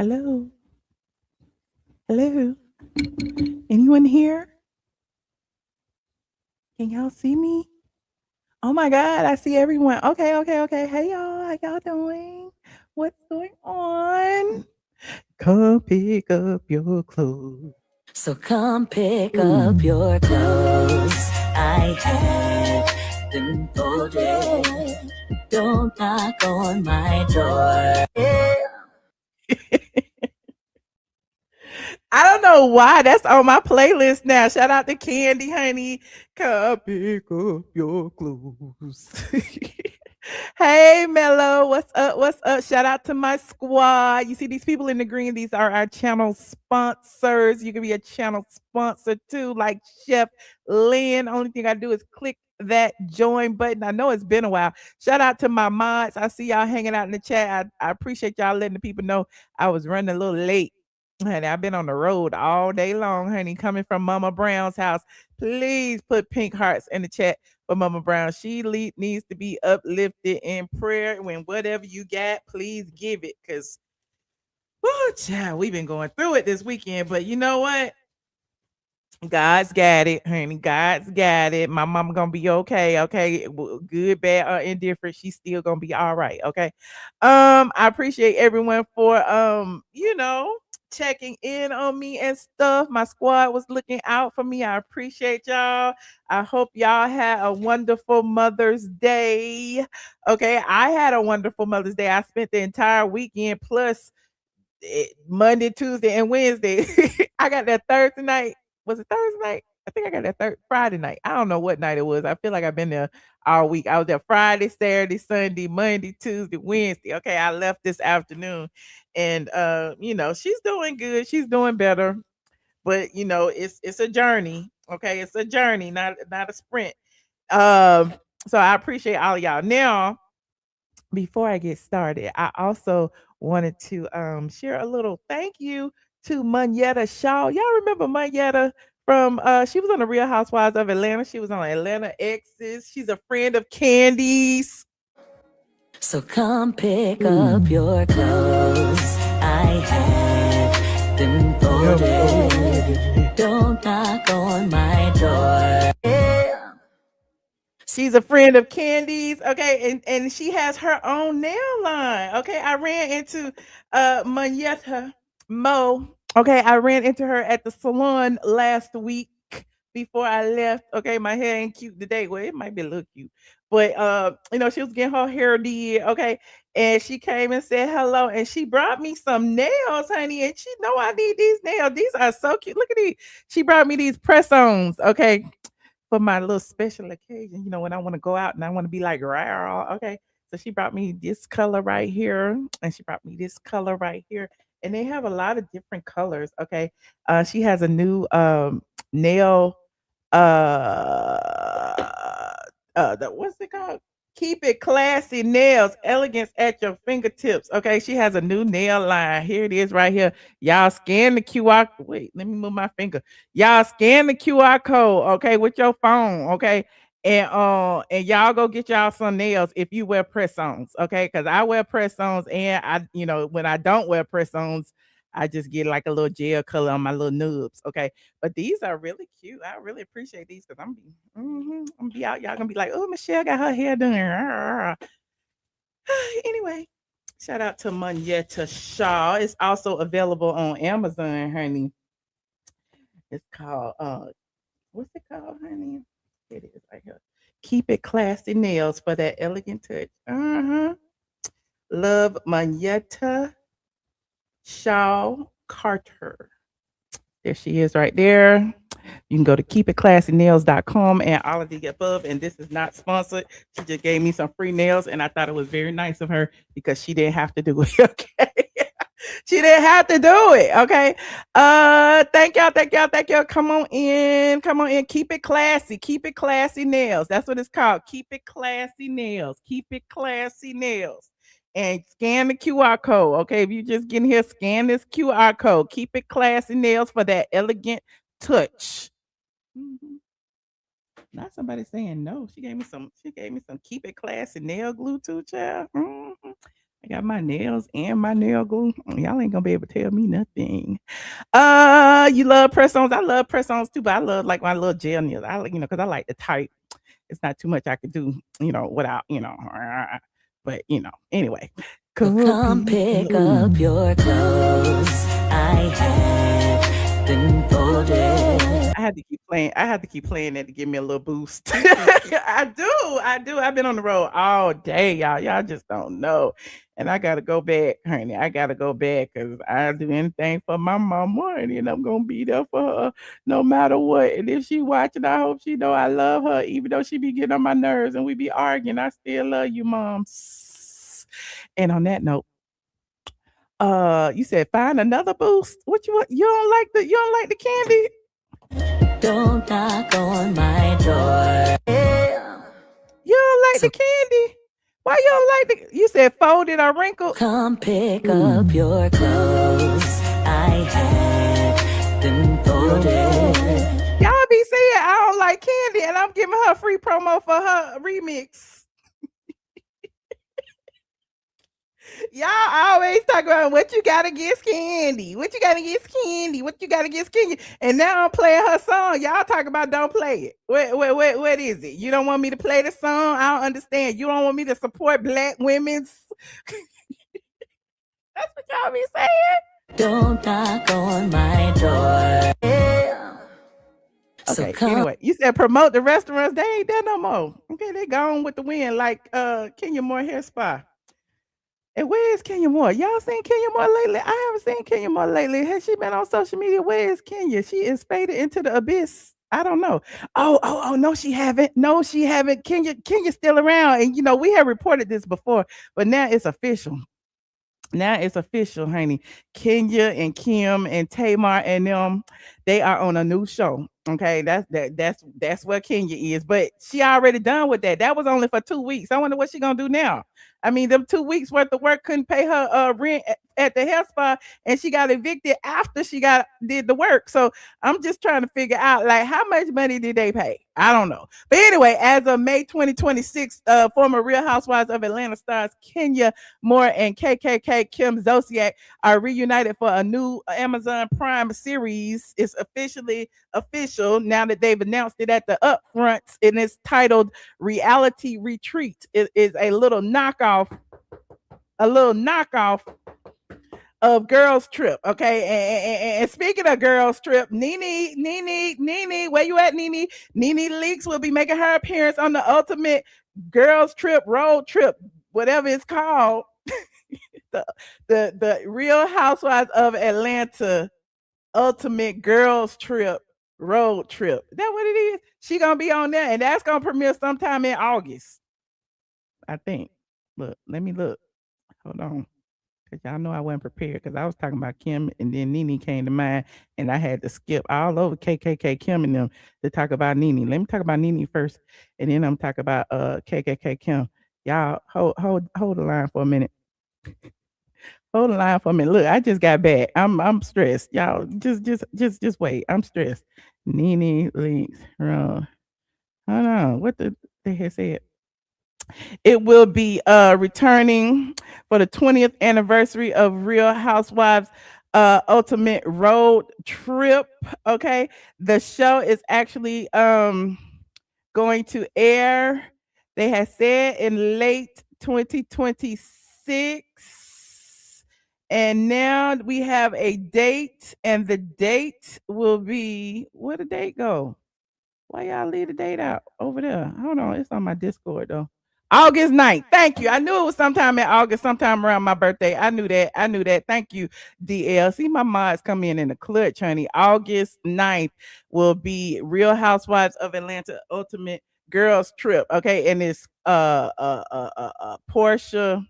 Hello? Hello? Anyone here? Can y'all see me? Oh my God, I see everyone. Okay, okay, okay. Hey y'all, how y'all doing? What's going on? Come pick up your clothes. So come pick up your clothes. I have them folded. Don't knock on my door. I don't know why that's on my playlist now. Shout out to Candy, honey. Come pick up your clothes. Hey, Mello. What's up? What's up? Shout out to my squad. You see these people in the green? These are our channel sponsors. You can be a channel sponsor too, like Chef Lynn. Only thing I do is click that join button. I know it's been a while. Shout out to my mods. I see y'all hanging out in the chat. I appreciate y'all letting the people know I was running a little late. Honey, I've been on the road all day long, honey, coming from Mama Brown's house. Please put pink hearts in the chat for Mama Brown. She needs to be uplifted in prayer. When whatever you got, please give it. Because, oh, child, we've been going through it this weekend. But you know what? God's got it, honey. God's got it. My mama gonna be okay. Okay, good, bad, or indifferent. She's still gonna be all right. Okay. I appreciate everyone for checking in on me and stuff. My squad was looking out for me. I appreciate y'all. I hope y'all had a wonderful Mother's Day. Okay, I had a wonderful Mother's Day. I spent the entire weekend plus Monday, Tuesday, and Wednesday. I got that Thursday night. Was it Thursday night? I think I got that Friday night. I don't know what night it was. I feel like I've been there all week. I was there Friday, Saturday, Sunday, Monday, Tuesday, Wednesday. Okay, I left this afternoon, and she's doing good. She's doing better, but it's a journey. Okay, it's a journey, not a sprint. Um, so I appreciate all of y'all. Now, before I get started, I also wanted to share a little thank you to Monyetta Shaw. Y'all remember Monyetta from she was on the Real Housewives of Atlanta. She was on Atlanta Exes. She's a friend of Candy's. So come pick up your clothes. I have them folded. Don't knock on my door. She's a friend of Candy's, okay, and she has her own nail line. Okay, I ran into Monyetta Mo. Okay, I ran into her at the salon last week before I left. Okay, my hair ain't cute today. Well, it might be a little cute, but she was getting her hair did. Okay, and she came and said hello, and she brought me some nails, honey. And she know I need these nails. These are so cute. Look at these. She brought me these press-ons. Okay, for my little special occasion, when I want to go out and I want to be like rah, okay. So she brought me this color right here, and she brought me this color right here, and they have a lot of different colors. Okay, she has a new nail what's it called? Keep it classy nails, elegance at your fingertips. Okay, she has a new nail line. Here it is right here. Y'all scan the QR. Wait, let me move my finger. Y'all scan the QR code, okay, with your phone, okay? And y'all go get y'all some nails if you wear press-ons, okay? Because I wear press-ons, and when I don't wear press-ons, I just get like a little gel color on my little nubs, okay? But these are really cute. I really appreciate these because I'm gonna be out. Y'all gonna be like, oh, Michelle got her hair done. Anyway, shout out to Monyetta Shaw. It's also available on Amazon, honey. It's called what's it called, honey? It is right here. Keep it classy nails for that elegant touch. Love Monyetta Shaw Carter. There she is right there. You can go to keepitclassynails.com and all of the above. And this is not sponsored. She just gave me some free nails, and I thought it was very nice of her because she didn't have to do it. Okay. She didn't have to do it. Okay. Thank y'all, thank y'all, thank y'all. Come on in. Come on in. Keep it classy. Keep it classy nails. That's what it's called. Keep it classy nails. Keep it classy nails. And scan the QR code. Okay. If you just getting here, scan this QR code. Keep it classy nails for that elegant touch. Mhm. Not somebody saying no. She gave me some keep it classy nail glue too, child. I got my nails and my nail glue. Y'all ain't gonna be able to tell me nothing. You love press-ons. I love press-ons too, but I love like my little gel nails. I like, because I like the tight. It's not too much I could do, without, but anyway. Come pick up your clothes. I had them folded. I had to keep playing that to give me a little boost. I do. I've been on the road all day, y'all. Y'all just don't know. And I gotta go back, honey. I gotta go back because I do anything for my mama, and I'm gonna be there for her no matter what. And if she watching, I hope she know I love her, even though she be getting on my nerves and we be arguing. I still love you, moms. And on that note, you said find another boost. What you want? You don't like the candy? Don't knock on my door. You don't like the candy? Why you don't like the? You said folded or wrinkled. Come pick up your clothes. I had them folded. Y'all be saying I don't like candy, and I'm giving her free promo for her remix. Y'all always talk about what you got against candy. What you got against candy? What you got against candy? And now I'm playing her song. Y'all talk about don't play it. What is it? You don't want me to play the song? I don't understand. You don't want me to support Black women's. That's what y'all be saying. Don't knock on my door. Okay, anyway, you said promote the restaurants. They ain't there no more. Okay, they gone with the wind like Kenya Moore Hair Spa. And where is Kenya Moore? Y'all seen Kenya Moore lately? I haven't seen Kenya Moore lately. Has she been on social media? Where is Kenya? She is faded into the abyss. I don't know. Oh, no, she haven't. No, she haven't. Kenya's still around. And we have reported this before, but now it's official. Now it's official, honey. Kenya and Kim and Tamar and them, they are on a new show. Okay, that's what Kenya is. But she already done with that. That was only for 2 weeks. I wonder what she gonna do now. I mean, them 2 weeks worth of work couldn't pay her rent at the hair spa, and she got evicted after she did the work. So I'm just trying to figure out like how much money did they pay? I don't know. But anyway, as of May 2026, former Real Housewives of Atlanta stars Kenya Moore and KKK Kim Zolciak are reunited for a new Amazon Prime series. It's officially official now that they've announced it at the upfronts, and it's titled Reality Retreat. It is a little knockoff of Girls Trip. Okay. And speaking of Girls Trip, Nene, where you at, Nene? Nene Leakes will be making her appearance on the Ultimate Girls Trip Road Trip, whatever it's called. the Real Housewives of Atlanta Ultimate Girls Trip Road Trip. Is that what it is? She gonna be on there, and that's gonna premiere sometime in August, I think. Look, let me look. Hold on. Cause y'all know I wasn't prepared because I was talking about Kim and then Nene came to mind and I had to skip all over KKK Kim and them to talk about Nene. Let me talk about Nene first and then I'm talking about KKK Kim. Y'all hold the line for a minute. Hold the line for a minute. Look, I just got back. I'm stressed. Y'all just wait. I'm stressed. Nene Leakes. Hold on. What the heck said? It will be returning for the 20th anniversary of Real Housewives Ultimate Road Trip. Okay. The show is actually going to air, they have said, in late 2026. And now we have a date, and the date will be, where the date go? Why y'all leave the date out over there? Hold on, it's on my Discord though. August 9th. Thank you. I knew it was sometime in August, sometime around my birthday. I knew that. Thank you, DL. See, my mods come in the clutch, honey. August 9th will be Real Housewives of Atlanta Ultimate Girls Trip. Okay, and it's Porsha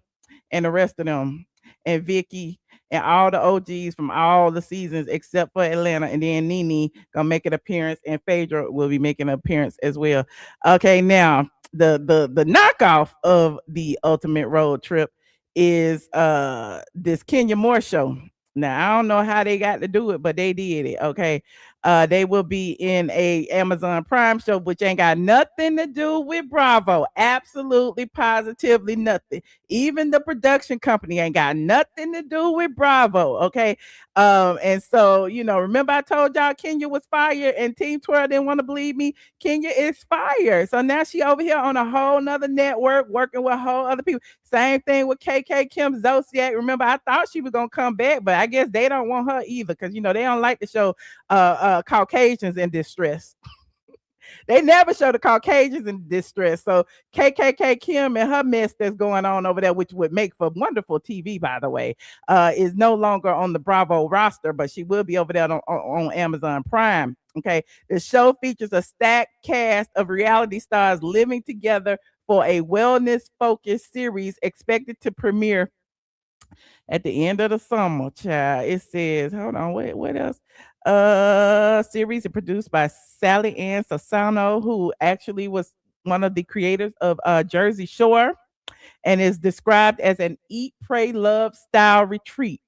and the rest of them, and Vicky and all the OGs from all the seasons except for Atlanta, and then Nene gonna make an appearance, and Phaedra will be making an appearance as well. Okay, now the knockoff of the Ultimate Road Trip is this Kenya Moore show. Now I don't know how they got to do it, but they did it. Okay, They will be in a Amazon Prime show, which ain't got nothing to do with Bravo. Absolutely, positively nothing. Even the production company ain't got nothing to do with Bravo. Okay. And so, remember I told y'all Kenya was fired and Team 12 didn't want to believe me. Kenya is fired. So now she over here on a whole nother network working with whole other people. Same thing with KK Kim Zolciak. Remember, I thought she was gonna come back, but I guess they don't want her either because they don't like to show Caucasians in distress. They never show the Caucasians in distress. So KKK Kim and her mess that's going on over there, which would make for wonderful TV, by the way, is no longer on the Bravo roster, but she will be over there on Amazon Prime. Okay. The show features a stacked cast of reality stars living together for a wellness focused series expected to premiere at the end of the summer, child. It says, hold on, what else? Series is produced by Sally Ann Sassano, who actually was one of the creators of Jersey Shore, and is described as an eat, pray, love style retreat.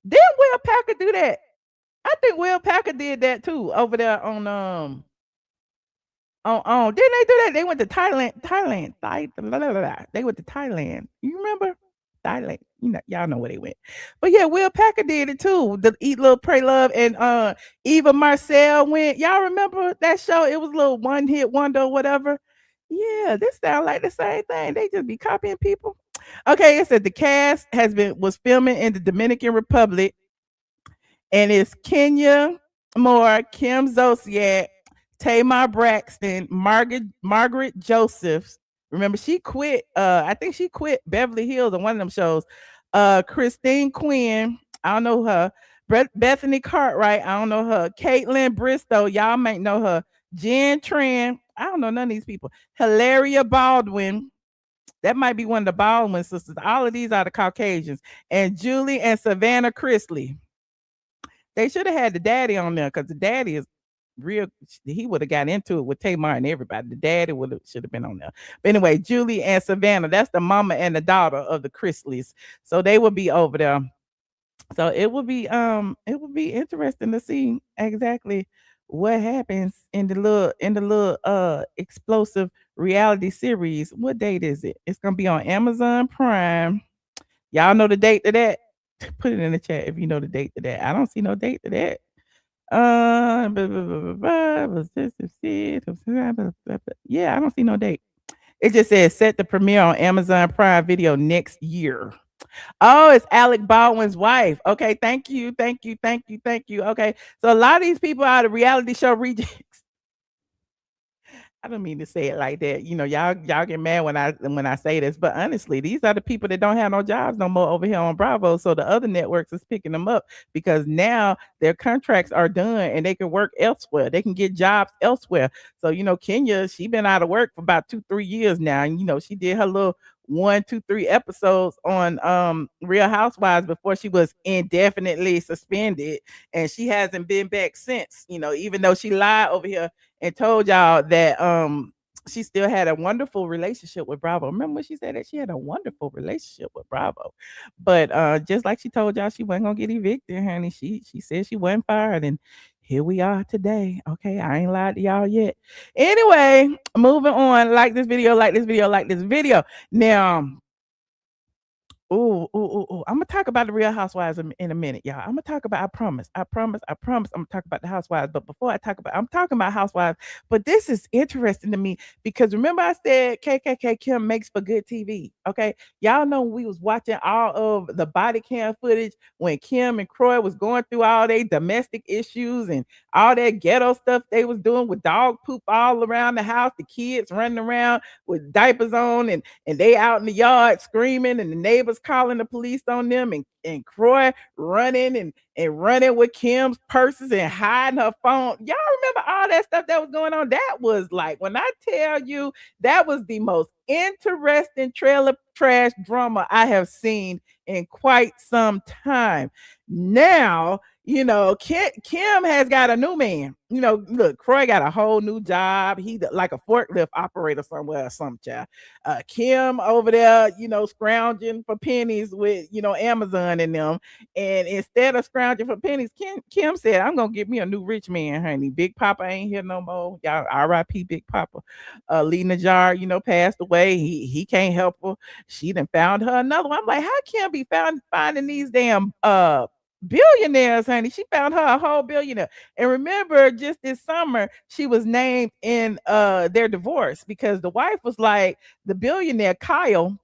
Didn't Will Packer do that? I think Will Packer did that too over there on didn't they do that? They went to Thailand. They went to Thailand. You remember? Thailand. Y'all know where they went. But yeah, Will Packer did it too. The Eat Little Pray Love and Eva Marcel went. Y'all remember that show? It was a little one hit wonder or whatever. Yeah, this sound like the same thing. They just be copying people. Okay, it said the cast was filming in the Dominican Republic, and it's Kenya Moore, Kim Zolciak, Tamar Braxton, Margaret Josephs. Remember, she quit. I think she quit Beverly Hills on one of them shows. Christine Quinn, I don't know her. Bethany Cartwright, I don't know her. Caitlin Bristow, y'all might know her. Jen Tran, I don't know none of these people. Hilaria Baldwin, that might be one of the Baldwin sisters. All of these are the Caucasians. And Julie and Savannah Chrisley. They should have had the daddy on there because the daddy is real. He would have got into it with Tamar and everybody. The daddy should have been on there. But anyway, Julie and Savannah, that's the mama and the daughter of the Chrisleys. So they will be over there. So it would be interesting to see exactly what happens in the little explosive reality series. What date is it? It's gonna be on Amazon Prime. Y'all know the date of that? Put it in the chat if you know the date of that. I don't see no date to that. Yeah, I don't see no date. It just says set to premiere on Amazon Prime Video next year. Oh, it's Alec Baldwin's wife. Okay, thank you. Okay, so a lot of these people are the reality show rejects. I don't mean to say it like that. Y'all get mad when I say this, but honestly, these are the people that don't have no jobs no more over here on Bravo. So the other networks is picking them up because now their contracts are done and they can work elsewhere. They can get jobs elsewhere. So Kenya, she been out of work for about 2-3 years now, and she did her little 1, 2, 3 episodes on Real Housewives before she was indefinitely suspended, and she hasn't been back since. Even though she lied over here and told y'all that she still had a wonderful relationship with Bravo. Remember when she said that she had a wonderful relationship with Bravo? But just like she told y'all she wasn't gonna get evicted, honey. She said she wasn't fired, and here we are today. Okay, I ain't lied to y'all yet. Anyway, moving on. Like this video, like this video, like this video. Now, oh, I'm gonna talk about the Real Housewives in a minute, y'all. I'm gonna talk about. I promise. I'm gonna talk about the Housewives. But before I'm talking about Housewives. But this is interesting to me because remember I said KKK Kim makes for good TV. Okay, y'all know we was watching all of the body cam footage when Kim and Croy was going through all their domestic issues and all that ghetto stuff they was doing with dog poop all around the house, the kids running around with diapers on, and they out in the yard screaming, and the neighbors calling the police on them, and Croy running and running with Kim's purses and hiding her phone. Y'all remember all that stuff that was going on? That was like, when I tell you, that was the most interesting trailer trash drama I have seen in quite some time. Now, Kim has got a new man. Look, Croy got a whole new job. He like a forklift operator somewhere or some child. Kim over there, scrounging for pennies with, Amazon and them. And instead of scrounging for pennies, Kim said, I'm gonna get me a new rich man, honey. Big Papa ain't here no more. Y'all, R.I.P. Big Papa. Lee Najar, passed away. He can't help her. She done found her another one. I'm like, how Kim be finding these damn billionaires, honey? She found her a whole billionaire. And remember, just this summer, she was named in their divorce because the wife was like, the billionaire Kyle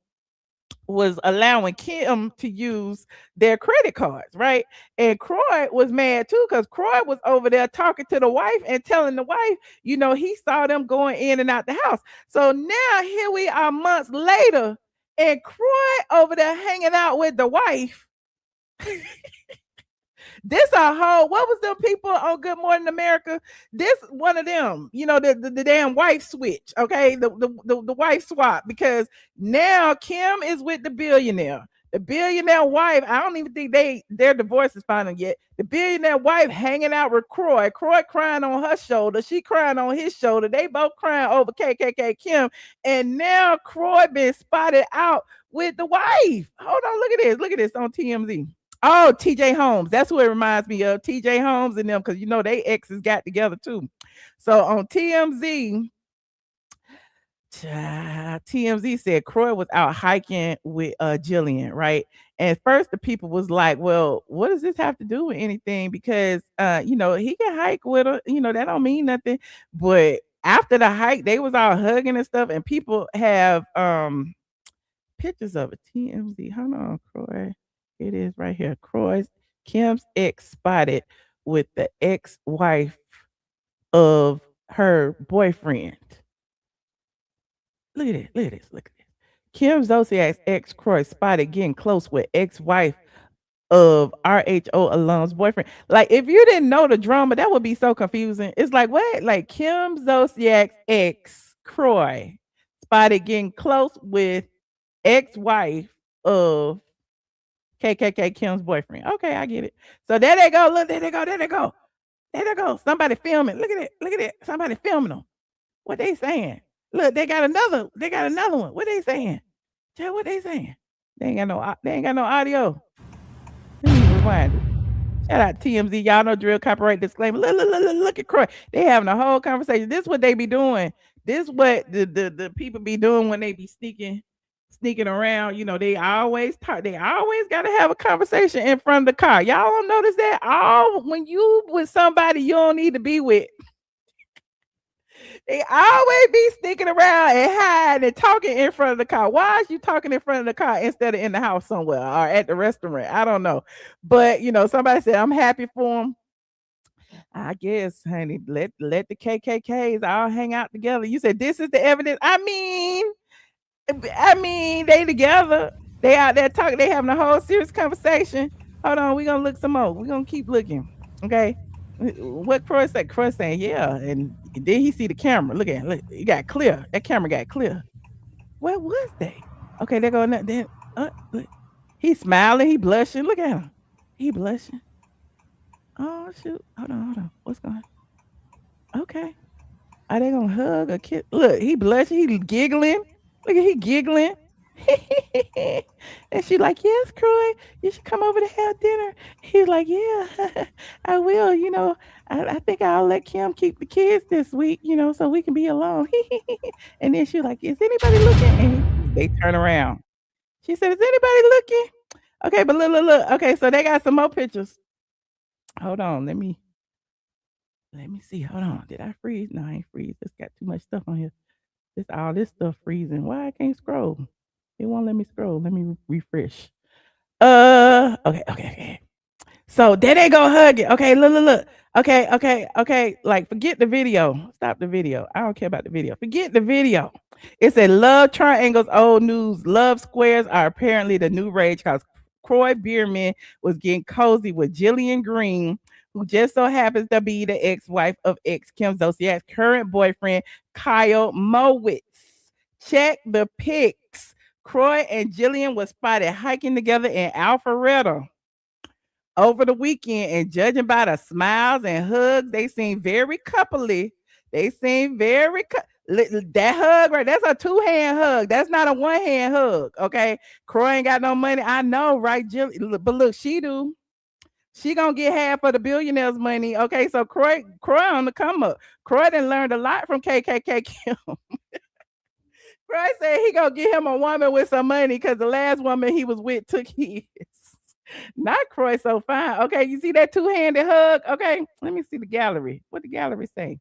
was allowing Kim to use their credit cards, right? And Croy was mad too because Croy was over there talking to the wife and telling the wife, he saw them going in and out the house. So now here we are months later, and Croy over there hanging out with the wife. This a whole, what was them people on Good Morning America? This one of them, the damn wife switch, okay? The wife swap, because now Kim is with the billionaire. The billionaire wife, I don't even think their divorce is final yet. The billionaire wife hanging out with Croy. Croy crying on her shoulder. She crying on his shoulder. They both crying over KKK Kim. And now Croy been spotted out with the wife. Hold on, look at this. Look at this on TMZ. Oh, TJ Holmes. That's what it reminds me of. TJ Holmes and them, because they exes got together too. So on TMZ, TMZ said Croy was out hiking with Jillian, right? And at first the people was like, well, what does this have to do with anything? Because he can hike with her, that don't mean nothing. But after the hike, they was all hugging and stuff, and people have pictures of it. TMZ. Hold on, Croy. It is right here. Kim's ex spotted with the ex-wife of her boyfriend. Look at it. Look at this. Look at this. Kim Zolciak's ex Croy spotted getting close with ex-wife of RHO alum's boyfriend. Like, if you didn't know the drama, that would be so confusing. It's like, what? Like, Kim Zolciak's ex Croy spotted getting close with ex-wife of KKK Kim's boyfriend. Okay, I get it. So there they go. Look, there they go. There they go. There they go. Somebody filming. Look at it. Look at it. Somebody filming them. What they saying? Look, they got another. They got another one. What they saying? Tell what they saying. They ain't got no. They ain't got no audio. Let me rewind it. Shout out TMZ. Y'all know drill, copyright disclaimer. Look at Croy. They having a whole conversation. This is what they be doing. This is what the people be doing when they be sneaking around. They always talk. They always got to have a conversation in front of the car. Y'all don't notice that? When you with somebody you don't need to be with, they always be sneaking around and hiding and talking in front of the car. Why is you talking in front of the car instead of in the house somewhere or at the restaurant? I don't know. But somebody said I'm happy for them. I guess, honey, let the KKKs all hang out together. You said this is the evidence. They together. They out there talking. They having a whole serious conversation. Hold on, we gonna look some more. We gonna keep looking. Okay. What Croy said? Croy saying, yeah, and then he see the camera. Look at it. Look, it got clear. That camera got clear. Where was they? Okay, they're going. Then look. He's smiling. He blushing. Look at him. He blushing. Oh shoot! Hold on. What's going on? Okay. Are they gonna hug or kiss? Look, he blushing. He giggling. Look at he giggling. And she like, yes, Croy, you should come over to have dinner. He's like, yeah, I will. I think I'll let Kim keep the kids this week, so we can be alone. And then she like, is anybody looking? And they turn around. She said, is anybody looking? Okay, but look. Okay, so they got some more pictures. Hold on, let me see. Hold on. Did I freeze? No, I ain't freeze. It's got too much stuff on here. All this stuff freezing. Why I can't scroll? It won't let me scroll. Let me refresh. Okay. So there they go hugging. Okay, look. Okay. Like, forget the video. Stop the video. I don't care about the video. Forget the video. It said love triangles, old news. Love squares are apparently the new rage because Croy Bierman was getting cozy with Jillian Green, who just so happens to be the ex-wife of ex Kim Zolciak's current boyfriend, Kyle Mowitz. Check the pics. Croy and Jillian was spotted hiking together in Alpharetta. over the weekend, and judging by the smiles and hugs, they seem very coupley. They seem very that hug right, that's a two-hand hug. That's not a one-hand hug. Okay. Croy ain't got no money. I know, right, Jill? But look, she do. She gonna get half of the billionaires' money. Okay, so Croy on the come up. Croy done learned a lot from KKK Kim. Croy said he gonna get him a woman with some money because the last woman he was with took his. Not Croy so fine. Okay, you see that two-handed hug? Okay, let me see the gallery. What the gallery say?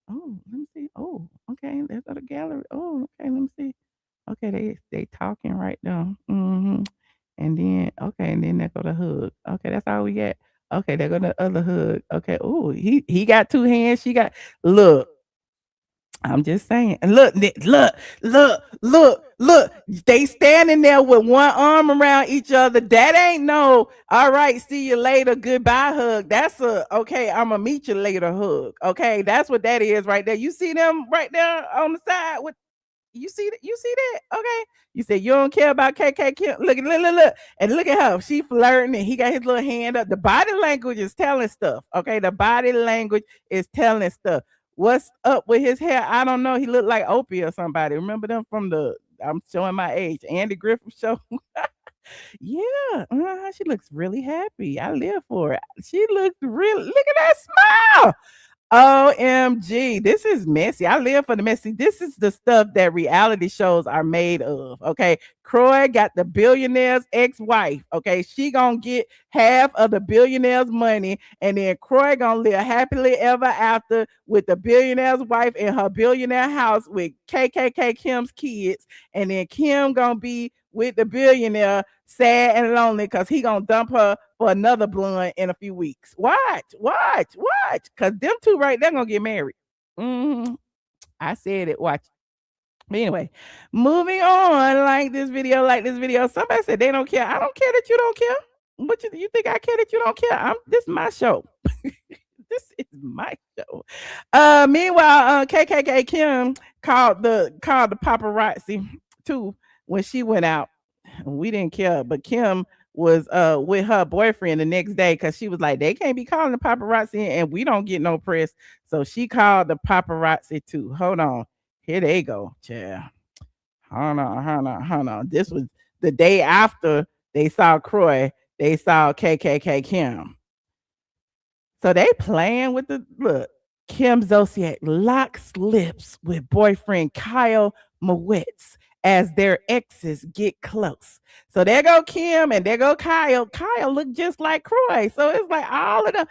Oh, let me see. Oh, okay, there's the gallery. Oh, okay, let me see. Okay, they talking right now. And then okay, and then there go the hug. Okay, that's all we got. Okay, there go the other hug. Okay. Oh, he got two hands. She got look. I'm just saying. And look, look. They standing there with one arm around each other. That ain't no, all right, see you later, goodbye hug. That's a, okay, I'm going to meet you later hug. Okay, that's what that is right there. You see them right there on the side with, you see that? You see that? Okay. You said you don't care about KK Kim. Look. And look at her. She flirting and he got his little hand up. The body language is telling stuff. Okay. The body language is telling stuff. What's up with his hair? I don't know. He looked like Opie or somebody. Remember them from the, I'm showing my age, Andy Griffith show? Yeah. She looks really happy. I live for it. She looks really, look at that smile. OMG, this is messy. I live for the messy. This is the stuff that reality shows are made of. Okay. Croy got the billionaire's ex-wife. Okay. She gonna get half of the billionaire's money, and then Croy gonna live happily ever after with the billionaire's wife in her billionaire house with KKK Kim's kids, and then Kim gonna be with the billionaire sad and lonely because he gonna dump her for another blunt in a few weeks. Watch. Because them two right there gonna get married. hmm I said it. Watch. But anyway, moving on. Like this video. Somebody said they don't care. I don't care that you don't care. What you think I care that you don't care? This is my show. This is my show. Meanwhile, KKK Kim called the paparazzi too when she went out. We didn't care, but Kim was with her boyfriend the next day because she was like, they can't be calling the paparazzi and we don't get no press. So she called the paparazzi too. Hold on. Here they go. Yeah. Hold on. This was the day after they saw Croy, they saw KKK Kim. So they playing with the look. Kim Zolciak locks lips with boyfriend Kyle Mowitz as their exes get close. So there go Kim and there go Kyle. Kyle look just like Croy. So it's like all of them.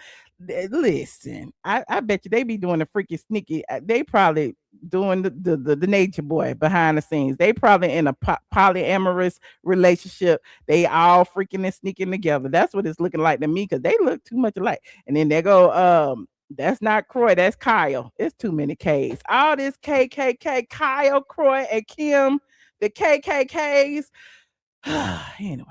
Listen, I bet you they be doing the freaky sneaky. They probably doing the nature boy behind the scenes. They probably in a polyamorous relationship. They all freaking and sneaking together. That's what it's looking like to me because they look too much alike. And then they go, that's not Croy, that's Kyle. It's too many K's. All this KKK, Kyle, Croy, and Kim, the KKKs. Anyway.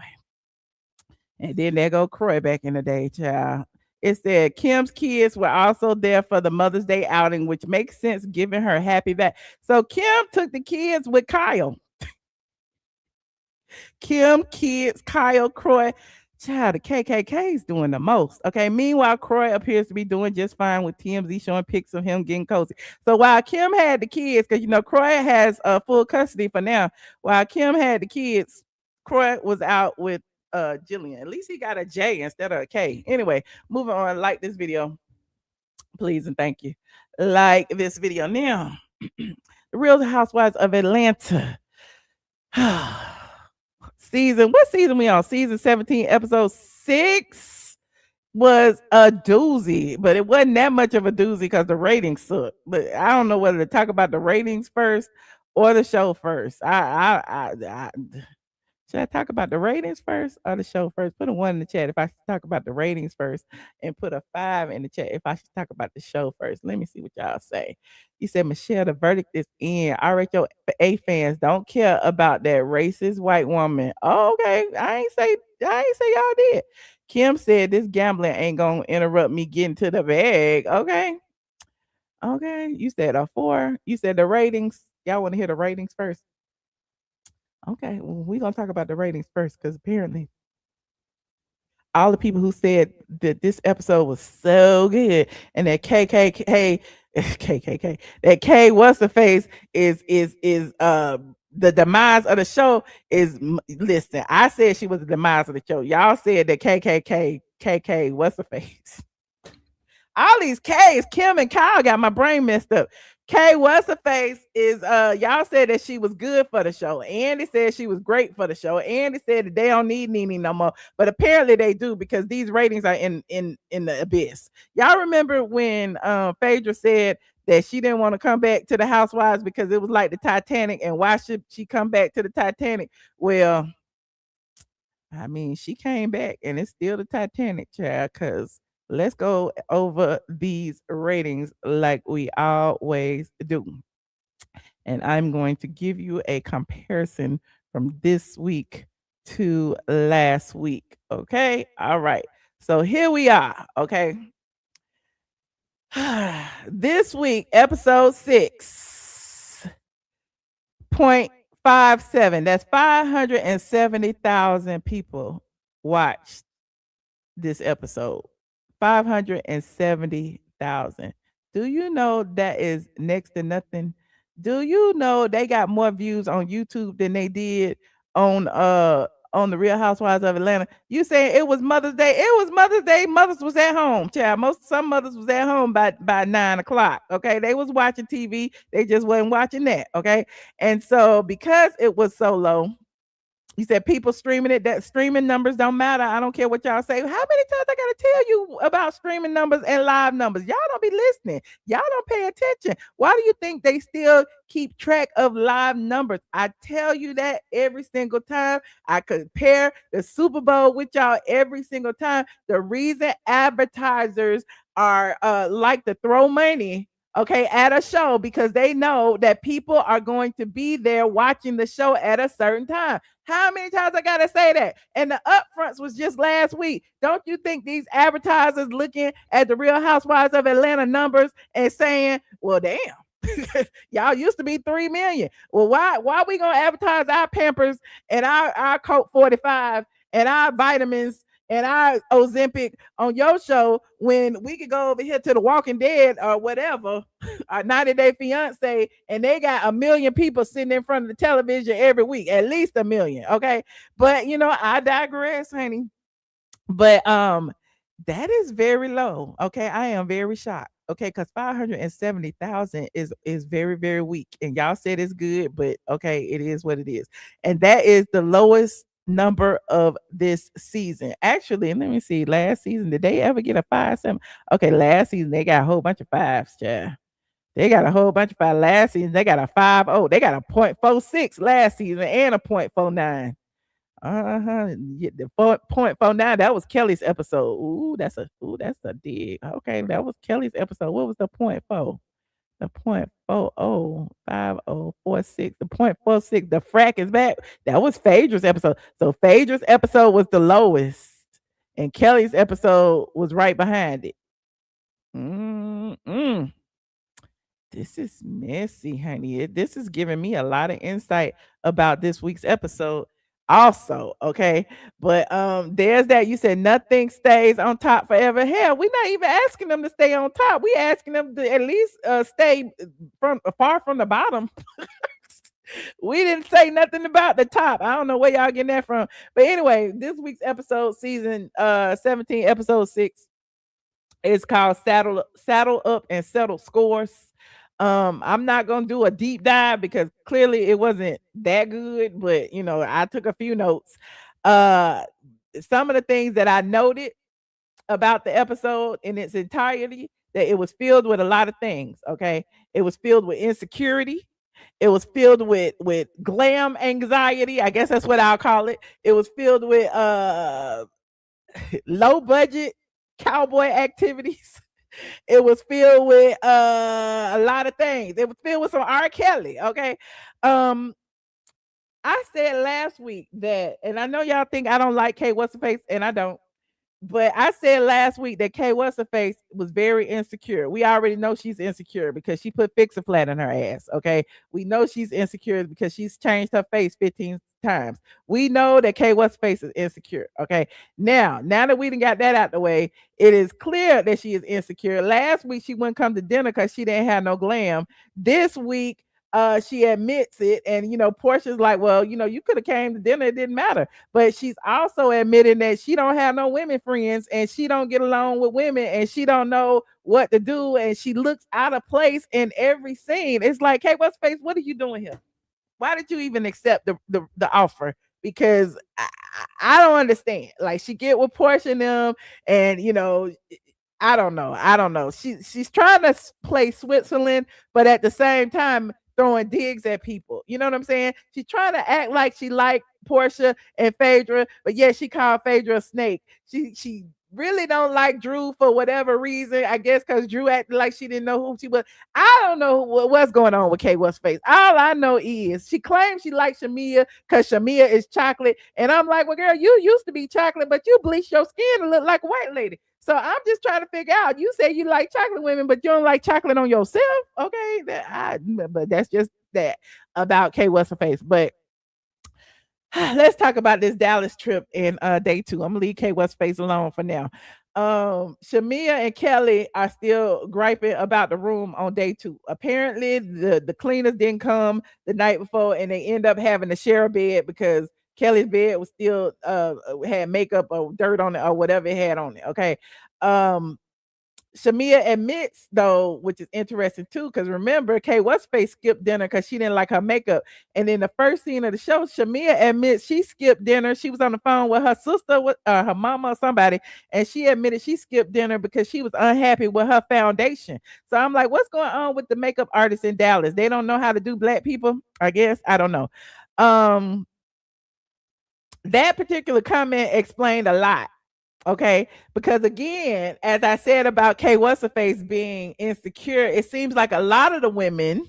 And then there go Croy back in the day, child. It said Kim's kids were also there for the Mother's Day outing, which makes sense given her happy back. So Kim took the kids with Kyle. Kim, kids, Kyle, Croy. Child, the KKK is doing the most. Okay. Meanwhile, Croy appears to be doing just fine with TMZ showing pics of him getting cozy. So while Kim had the kids, because Croy has full custody for now. While Kim had the kids, Croy was out with Jillian. At least he got a J instead of a K. Anyway, moving on. Like this video, please and thank you. Like this video now. The Real Housewives of Atlanta. What season we on? Season 17, episode 6 was a doozy, but it wasn't that much of a doozy because the ratings sucked. But I don't know whether to talk about the ratings first or the show first. Should I talk about the ratings first or the show first? Put a 1 in the chat if I should talk about the ratings first, and put a 5 in the chat if I should talk about the show first. Let me see what y'all say. You said, Michelle, the verdict is in. RHOA fans don't care about that racist white woman. Oh, okay. I ain't say y'all did. Kim said this gambling ain't gonna interrupt me getting to the bag. Okay. Okay. You said a 4. You said the ratings. Y'all want to hear the ratings first? Okay, well, we're gonna talk about the ratings first because apparently all the people who said that this episode was so good and that KKK KKK that K what's the face is the demise of the show is listen. I said she was the demise of the show. Y'all said that KK what's the face. All these K's, Kim and Kyle got my brain messed up. K what's her face is y'all said that she was good for the show. Andy said she was great for the show. Andy said that they don't need Nene no more. But apparently they do because these ratings are in the abyss. Y'all remember when Phaedra said that she didn't want to come back to the Housewives because it was like the Titanic, and why should she come back to the Titanic? Well, I mean, she came back and it's still the Titanic, child, because let's go over these ratings like we always do. And I'm going to give you a comparison from this week to last week. Okay. All right. So here we are. Okay. This week, episode 6.57. That's 570,000 people watched this episode. 570,000. Do you know that is next to nothing? Do you know they got more views on YouTube than they did on the Real Housewives of Atlanta? You saying it was Mother's Day? It was Mother's Day. Mothers was at home, child. Some mothers was at home by 9 o'clock. Okay, they was watching TV. They just wasn't watching that. Okay, and so because it was so low, you said people streaming it, that streaming numbers don't matter. I don't care what y'all say. How many times I gotta tell you about streaming numbers and live numbers? Y'all don't be listening. Y'all don't pay attention. Why do you think they still keep track of live numbers? I tell you that every single time. I compare the Super Bowl with y'all every single time. The reason advertisers are like to throw money, okay, at a show, because they know that people are going to be there watching the show at a certain time. How many times I gotta say that? And the upfronts was just last week. Don't you think these advertisers looking at the Real Housewives of Atlanta numbers and saying, well, damn, y'all used to be 3 million. Well, why we gonna advertise our Pampers and our Coke 45 and our vitamins and our Ozempic on your show when we could go over here to the Walking Dead or whatever, our 90 Day Fiance, and they got 1 million people sitting in front of the television every week, at least 1 million. Okay. But I digress, honey. But that is very low. Okay. I am very shocked. Okay, because 570,000 is very, very weak. And y'all said it's good, but okay, it is what it is. And that is the lowest number of this season. Actually, let me see. Last season, did they ever get a 5-7? Okay, last season they got a whole bunch of fives, child. They got a whole bunch of five last season. They got a 5.0. They got a 0.46 last season and a 0.49. Yeah, the 4.49, that was Kelly's episode. That's a dig. Okay, that was Kelly's episode. What was the 0.4? The 0.405046. The 0.46. The frack is back. That was Phaedra's episode. So Phaedra's episode was the lowest, and Kelly's episode was right behind it. Mm-mm. This is messy, honey. This is giving me a lot of insight about this week's episode. Also, okay, but there's that. You said nothing stays on top forever. Hell, we're not even asking them to stay on top. We asking them to at least stay from far from the bottom. We didn't say nothing about the top. I don't know where y'all getting that from. But anyway, this week's episode, season 17, episode 6, is called Saddle Up and Settle Scores. I'm not gonna do a deep dive because clearly it wasn't that good, but I took a few notes. Uh some of the things that I noted about the episode in its entirety, that it was filled with a lot of things. Okay. It was filled with insecurity. It was filled with glam anxiety. I guess that's what I'll call it. It was filled with low budget cowboy activities. It was filled with a lot of things. It was filled with some R. Kelly. Okay. Um, I said last week that, and I know y'all think I don't like Kate What's the Face, and I don't. But I said last week that Kay What's her face was very insecure. We already know she's insecure because she put Fix a Flat in her ass. Okay. We know she's insecure because she's changed her face 15 times. We know that Kay What's face is insecure. Okay. Now that we done got that out the way, it is clear that she is insecure. Last week she wouldn't come to dinner because she didn't have no glam. This week she admits it, and Portia's like, well, you could have came to dinner, it didn't matter. But she's also admitting that she don't have no women friends, and she don't get along with women, and she don't know what to do, and she looks out of place in every scene. It's like, hey, what's face? What are you doing here? Why did you even accept the offer? Because I don't understand. Like, she get with Portia and them, and I don't know. I don't know. She's trying to play Switzerland, but at the same time throwing digs at people. You know what I'm saying? She's trying to act like she liked Porsha and Phaedra, but yeah, she called Phaedra a snake. She really don't like Drew for whatever reason. I guess because Drew acted like she didn't know who she was. I don't know what's going on with Kay What's face. All I know is she claims she likes Shamea because Shamea is chocolate. And I'm like, well, girl, you used to be chocolate, but you bleached your skin to look like a white lady. So I'm just trying to figure out. You say you like chocolate women, but you don't like chocolate on yourself. Okay, but that's just that about Kay What's her face. But let's talk about this Dallas trip in day 2. I'm gonna leave Kay What's face alone for now. Shamea and Kelli are still griping about the room on day 2. Apparently, the cleaners didn't come the night before, and they end up having to share a bed because Kelly's bed was still had makeup or dirt on it or whatever it had on it. Okay. Um, Shamea admits though, which is interesting too, because remember, Kay What's face skipped dinner because she didn't like her makeup. And in the first scene of the show, Shamea admits she skipped dinner. She was on the phone with her sister, with her mama or somebody, and she admitted she skipped dinner because she was unhappy with her foundation. So I'm like, what's going on with the makeup artists in Dallas? They don't know how to do black people, I guess. I don't know. Um, that particular comment explained a lot. Okay, because again, as I said about Kay What's her face being insecure, it seems like a lot of the women,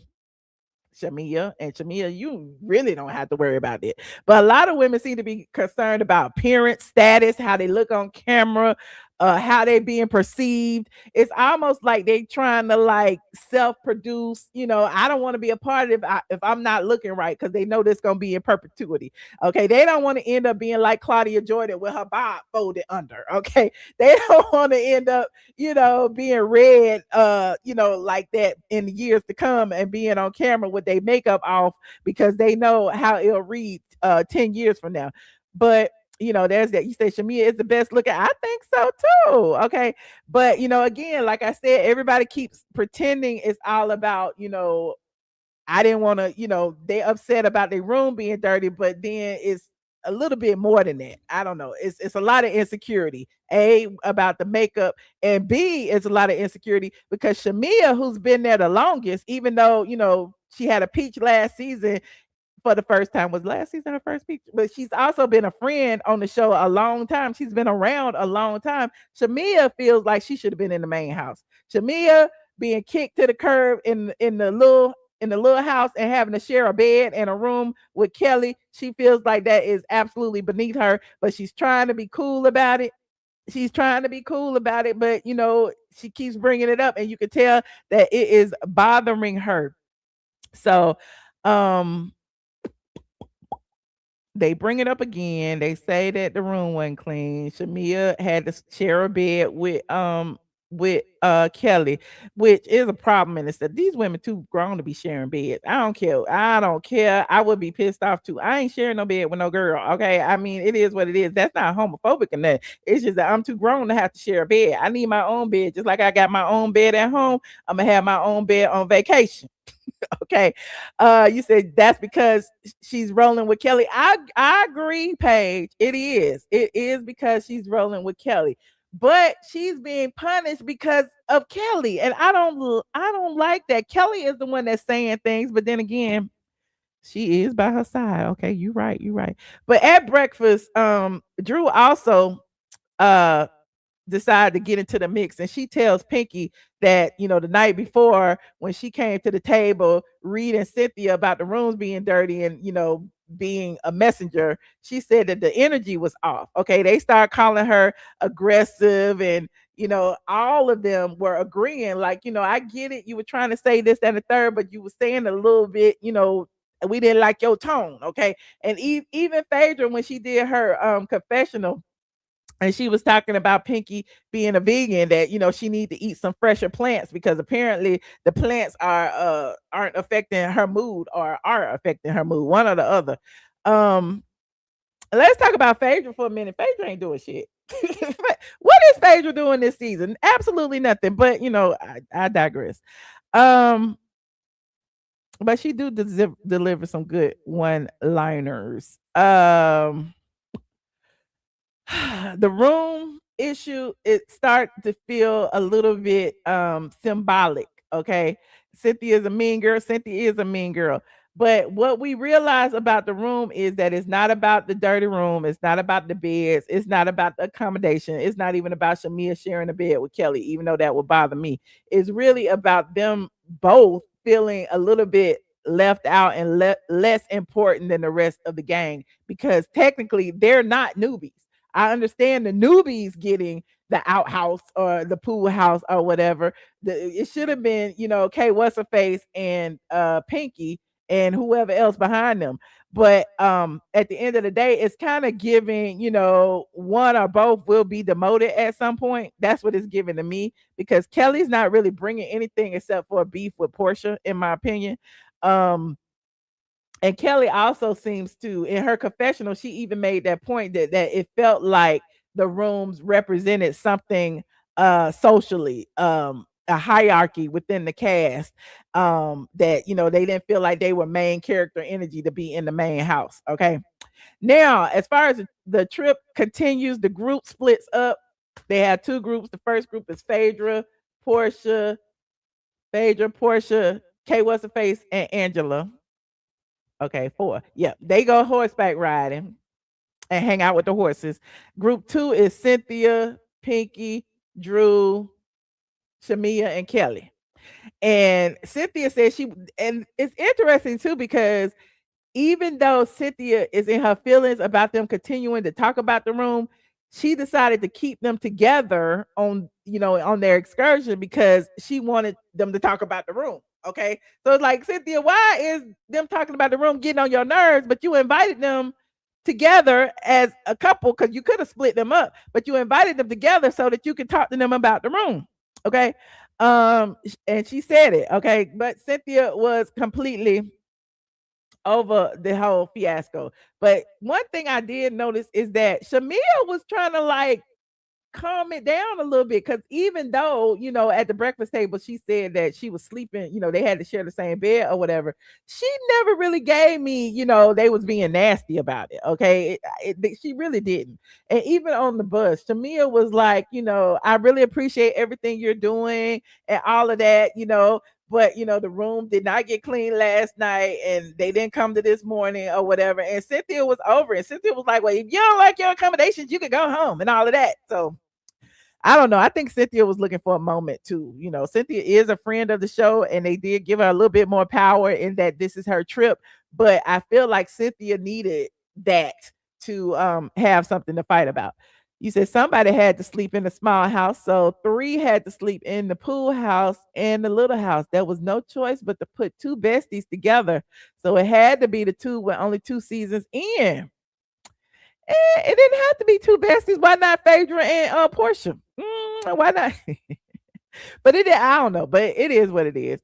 Shamea, you really don't have to worry about it. But a lot of women seem to be concerned about appearance, status, how they look on camera, how they being perceived. It's almost like they trying to like self-produce. I don't want to be a part of it if I'm not looking right because they know this gonna be in perpetuity. Okay, they don't want to end up being like Claudia Jordan with her bob folded under. Okay, they don't want to end up being red, like that in the years to come and being on camera with their makeup off because they know how it'll read 10 years from now. But there's that. You say Shamea is the best looking. I think so too. Okay. But again, like I said, everybody keeps pretending it's all about, I didn't want to, they upset about their room being dirty, but then it's a little bit more than that. I don't know. It's a lot of insecurity. A, about the makeup, and B, it's a lot of insecurity because Shamea, who's been there the longest, even though, she had a peach last season for the first time. Was last season her first peach? But she's also been a friend on the show a long time. She's been around a long time. Shamea feels like she should have been in the main house. Shamea being kicked to the curb in the little house and having to share a bed and a room with Kelli. She feels like that is absolutely beneath her, but she's trying to be cool about it. She's trying to be cool about it, but she keeps bringing it up, and you can tell that it is bothering her. So, um, they bring it up again. They say that the room wasn't clean. Shamea had to share a bed with Kelli, which is a problem in itself. These women too grown to be sharing beds. I don't care. I don't care. I would be pissed off too. I ain't sharing no bed with no girl. Okay. I mean, it is what it is. That's not homophobic or nothing. It's just that I'm too grown to have to share a bed. I need my own bed. Just like I got my own bed at home, I'm gonna have my own bed on vacation. Okay. You said that's because she's rolling with Kelli. I agree, Paige. It is. It is because she's rolling with Kelli. But she's being punished because of Kelli. And I don't like that. Kelli is the one that's saying things, but then again, she is by her side. Okay, you're right. You're right. But at breakfast, Drew also uh decide to get into the mix, and she tells Pinky that the night before when she came to the table reading Cynthia about the rooms being dirty and being a messenger, she said that the energy was off. Okay, they started calling her aggressive, and all of them were agreeing, like, I get it, you were trying to say this, that, and the third, but you were saying a little bit, we didn't like your tone. Okay, and even Phaedra, when she did her confessional, and she was talking about Pinky being a vegan, that she need to eat some fresher plants because apparently the plants aren't affecting her mood, or are affecting her mood, one or the other. um let's talk about Phaedra for a minute. Phaedra ain't doing shit. What is Phaedra doing this season? Absolutely nothing, but I digress. um but she do deliver some good one liners. The room issue, it start to feel a little bit symbolic. Okay, Cynthia is a mean girl. Cynthia is a mean girl. But what we realize about the room is that it's not about the dirty room. It's not about the beds. It's not about the accommodation. It's not even about Shamea sharing a bed with Kelli, even though that would bother me. It's really about them both feeling a little bit left out and less important than the rest of the gang, because technically they're not newbies. I understand the newbies getting the outhouse or the pool house or whatever. It should have been, Kay what's her face and Pinky and whoever else behind them. But at the end of the day, it's kind of giving, one or both will be demoted at some point. That's what it's giving to me, because Kelly's not really bringing anything except for a beef with Porsha, in my opinion. And Kelli also seems to, in her confessional, she even made that point that it felt like the rooms represented something socially, a hierarchy within the cast, that they didn't feel like they were main character energy to be in the main house. Okay, now as far as the trip continues, the group splits up. They have two groups. The first group is Porsha, Kay what's her face, and Angela. Okay, four. Yeah, they go horseback riding and hang out with the horses. Group two is Cynthia, Pinky, Drew, Shamea, and Kelli. And Cynthia said and it's interesting too, because even though Cynthia is in her feelings about them continuing to talk about the room, she decided to keep them together on their excursion, because she wanted them to talk about the room. Okay, so it's like, Cynthia, why is them talking about the room getting on your nerves? But you invited them together as a couple, because you could have split them up, but you invited them together so that you could talk to them about the room. Okay, and she said it. Okay, but Cynthia was completely over the whole fiasco. But one thing I did notice is that Shamea was trying to like calm it down a little bit, because even though at the breakfast table she said that she was sleeping, they had to share the same bed or whatever, she never really gave me they was being nasty about it. Okay, she really didn't. And even on the bus, Shamea was like, I really appreciate everything you're doing and all of that, but the room did not get clean last night and they didn't come to this morning or whatever. And Cynthia was over it. Cynthia was like, well, if you don't like your accommodations, you could go home and all of that. So I don't know. I think Cynthia was looking for a moment too. Cynthia is a friend of the show, and they did give her a little bit more power in that this is her trip. But I feel like Cynthia needed that to have something to fight about. You said somebody had to sleep in the small house, so three had to sleep in the pool house and the little house. There was no choice but to put two besties together. So it had to be the two with only 2 seasons in. It didn't have to be two besties. Why not Phaedra and Porsha? Why not? But I don't know. But it is what it is.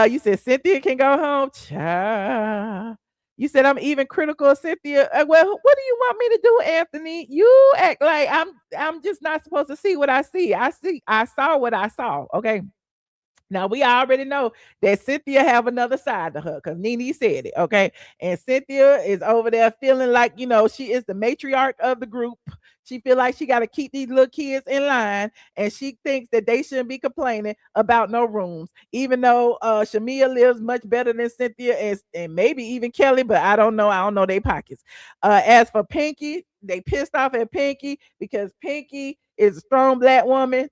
You said Cynthia can go home. Child. You said I'm even critical of Cynthia. Well, what do you want me to do, Anthony? You act like I'm just not supposed to see what I see. I saw what I saw. Okay. Now we already know that Cynthia have another side to her, because Nene said it, okay? And Cynthia is over there feeling like, she is the matriarch of the group. She feel like she got to keep these little kids in line, and she thinks that they shouldn't be complaining about no rooms, even though Shamea lives much better than Cynthia and maybe even Kelli, but I don't know. I don't know their pockets. As for Pinky, they pissed off at Pinky because Pinky is a strong black woman.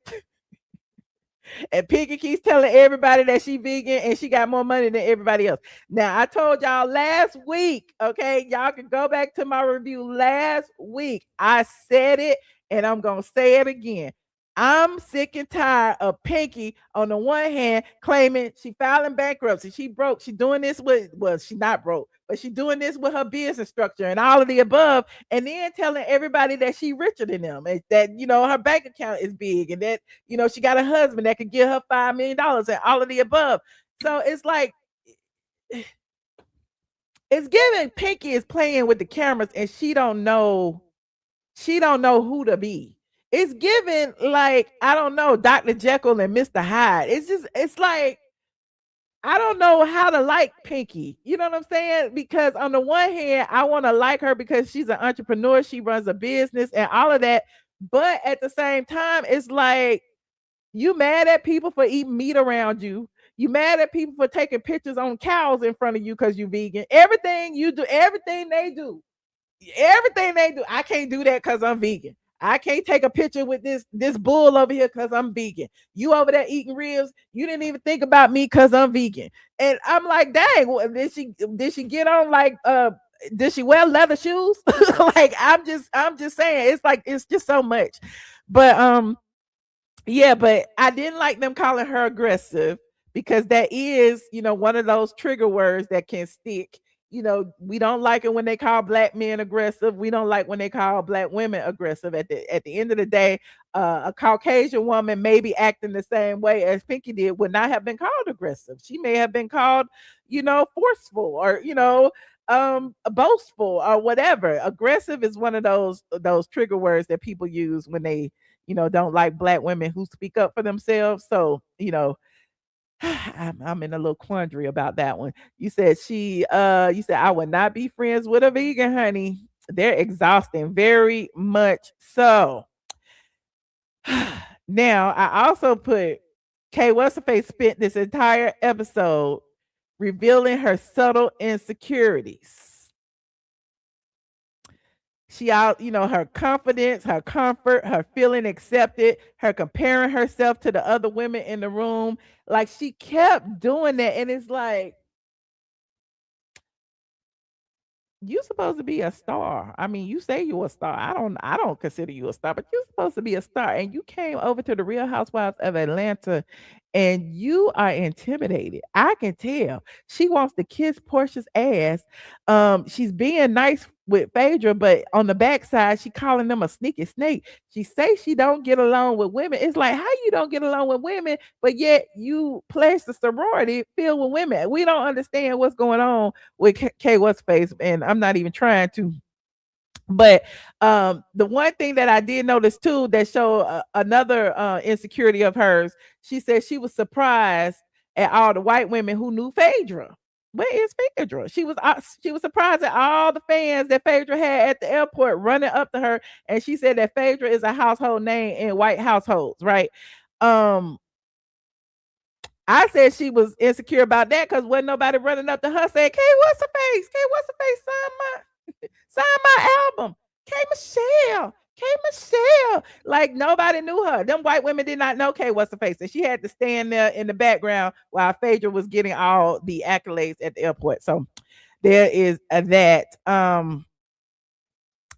And Pinky keeps telling everybody that she vegan and she got more money than everybody else. Now, I told y'all last week, okay? Y'all can go back to my review last week. I said it and I'm going to say it again. I'm sick and tired of Pinky on the one hand claiming she filing bankruptcy. She broke. She doing this with, well, she not broke, but she doing this with her business structure and all of the above. And then telling everybody that she richer than them, and that, her bank account is big, and that, she got a husband that could give her $5 million and all of the above. So it's like, it's giving Pinky is playing with the cameras and she don't know who to be. It's given like, I don't know, Dr. Jekyll and Mr. Hyde. It's like, I don't know how to like Pinky. You know what I'm saying? Because on the one hand, I want to like her because she's an entrepreneur, she runs a business and all of that. But at the same time, it's like, you mad at people for eating meat around you. You mad at people for taking pictures on cows in front of you because you vegan. Everything you do, everything they do. I can't do that because I'm vegan. I can't take a picture with this bull over here because I'm vegan. You over there eating ribs. You didn't even think about me because I'm vegan. And I'm like, dang, did she get on like did she wear leather shoes? Like I'm just saying, it's like it's just so much. But yeah, but I didn't like them calling her aggressive because that is, one of those trigger words that can stick. We don't like it when they call black men aggressive. We don't like when they call black women aggressive. At the end of the day, a Caucasian woman may be acting the same way as Pinky did, would not have been called aggressive. She may have been called, forceful, or boastful, or whatever. Aggressive is one of those trigger words that people use when they don't like black women who speak up for themselves. So, I'm in a little quandary about that one. You said I would not be friends with a vegan, honey. They're exhausting, very much so. Now, I also put Kay What's Her Face spent this entire episode revealing her subtle insecurities. She out, her confidence, her comfort, her feeling accepted, her comparing herself to the other women in the room. Like, she kept doing that. And it's like, you supposed to be a star. I mean, you say you're a star. I don't consider you a star, but you're supposed to be a star. And you came over to the Real Housewives of Atlanta and you are intimidated. I can tell. She wants to kiss Portia's ass. She's being nice with Phaedra, but on the backside, she calling them a sneaky snake. She say she don't get along with women. It's like, how you don't get along with women, but yet you pledge the sorority filled with women. We don't understand what's going on with K What's Face, and I'm not even trying to. But the one thing that I did notice too that showed another insecurity of hers, she said she was surprised at all the white women who knew Phaedra. Where is Phaedra? She was surprised at all the fans that Phaedra had at the airport running up to her, and she said that Phaedra is a household name in white households, right? Um, I said she was insecure about that because wasn't nobody running up to her saying, "Kay, what's her face? Kay, what's her face? Sign my album. K Michelle. K Michelle." Like, nobody knew her. Them white women did not know K What's the Face. And she had to stand there in the background while Phaedra was getting all the accolades at the airport. So there is that.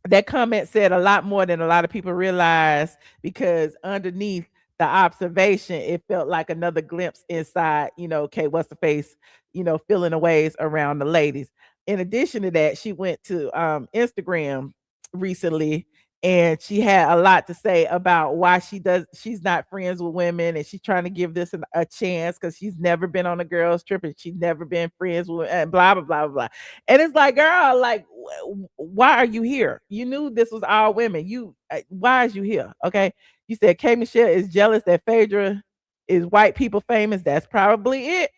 That comment said a lot more than a lot of people realize, because underneath the observation, it felt like another glimpse inside, Kay What's the Face, feeling the ways around the ladies. In addition to that, she went to Instagram recently and she had a lot to say about why she's not friends with women, and she's trying to give this a chance because she's never been on a girls trip and she's never been friends with, and blah blah blah blah. And it's like, girl, like, why are you here? You knew this was all women. Why is you here? Okay. You said K Michelle is jealous that Phaedra is white people famous. That's probably it.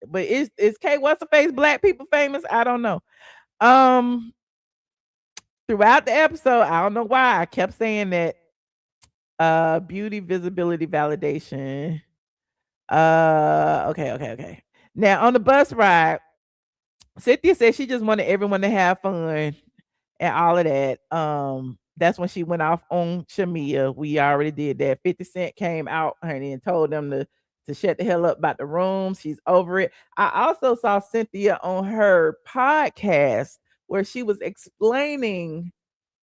But is K What's the Face black people famous? I don't know. Um Throughout the episode, I don't know why I kept saying that beauty, visibility, validation. Okay. Now on the bus ride, Cynthia said she just wanted everyone to have fun and all of that. That's when she went off on Shamea. We already did that. 50 Cent came out, honey, and told them to shut the hell up about the room. She's over it. I also saw Cynthia on her podcast where she was explaining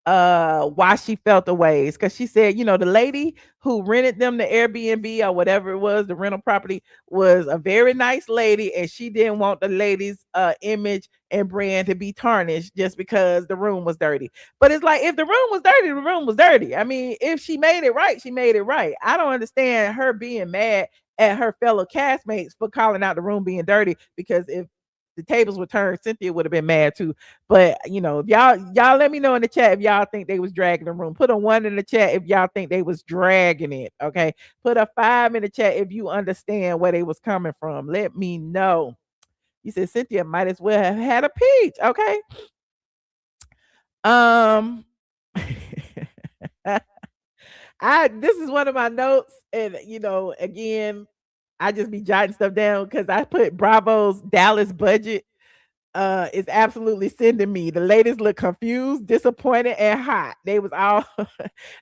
why she felt the ways, because she said, the lady who rented them the Airbnb or whatever it was, the rental property, was a very nice lady, and she didn't want the lady's image and brand to be tarnished just because the room was dirty. But it's like, if the room was dirty, the room was dirty. I mean, if she made it right, she made it right. I don't understand her being mad at her fellow castmates for calling out the room being dirty, because if the tables were turned, Cynthia would have been mad too. But if y'all let me know in the chat if y'all think they was dragging the room. Put a 1 in the chat if y'all think they was dragging it. Okay. Put a 5 in the chat if you understand where they was coming from. Let me know. You said Cynthia might as well have had a peach. Okay. This is one of my notes, and again, I just be jotting stuff down because I put Bravo's Dallas budget is absolutely sending me. The ladies look confused, disappointed, and hot. They was all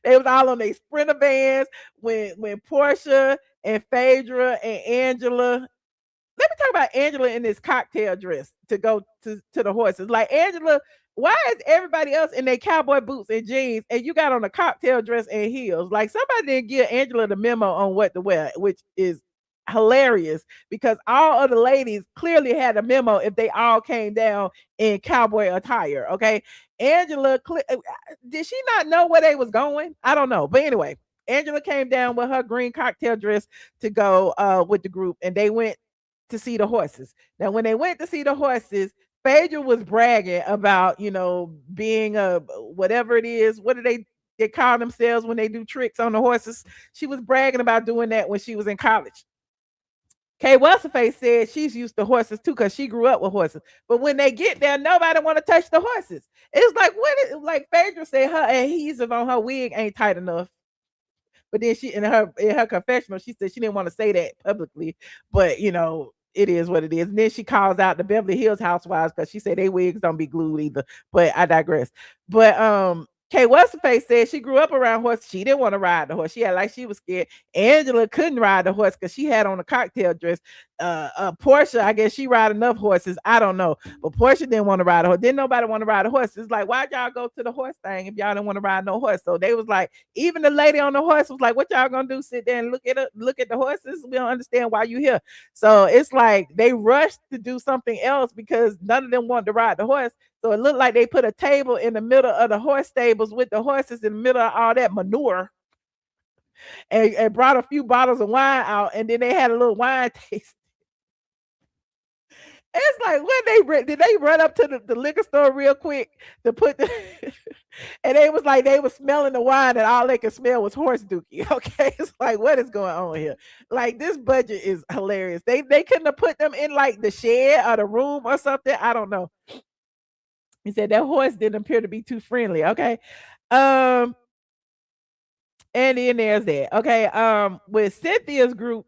they was all on their sprinter vans when Porsha and Phaedra and Angela. Let me talk about Angela in this cocktail dress to go to the horses. Like, Angela, why is everybody else in their cowboy boots and jeans and you got on a cocktail dress and heels? Like, somebody didn't give Angela the memo on what to wear, which is hilarious, because all of the ladies clearly had a memo if they all came down in cowboy attire. Okay. Angela, did she not know where they was going? I don't know. But anyway, Angela came down with her green cocktail dress to go with the group, and they went to see the horses. Now, when they went to see the horses, Phaedra was bragging about, being a whatever it is. What do they call themselves when they do tricks on the horses? She was bragging about doing that when she was in college. Kay What's-Her-Face said she's used to horses too because she grew up with horses. But when they get there, nobody want to touch the horses. It's like, like Phaedra said, her adhesive on her wig ain't tight enough. But then she in her confessional, she said she didn't want to say that publicly, but it is what it is. And then she calls out the Beverly Hills Housewives because she said they wigs don't be glued either. But I digress. But Kay What's-Her-Face said she grew up around horses. She didn't want to ride the horse. She had like she was scared. Angela couldn't ride the horse because she had on a cocktail dress. Porsha, I guess she ride enough horses. I don't know. But Porsha didn't want to ride a horse. Didn't nobody want to ride a horse. It's like, why'd y'all go to the horse thing if y'all didn't want to ride no horse? So they was like, even the lady on the horse was like, what y'all gonna do? Sit there and look at the horses? We don't understand why you here. So it's like they rushed to do something else because none of them wanted to ride the horse. So it looked like they put a table in the middle of the horse stables with the horses in the middle of all that manure, and brought a few bottles of wine out, and then they had a little wine taste. It's like, when did they run up to the liquor store real quick to put the and they was like, they was smelling the wine and all they could smell was horse dookie. Okay. It's like, what is going on here? Like, this budget is hilarious. They couldn't have put them in like the shed or the room or something. I don't know. He said that horse didn't appear to be too friendly. Okay. And then there's that. Okay. With Cynthia's group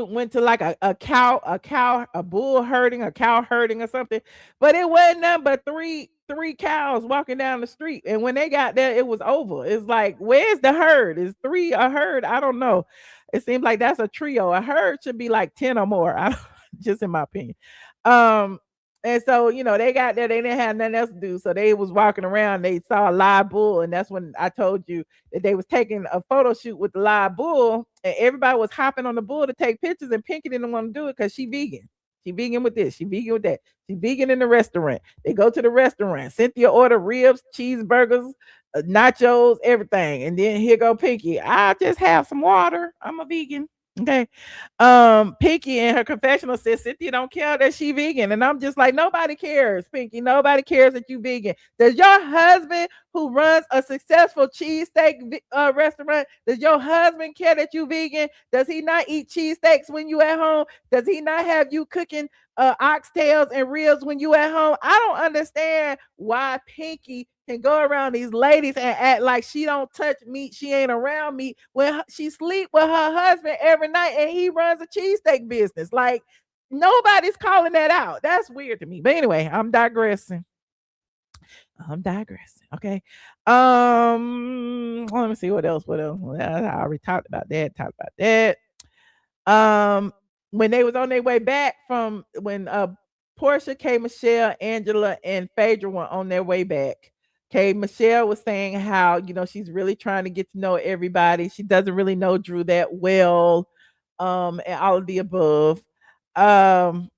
went to like a bull herding, a cow herding or something, but it wasn't nothing but three cows walking down the street. And when they got there, it was over. It's like, where's the herd? Is 3 a herd? I don't know. It seems like that's a trio. A herd should be like 10 or more. Just in my opinion. And so, they got there, they didn't have nothing else to do. So they was walking around, they saw a live bull. And that's when I told you that they was taking a photo shoot with the live bull. And everybody was hopping on the bull to take pictures. And Pinky didn't want to do it because she vegan. She vegan with this. She vegan with that. She vegan in the restaurant. They go to the restaurant. Cynthia ordered ribs, cheeseburgers, nachos, everything. And then here go Pinky. I just have some water. I'm a vegan. Okay. Pinky in her confessional says Cynthia don't care that she vegan. And I'm just like, nobody cares, Pinky. Nobody cares that you vegan. Does your husband, who runs a successful cheesesteak restaurant, does your husband care that you vegan? Does he not eat cheesesteaks when you at home? Does he not have you cooking oxtails and ribs when you at home? I don't understand why Pinky can go around these ladies and act like she don't touch meat, she ain't around meat, when she sleep with her husband every night and he runs a cheesesteak business. Like, nobody's calling that out. That's weird to me. But anyway, I'm digressing. I'm digressing. Okay. Let me see what else. What else? Well, I already talked about that. Talked about that. Um, when they was on their way back from when Porsha, K Michelle, Angela, and Phaedra were on their way back. K Michelle was saying how, she's really trying to get to know everybody. She doesn't really know Drew that well, and all of the above. Um,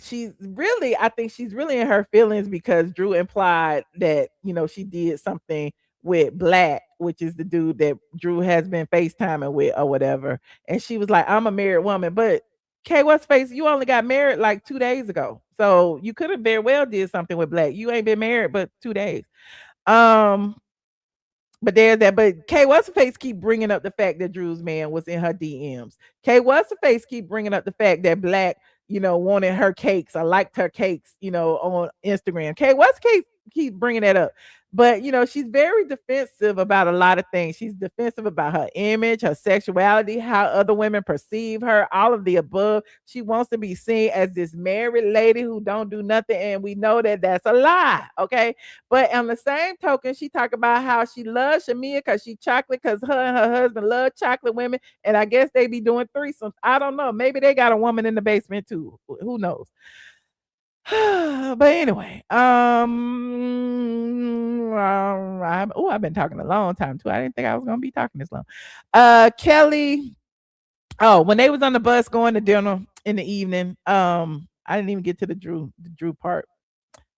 I think she's really in her feelings because Drew implied that, she did something with Black, which is the dude that Drew has been FaceTiming with or whatever. And she was like, I'm a married woman. But Kay, what's face? You only got married like 2 days ago. So you could have very well did something with Black. You ain't been married but 2 days. Um, but there's that. But Kay What's her face keep bringing up the fact that Drew's man was in her DMs. Kay What's her face keep bringing up the fact that Black, wanted her cakes. I liked her cakes, on Instagram. Kay What's Kay keep bringing that up. But she's very defensive about a lot of things. She's defensive about her image, her sexuality, how other women perceive her, all of the above. She wants to be seen as this married lady who don't do nothing, and we know that that's a lie. Okay, but on the same token, she talk about how she loves Shamea because she chocolate, because her and her husband love chocolate women, and I guess they be doing threesomes. I don't know. Maybe they got a woman in the basement too. Who knows? But anyway, I've been talking a long time too. I didn't think I was gonna be talking this long. Kelli. Oh, when they was on the bus going to dinner in the evening, I didn't even get to the Drew part.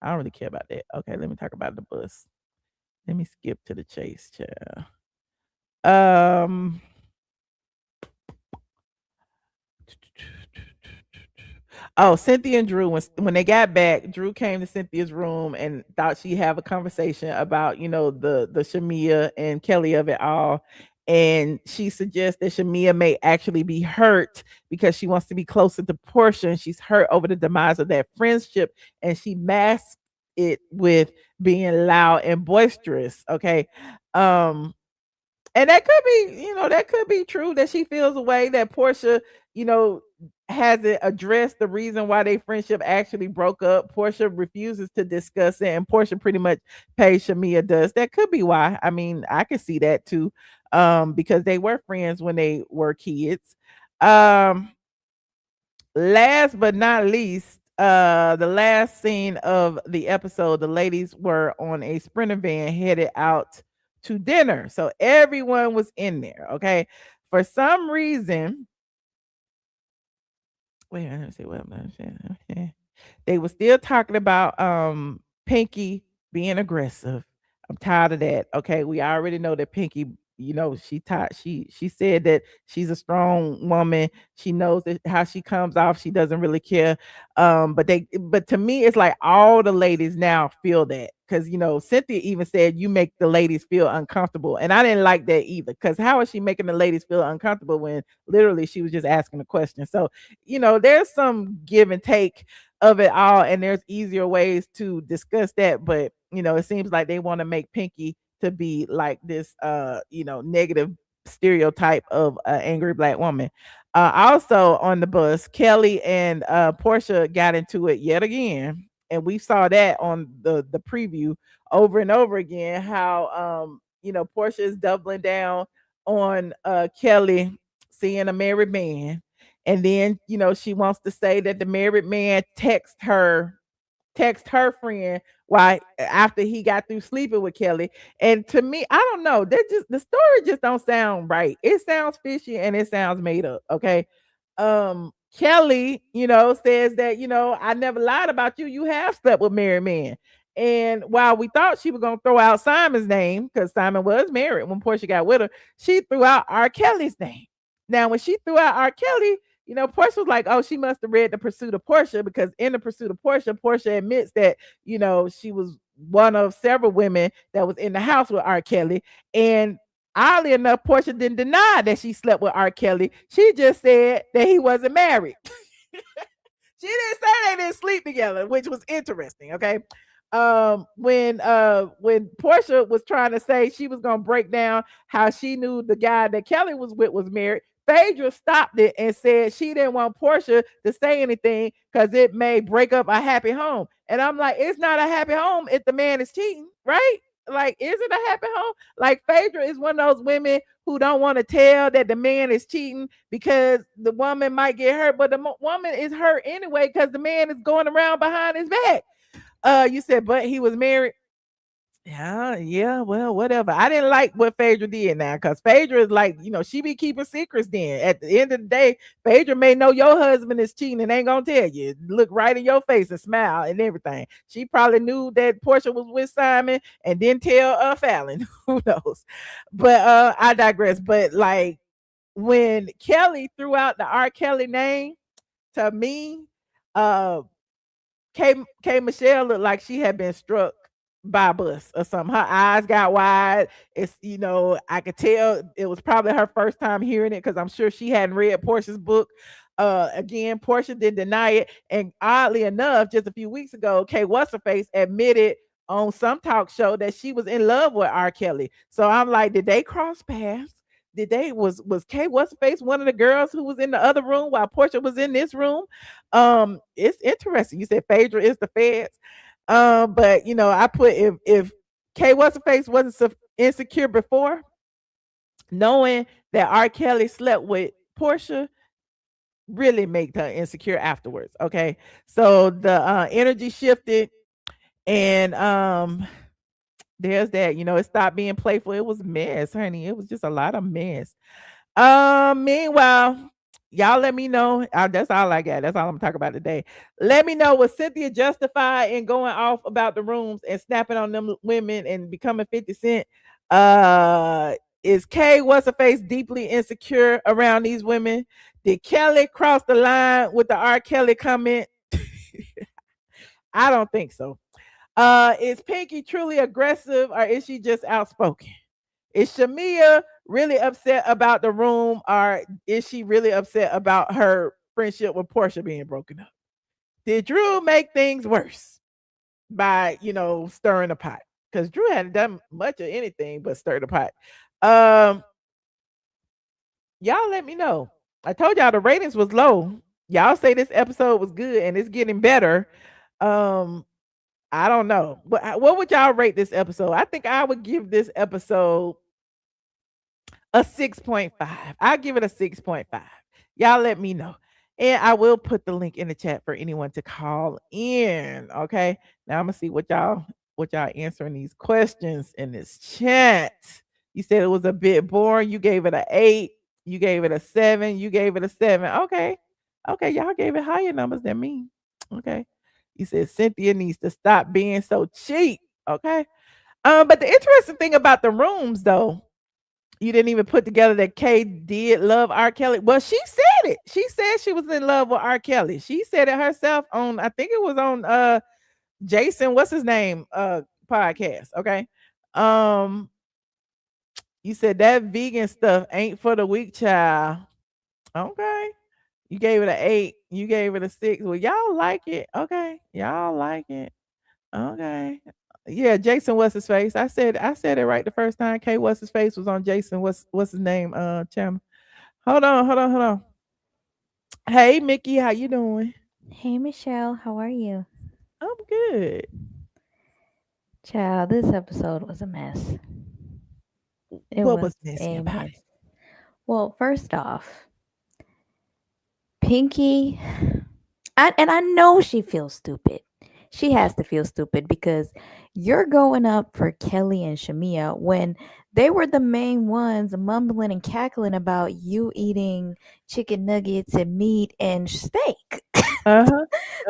I don't really care about that. Okay, let me talk about the bus. Let me skip to the chase, child. Um, Oh, Cynthia and Drew, when they got back, Drew came to Cynthia's room and thought she'd have a conversation about, the Shamea and Kelli of it all. And she suggests that Shamea may actually be hurt because she wants to be closer to Porsha, and she's hurt over the demise of that friendship, and she masks it with being loud and boisterous. Okay. Um, and that could be true, that she feels a way that Porsha, you know, hasn't addressed the reason why their friendship actually broke up. Porsha refuses to discuss it, and Porsha pretty much pays Shamea does. That could be why. I mean, I could see that too. Because they were friends when they were kids. Um, Last but not least, the last scene of the episode, the ladies were on a sprinter van headed out to dinner. So everyone was in there. Okay. For some reason, wait, let me see what I'm saying. Okay. They were still talking about Pinky being aggressive. I'm tired of that. Okay, we already know that Pinky, she said that she's a strong woman. She knows that how she comes off. She doesn't really care. But to me, it's like all the ladies now feel that, because Cynthia even said you make the ladies feel uncomfortable, and I didn't like that either. Because how is she making the ladies feel uncomfortable when literally she was just asking a question? So there's some give and take of it all, and there's easier ways to discuss that. But it seems like they want to make Pinky to be like this negative stereotype of an angry Black woman. Also on the bus, Kelli and Porsha got into it yet again, and we saw that on the preview over and over again, how Porsha is doubling down on Kelli seeing a married man. And then, she wants to say that the married man text her friend why after he got through sleeping with Kelli. And to me, I don't know. That just the story just don't sound right. It sounds fishy and it sounds made up. Okay. Kelli, says that, I never lied about you. You have slept with married men. And while we thought she was gonna throw out Simon's name, because Simon was married when Porsha got with her, she threw out R. Kelly's name. Now, when she threw out R. Kelly, Porsha was like, oh, she must have read The Pursuit of Porsha, because in The Pursuit of Porsha, Porsha admits that, she was one of several women that was in the house with R. Kelly. And oddly enough, Porsha didn't deny that she slept with R. Kelly. She just said that he wasn't married. She didn't say they didn't sleep together, which was interesting. Okay. When Porsha was trying to say she was gonna break down how she knew the guy that Kelli was with was married, Phaedra stopped it and said she didn't want Porsha to say anything because it may break up a happy home. And I'm like, it's not a happy home if the man is cheating, right? Like, is it a happy home? Like, Phaedra is one of those women who don't want to tell that the man is cheating because the woman might get hurt, but the woman is hurt anyway because the man is going around behind his back. You said, but he was married. Yeah, well, whatever. I didn't like what Phaedra did now because Phaedra is like, she be keeping secrets then. At the end of the day, Phaedra may know your husband is cheating and ain't gonna tell you. Look right in your face and smile and everything. She probably knew that Porsha was with Simon and didn't tell Fallon. Who knows? But I digress. But like when Kelli threw out the R. Kelly name to me, uh K Michelle looked like she had been struck by a bus or something. Her eyes got wide. It's I could tell it was probably her first time hearing it because I'm sure she hadn't read Portia's book. Again, Porsha didn't deny it. And oddly enough, just a few weeks ago, Kay What's Her Face admitted on some talk show that she was in love with R. Kelly. So I'm like, did they cross paths? Did they was Kay What's Her Face one of the girls who was in the other room while Porsha was in this room? It's interesting. You said Phaedra is the feds. But I put if Kay What's Her Face wasn't so insecure before, knowing that R. Kelly slept with Porsha really made her insecure afterwards. Okay. So the energy shifted and there's that, it stopped being playful. It was mess, honey. It was just a lot of mess. Meanwhile, y'all let me know. That's all I got. That's all I'm talking about today. Let me know, was Cynthia justified in going off about the rooms and snapping on them women and becoming 50 Cent? Is Kay What's Her Face deeply insecure around these women? Did Kelly cross the line with the R. Kelly comment? I don't think so. Is Pinky truly aggressive or is she just outspoken? Is Shamea really upset about the room or is she really upset about her friendship with Porsha being broken up? Did Drew make things worse by, stirring the pot? Because Drew hadn't done much of anything but stir the pot. Y'all let me know. I told y'all the ratings was low. Y'all say this episode was good and it's getting better. I don't know. What would y'all rate this episode? I think I would give this episode a 6.5. I'll give it a 6.5. Y'all let me know. And I will put the link in the chat for anyone to call in. Okay. Now I'm gonna see what y'all answering these questions in this chat. You said it was a bit boring. You gave it an 8. You gave it a 7. You gave it a 7. Okay. Okay, y'all gave it higher numbers than me. Okay. You said Cynthia needs to stop being so cheap. Okay. But the interesting thing about the rooms, though, you didn't even put together that Kay did love R. Kelly. Well, she said it. She said she was in love with R. Kelly. She said it herself on, I think it was on Jason, what's his name? Podcast. Okay. You said that vegan stuff ain't for the weak child. Okay. You gave it an 8. You gave it a 6. Well, y'all like it. Okay. Y'all like it. Okay. Yeah, Jason what's his face. I said it right the first time. K what's his face was on Jason. What's his name? Channel. Hold on. Hey Mickey, how you doing? Hey Michelle, how are you? I'm good. Child, this episode was a mess. It What was was messy a about mess. it? Well, first off, Pinky, and I know she feels stupid. She has to feel stupid because you're going up for Kelly and Shamea when they were the main ones mumbling and cackling about you eating chicken nuggets and meat and steak. Uh-huh.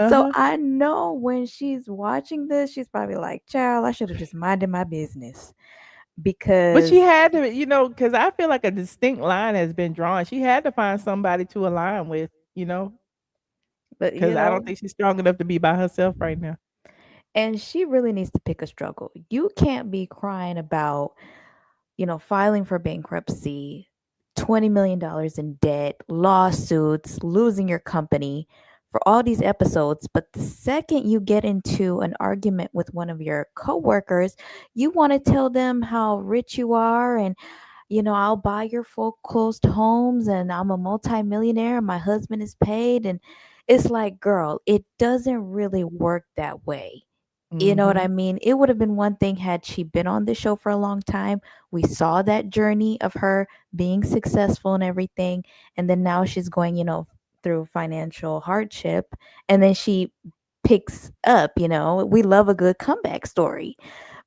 So Uh-huh. I know when she's watching this, she's probably like, child, I should have just minded my business But she because, had to, because I feel like a distinct line has been drawn. She had to find somebody to align with, but because I don't think she's strong enough to be by herself right now. and she really needs to pick a struggle. You can't be crying about, filing for bankruptcy, $20 million in debt, lawsuits, losing your company for all these episodes. But the second you get into an argument with one of your coworkers, you want to tell them how rich you are and I'll buy your foreclosed homes and I'm a multimillionaire. My husband is paid. And it's like, girl, it doesn't really work that way. You know what I Mhm. mean? It would have been one thing had she been on the show for a long time. We saw that journey of her being successful and everything. And then now she's going, through financial hardship. And then she picks up, we love a good comeback story.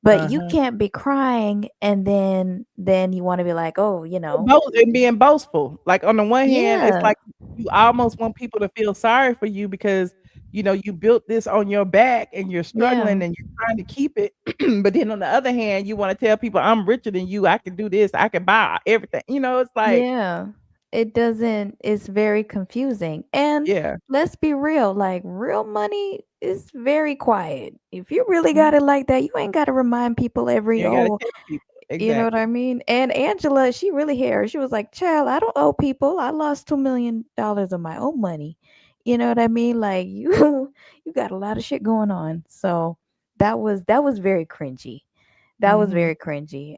But you Uh-huh. can't be crying and then you want to be like, oh, And being boastful. Like, on the one hand, it's yeah, like you almost want people to feel sorry for you because, you built this on your back and you're yeah. struggling and you're trying to keep it. But then on the other hand, you wanna tell people, "I'm richer than you. I can do this. I can buy everything." It's like, Yeah. It doesn't it's very confusing. And yeah. let's be real, like real money is very quiet. If you really got Mhm. it like that, you ain't got to remind people You every ain't gotta oh, tell people. you know what I Exactly. mean? And Angela, she really here. She was like, "Child, I don't owe people. I lost $2 million of my own money." You know what I mean? Like you you got a lot of shit going on. So that was very cringy. That was Mhm. very cringy.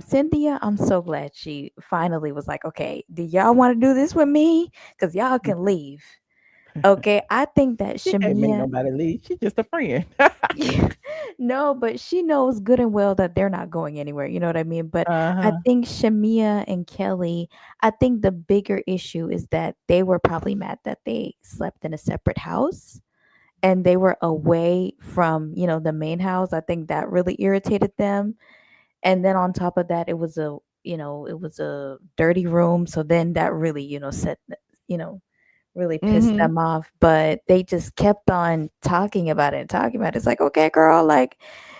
Cynthia, I'm so glad she finally was like, okay, do y'all want to do this with me? Because y'all can leave. Okay. I think that She can't make Shamea, nobody leave. She's just a friend. no, but she knows good and well that they're not going anywhere. You know what I mean? But I Uh-huh. think Shamea and Kelli, I think the bigger issue is that they were probably mad that they slept in a separate house and they were away from, the main house. I think that really irritated them. And then on top of that, it was a dirty room. So then that really, you know, really pissed Mhm. them off. But they just kept on talking about it and talking about it. It's like, okay, girl, like,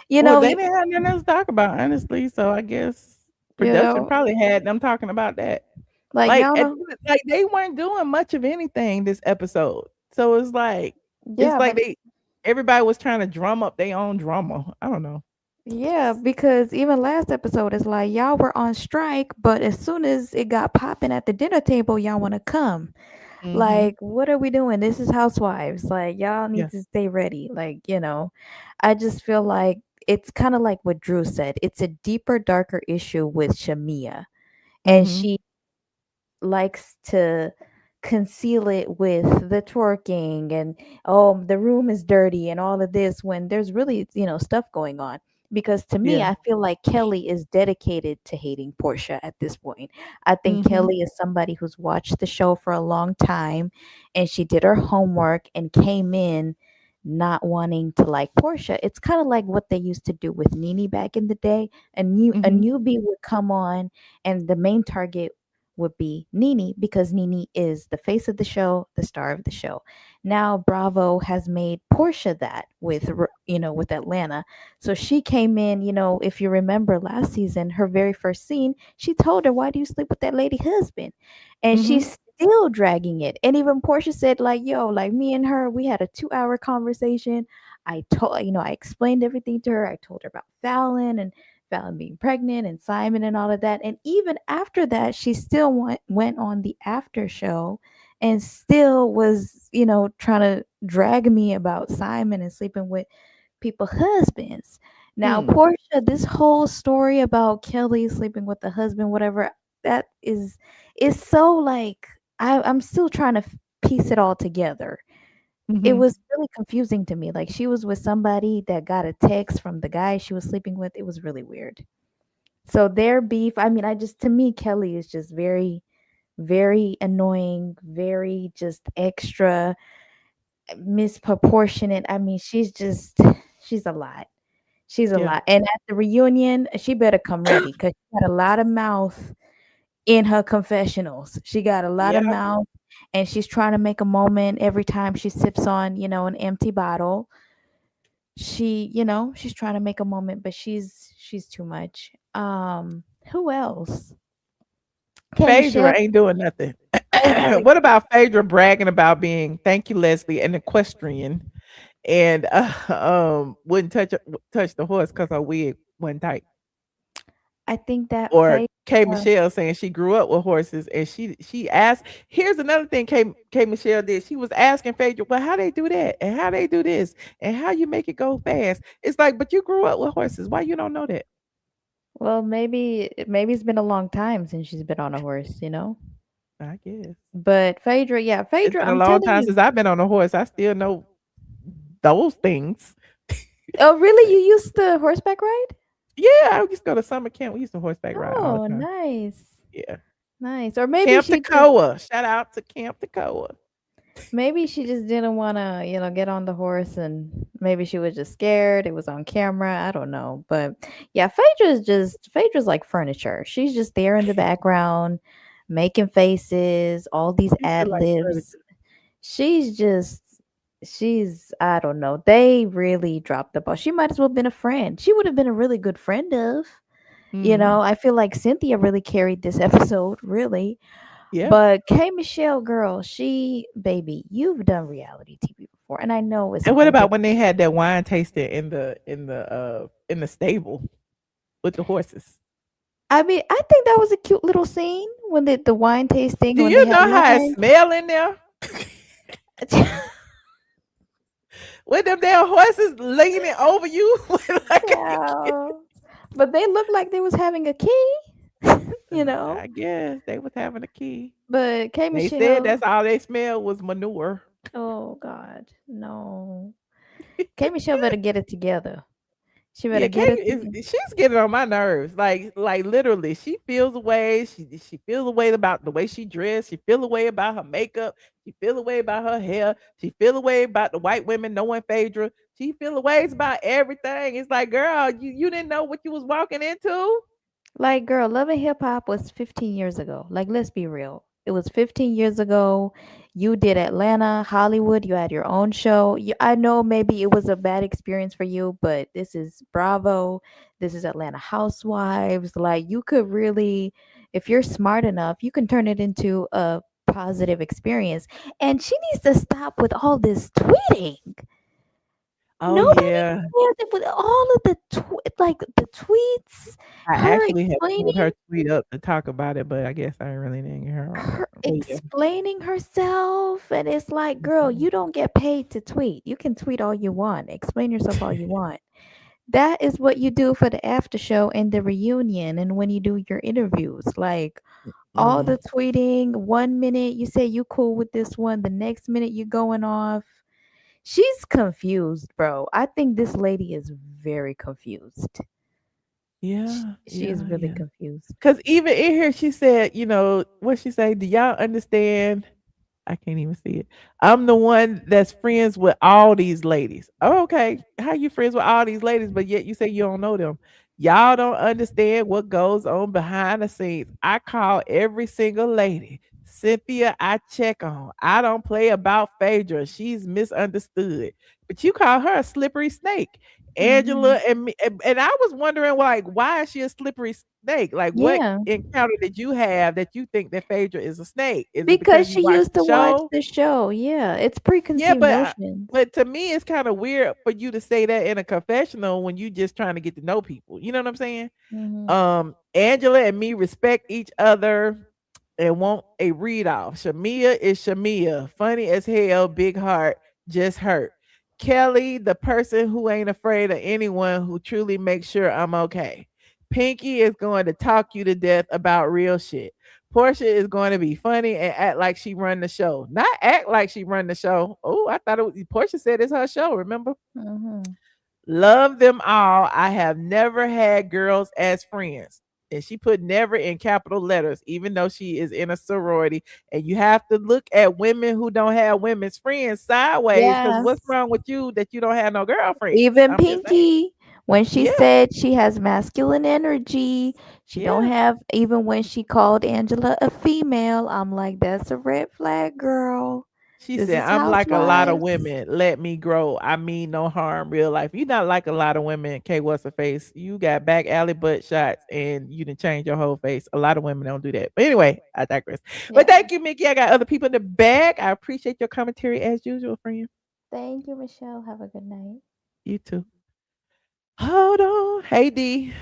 you Well, know, they you, didn't have nothing else to talk about, honestly, so I guess you production know, probably had them talking about that. like Like, y'all at know, the like, they weren't doing much of anything this episode. So it's yeah, like but everybody was trying to drum up their own drama. I don't know. yeah, because even last episode is like y'all were on strike, but as soon as it got popping at the dinner table, y'all want to come. Mhm. Like, what are we doing? This is Housewives. Like, y'all Yeah. need to stay ready. Like, I just feel like it's kind of like what Drew said. It's a deeper, darker issue with Shamea. And Mhm. she likes to conceal it with the twerking and oh the room is dirty and all of this when there's really stuff going on, because to me Yeah. I feel like Kelli is dedicated to hating Porsha at this point. I think Mhm. Kelli is somebody who's watched the show for a long time and she did her homework and came in not wanting to like Porsha. It's kind of like what they used to do with Nene back in the day. A Mhm. newbie would come on and the main target would be Nene because Nene is the face of the show, the star of the show. Now Bravo has made Porsha that with Atlanta. So she came in, if you remember last season, her very first scene, she told her, "Why do you sleep with that lady husband?" And Mhm. she's still dragging it. And even Porsha said, like, yo, like me and her, we had a 2-hour conversation. I explained everything to her. I told her about Fallon and Fallon being pregnant and Simon and all of that. And even after that, she still went on the after show and still was, trying to drag me about Simon and sleeping with people husbands. Now, Hmm. Portia, this whole story about Kelli sleeping with the husband, whatever, that is so like I'm still trying to piece it all together. It Mhm. was really confusing to me. Like she was with somebody that got a text from the guy she was sleeping with. It was really weird. So their beef, I mean, to me, Kelli is just very, very annoying, very just extra misproportionate. I mean, she's a lot. She's a Yeah. lot. And at the reunion, she better come ready because she had a lot of mouth in her confessionals. She got a lot of Yeah. mouth and she's trying to make a moment every time she sips on, an empty bottle. She's trying to make a moment, but she's too much. Who else? K Michelle. Phaedra ain't doing nothing. Oh, wait. What about Phaedra bragging about being, thank you, Leslie, an equestrian and wouldn't touch the horse because her wig wasn't tight? I think that Or Faye. K Michelle saying she grew up with horses and she asked, here's another thing K Michelle did. She was asking Phaedra, well, how they do that and how they do this and how you make it go fast. It's like, but you grew up with horses. Why you don't know that? Well, maybe it's been a long time since she's been on a horse, you know? I guess. But Phaedra, yeah, It's Phaedra, been a I'm long telling time you. since I've been on a horse. I still know those things. Oh, really? You used to horseback ride? Yeah, I used to go to summer camp. We used to horseback ride all the Oh, time. nice. Yeah. Nice. Or maybe Camp she just Toccoa. Shout out to Camp Toccoa. didn't want to, get on the horse, and maybe she was just scared. It was on camera. I don't know. But yeah, Phaedra's like furniture. She's just there in the background making faces, all these You ad feel like libs. furniture. She's just she's I don't know. They really dropped the ball. She might as well have been a friend. She would have been a really good friend of. Mhm. I feel like Cynthia really carried this episode, really. Yeah. But K Michelle, girl, baby, you've done reality TV before, and I know it's And what hard to. about when they had that wine tasting in the stable with the horses? I mean, I think that was a cute little scene when the wine tasting Do when they you had know how it wine. smell in there? With them damn horses leaning over you? Like, Yeah, but they looked like they was having a key, you know. I guess they was having a key. But K They said Michelle, that's all they smelled was manure. oh God, no. K Michelle better get it together. She better Yeah, get Kate it together. she's getting on my nerves. Like literally, she feels away. She feels away about the way she dressed. She feel away about her makeup. She feel away about her hair. She feel away about the white women knowing Phaedra. She feel ways about everything. It's like, girl, you didn't know what you was walking into. Like, girl, Love and Hip Hop was 15 years ago. Like, let's be real. It was 15 years ago. You did Atlanta, Hollywood. You had your own show. I know maybe it was a bad experience for you, but this is Bravo. This is Atlanta Housewives. Like, you could really, if you're smart enough, you can turn it into a positive experience. And she needs to stop with all this tweeting. Oh Nobody yeah, cares with all of the like the tweets, I her actually had pulled explaining her tweet up to talk about it, but I guess I really didn't get her on. her But yeah. explaining herself, and it's like, girl, Mhm. you don't get paid to tweet. You can tweet all you want, explain yourself all you want. That is what you do for the after show and the reunion, and when you do your interviews. Like, all Mm. the tweeting, 1 minute you say you cool with this one, the next minute you're going off. She's confused, bro. I think this lady is very confused. Yeah, She is yeah, really yeah. confused. Because even in here, she said, what she say? Do y'all understand? I can't even see it. I'm the one that's friends with all these ladies. Oh, okay. How you friends with all these ladies, but yet you say you don't know them? Y'all don't understand what goes on behind the scenes. I call every single lady. Cynthia, I check on. I don't play about Phaedra. She's misunderstood. But you call her a slippery snake. Angela Mhm. and I was wondering, like, why is she a slippery snake? Like, what Yeah, encounter did you have that you think that Phaedra is a snake? Is it because because you she watched used the to watch show? the show. Yeah, it's Yeah, preconceived notions. but to me, it's kind of weird for you to say that in a confessional when you just trying to get to know people. You know what I'm saying? Mhm. Angela and me respect each other and want a read off. Shamea is Shamea, funny as hell, big heart, just hurt. Kelli, the person who ain't afraid of anyone, who truly makes sure I'm okay. Pinky is going to talk you to death about real shit. Porsha is going to be funny and act like she run the show. Not act like she run the show. Oh, I thought Porsha said it's her show, remember? Mhm. Love them all. I have never had girls as friends. And she put never in capital letters, even though she is in a sorority. And you have to look at women who don't have women's friends sideways, because what's Yes. wrong with you that you don't have no girlfriends? Even I'm just saying. Pinky, when she Yeah, said she has masculine energy, she don't yeah. have, even when she called Angela a female, I'm like, that's a red flag, girl. She This said, is I'm like a lot of Housewives. women. Let me grow. I mean no harm, real life. You not like a lot of women, K, what's her face? You got back alley butt shots and you didn't change your whole face. A lot of women don't do that. But anyway, I digress. But Yeah. thank you, Mickey. I got other people in the back. I appreciate your commentary as usual, friend. Thank you, Michelle. Have a good night. You too. Hold on. Hey D.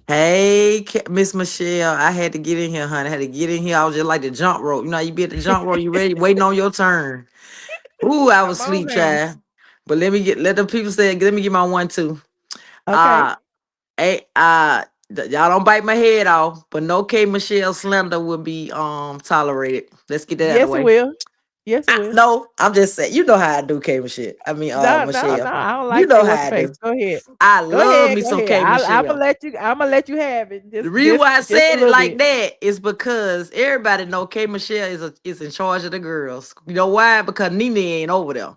Hey, Miss Michelle, I had to get in here, honey. I had to get in here. I was just like the jump rope. You know, how you be at the jump rope, you ready, waiting on your turn. Ooh, I was Come on, sleep, honey. child. But let the people say, let me get my 1 2. Okay. Uh, hey, Y'all don't bite my head off, but no K Michelle slander will be tolerated. Let's get that out of the Yes, it way. will. Yes, it will. No, I'm just saying, you know how I do K Michelle. I mean No, no, no. Michelle. I don't You like know that. how What's the I face? do. Go ahead. I Go love ahead. me Go some ahead. K I'm gonna Michelle. let you. I'm gonna let you have it. The Just, reason just, why I just a said it little like bit. that is because everybody know K Michelle is in charge of the girls. You know why? Because Nene ain't over there.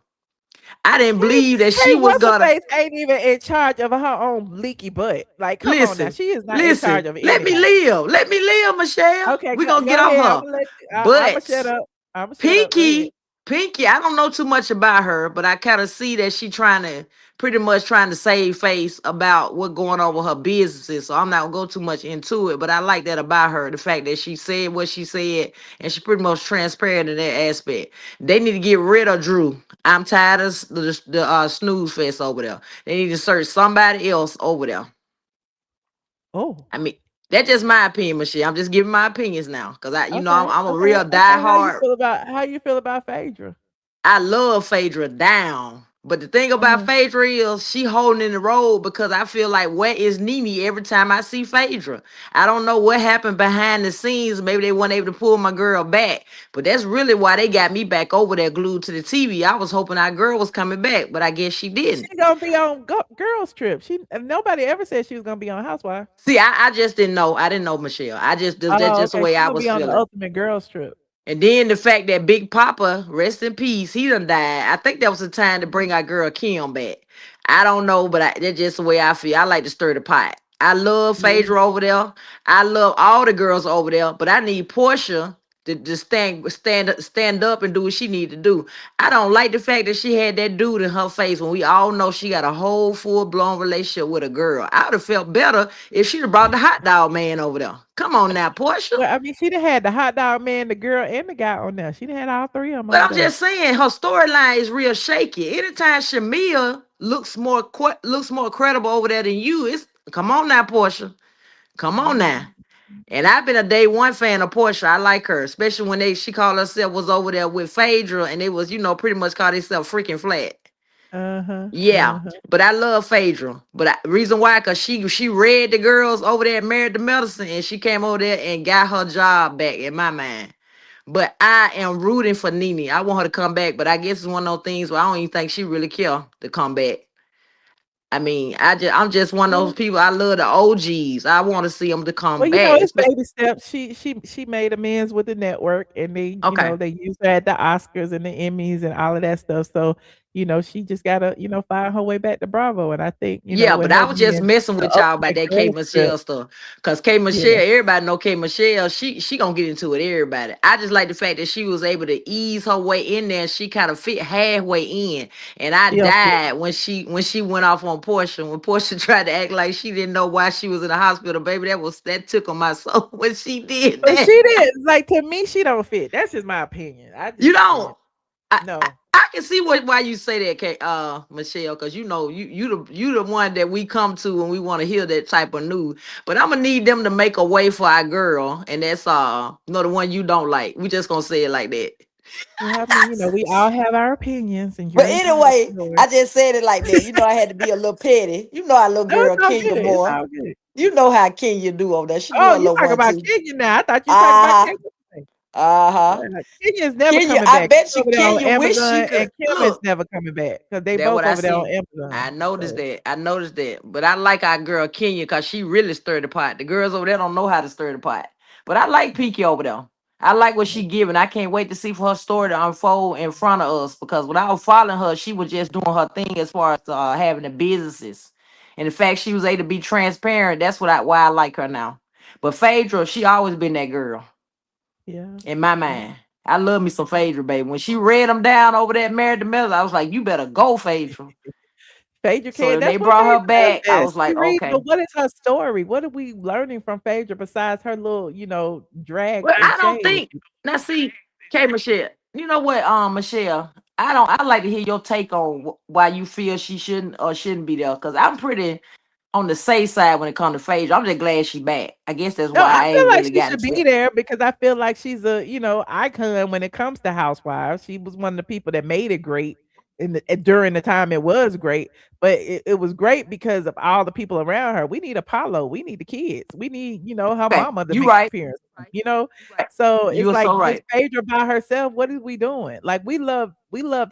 I didn't believe that she Hey, was what's her gonna face? Ain't even in charge of her own leaky butt. Like, come on now. listen. She is not in charge Listen, of let me anybody. live. Let me live, Michelle. Okay, We're go, gonna get go off ahead. I'm her. gonna let you. I'm gonna shut But up. I'm gonna shut up. Go ahead. Pinky, Pinky, I don't know too much about her, but I kind of see that she trying to pretty much trying to save face about what going on with her businesses. So I'm not gonna go too much into it, but I like that about her. The fact that she said what she said and she pretty much transparent in that aspect. They need to get rid of Drew. I'm tired of the snooze fest over there. They need to search somebody else over there. Oh, I mean, that's just my opinion, Michelle. I'm just giving my opinions now, cause okay, I'm a okay, real okay. diehard. How you feel about Phaedra? I love Phaedra down. But the thing about Mhm. Phaedra is she holding in the road because I feel like where is Nene every time I see Phaedra? I don't know what happened behind the scenes. Maybe they weren't able to pull my girl back. But that's really why they got me back over there glued to the TV. I was hoping our girl was coming back, but I guess she didn't. She gonna be on girls trip. Nobody ever said she was gonna be on Housewives. See, I just didn't know. I didn't know Michelle. That's Oh, just the okay. way She I gonna was be on the feeling. ultimate girls trip. And then the fact that Big Papa, rest in peace, he done died. I think that was the time to bring our girl Kim back. I don't know, but that's just the way I feel. I like to stir the pot. I love Yeah. Phaedra over there. I love all the girls over there, but I need Porsha to stand up and do what she need to do. I don't like the fact that she had that dude in her face when we all know she got a whole full-blown relationship with a girl. I would have felt better if she'd have brought the hot dog man over there. Come on now, Porsha. Well, I mean, she done had the hot dog man, the girl, and the guy on there. She done had all three of them But over I'm there. just saying her storyline is real shaky. Anytime Shamea looks more credible over there than you, it's come on now, Porsha. Come on now. Mhm. And I've been a day one fan of Porsche. I like her, especially when she called herself was over there with Phaedra, and it was pretty much called herself freaking flat. Uh-huh. Yeah, Uh-huh. but I love Phaedra. But reason why, cause she read the girls over there, married the medicine, and she came over there and got her job back in my mind. But I am rooting for Nene. I want her to come back, but I guess it's one of those things where I don't even think she really care to come back. I mean, I'm just one of Yeah. those people. I love the OGs. I want to see them to come Well, back. it's baby steps. She made amends with the network, and Okay. they used her at the Oscars and the Emmys and all of that stuff. So, she just gotta, find her way back to Bravo. And I think, Yeah, with but her I was just being messing the with y'all about ultimate that K girl trip, Michelle stuff. Cause K Michelle, yeah, everybody know K Michelle. She gonna get into it. Everybody. I just like the fact that she was able to ease her way in there. She kind of fit halfway in, and I she'll fit. died when she went off on Portia. When Portia tried to act like she didn't know why she was in the hospital, baby, that took on my soul when she did But that. she did like to me, she don't fit. That's just my opinion. You don't. I, No. I can see why you say that, Michelle, because you the one that we come to when we want to hear that type of news. But I'm gonna need them to make a way for our girl, and that's the one you don't like. We just gonna say it like that. Well, I mean, we all have our opinions, and But you're entitled to anyway, yours. I just said it like that. I had to be a little petty. Our little No, it's girl all Kenya good. It's boy. all good. You know how Kenya do over there. She do Oh, a you little talk one about too. Kenya now. I thought you talking about Uh huh. Kenya. Uh huh. Yeah, Kenya is never Kenya, coming I back. bet She's you over there on Kenya wish she Amazon, and could Kim is look. never coming back because they That both what I over there on see. I Amazon. noticed So that. I noticed that. But I like our girl Kenya because she really stirred the pot. The girls over there don't know how to stir the pot. But I like Pinky over there. I like what she giving. I can't wait to see for her story to unfold in front of us because when I was following her, she was just doing her thing as far as having the businesses. And the fact she was able to be transparent, that's why I like her now. But Phaedra, she always been that girl yeah, in my yeah. mind. I love me some Phaedra, baby. When she read them down over there, married the Miller, I was like, you better go, Phaedra. Phaedra So can. when they That's what brought her Phaedra does back, I best. was She like, reads, okay. but what is her story? What are we learning from Phaedra besides her little, drag Well, and I don't shade? think now see, K Michelle, you know what, Michelle, I like to hear your take on why you feel she shouldn't or shouldn't be there. Cause I'm pretty on the safe side when it comes to Phaedra. I'm just glad she back. I guess that's No, why I I feel ain't like really she got should into be it. there because I feel like she's a, icon when it comes to Housewives. She was one of the people that made it great. during the time it was great, but it was great because of all the people around her. We need Apollo, we need the kids, we need, her Okay, mama to you make an right. appearance, You right. so You it's are so like with right. Phaedra by herself, what is we doing? Like we loved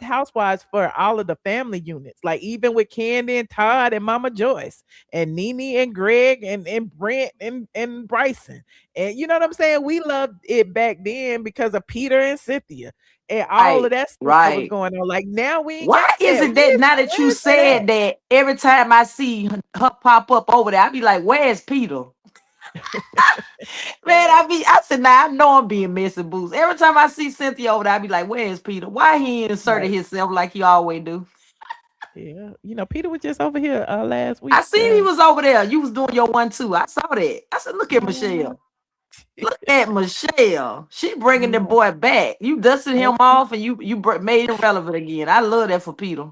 Housewives for all of the family units, like even with Candy and Todd and Mama Joyce and Nene and Greg and Brent and Bryson, and you know what I'm saying, we loved it back then because of Peter and Cynthia and all of Right. that stuff that was Right. going on. Like now we ain't Why got is that. it that now that you Where's that at? said that every time I see her pop up over there, I be like, where's Peter? Man, I said, nah, I know I'm being messy boots. Every time I see Cynthia over there, I be like, where's Peter? Why he ain't inserted Right. himself like he always do? Yeah. Peter was just over here last I week. seen he was over there. You was doing your one too. I saw that. I said, look at Uh, Michelle. Look at Michelle. She bringing the yeah. boy back. You dusted him Okay. off and you made him relevant again. I love that for Peter.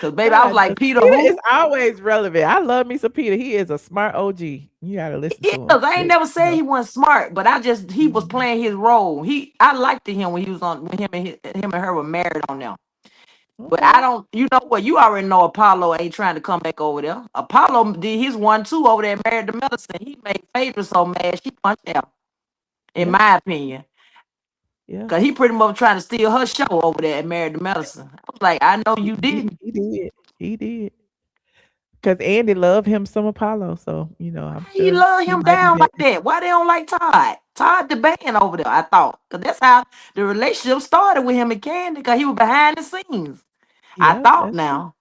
Cause baby, I was God, like, Peter, Peter is who? always relevant. I love me some Peter. He is a smart OG. You gotta listen He is. to him. I ain't But never said he wasn't smart, but he was mhm. playing his role. I liked him when he was on when him and her were married on them. But I Okay. don't, you know what? You already know Apollo ain't trying to come back over there. Apollo did his 1-2 over there, married to Medicine. He made Phaedra so mad she punched out, in Yeah. my opinion. Yeah. Cause he pretty much trying to steal her show over there at Married to Medicine. I was like, I know you He, didn't. he did. He did. Because Andy loved him some Apollo. So, I'm He sure love he him might be down back. like that. Why they don't like Todd? Todd the band over there, I thought. Cause that's how the relationship started with him and Candy, cause he was behind the scenes. I Yeah, thought that's true. now.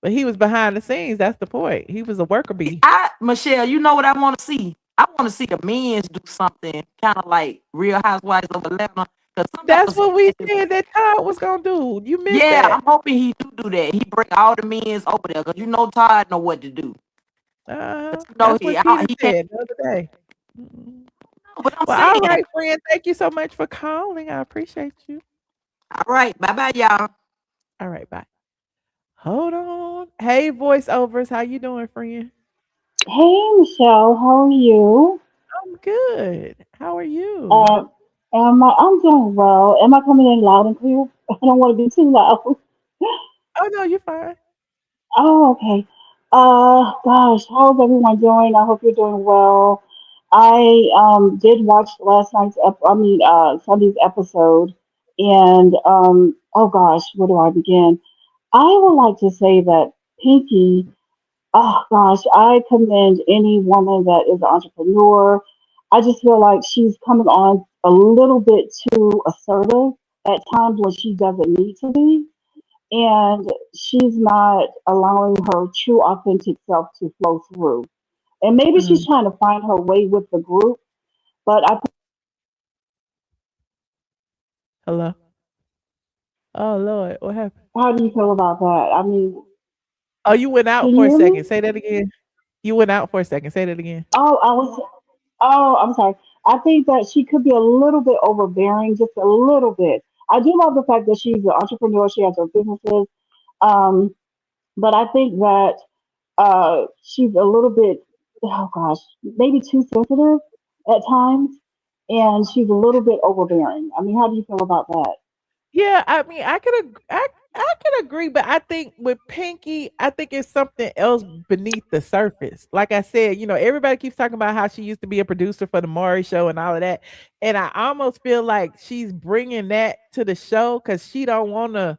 But he was behind the scenes. That's the point. He was a worker bee. Michelle, you know what I want to see? I want to see the men's do something kind of like Real Housewives of Atlanta. Because some That's episodes, what we said that Todd was gonna do. You missed yeah, that. I'm hoping he do that. He bring all the men's over there because you know Todd know what to do. 'Cause you know That's what Peter he can't. said the other day. Mm. But I'm Well, all saying, right, friend. Thank you so much for calling. I appreciate you. all right, bye bye, y'all. All right, bye. Hold on. Hey, voiceovers. How you doing, friend? Hey Michelle, how are you? I'm good. How are you? Uh, I'm doing well. Am I coming in loud and clear? I don't want to be too loud. Oh no, you're fine. Oh, okay. Gosh, how's everyone doing? I hope you're doing well. I did watch last night's Sunday's episode, and oh gosh, where do I begin? I would like to say that Pinky. Oh gosh, I commend any woman that is an entrepreneur. I just feel like she's coming on a little bit too assertive at times when she doesn't need to be. And she's not allowing her true, authentic self to flow through. And maybe she's Mm. trying to find her way with the group, but Hello. Oh Lord, what happened? how do you feel about that? I mean, Oh, you went out can for you a hear second. me? Say that again. You went out for a second. Say that again. Oh, I'm sorry. I think that she could be a little bit overbearing, just a little bit. I do love the fact that she's an entrepreneur. She has her businesses. Um, but I think that she's a little bit, oh gosh, maybe too sensitive at times. And she's a little bit overbearing. I mean, how do you feel about that? Yeah, I mean, I can agree, but I think with Pinky, I think it's something else beneath the surface. Like I said, everybody keeps talking about how she used to be a producer for the Maury show and all of that, and I almost feel like she's bringing that to the show because she don't want to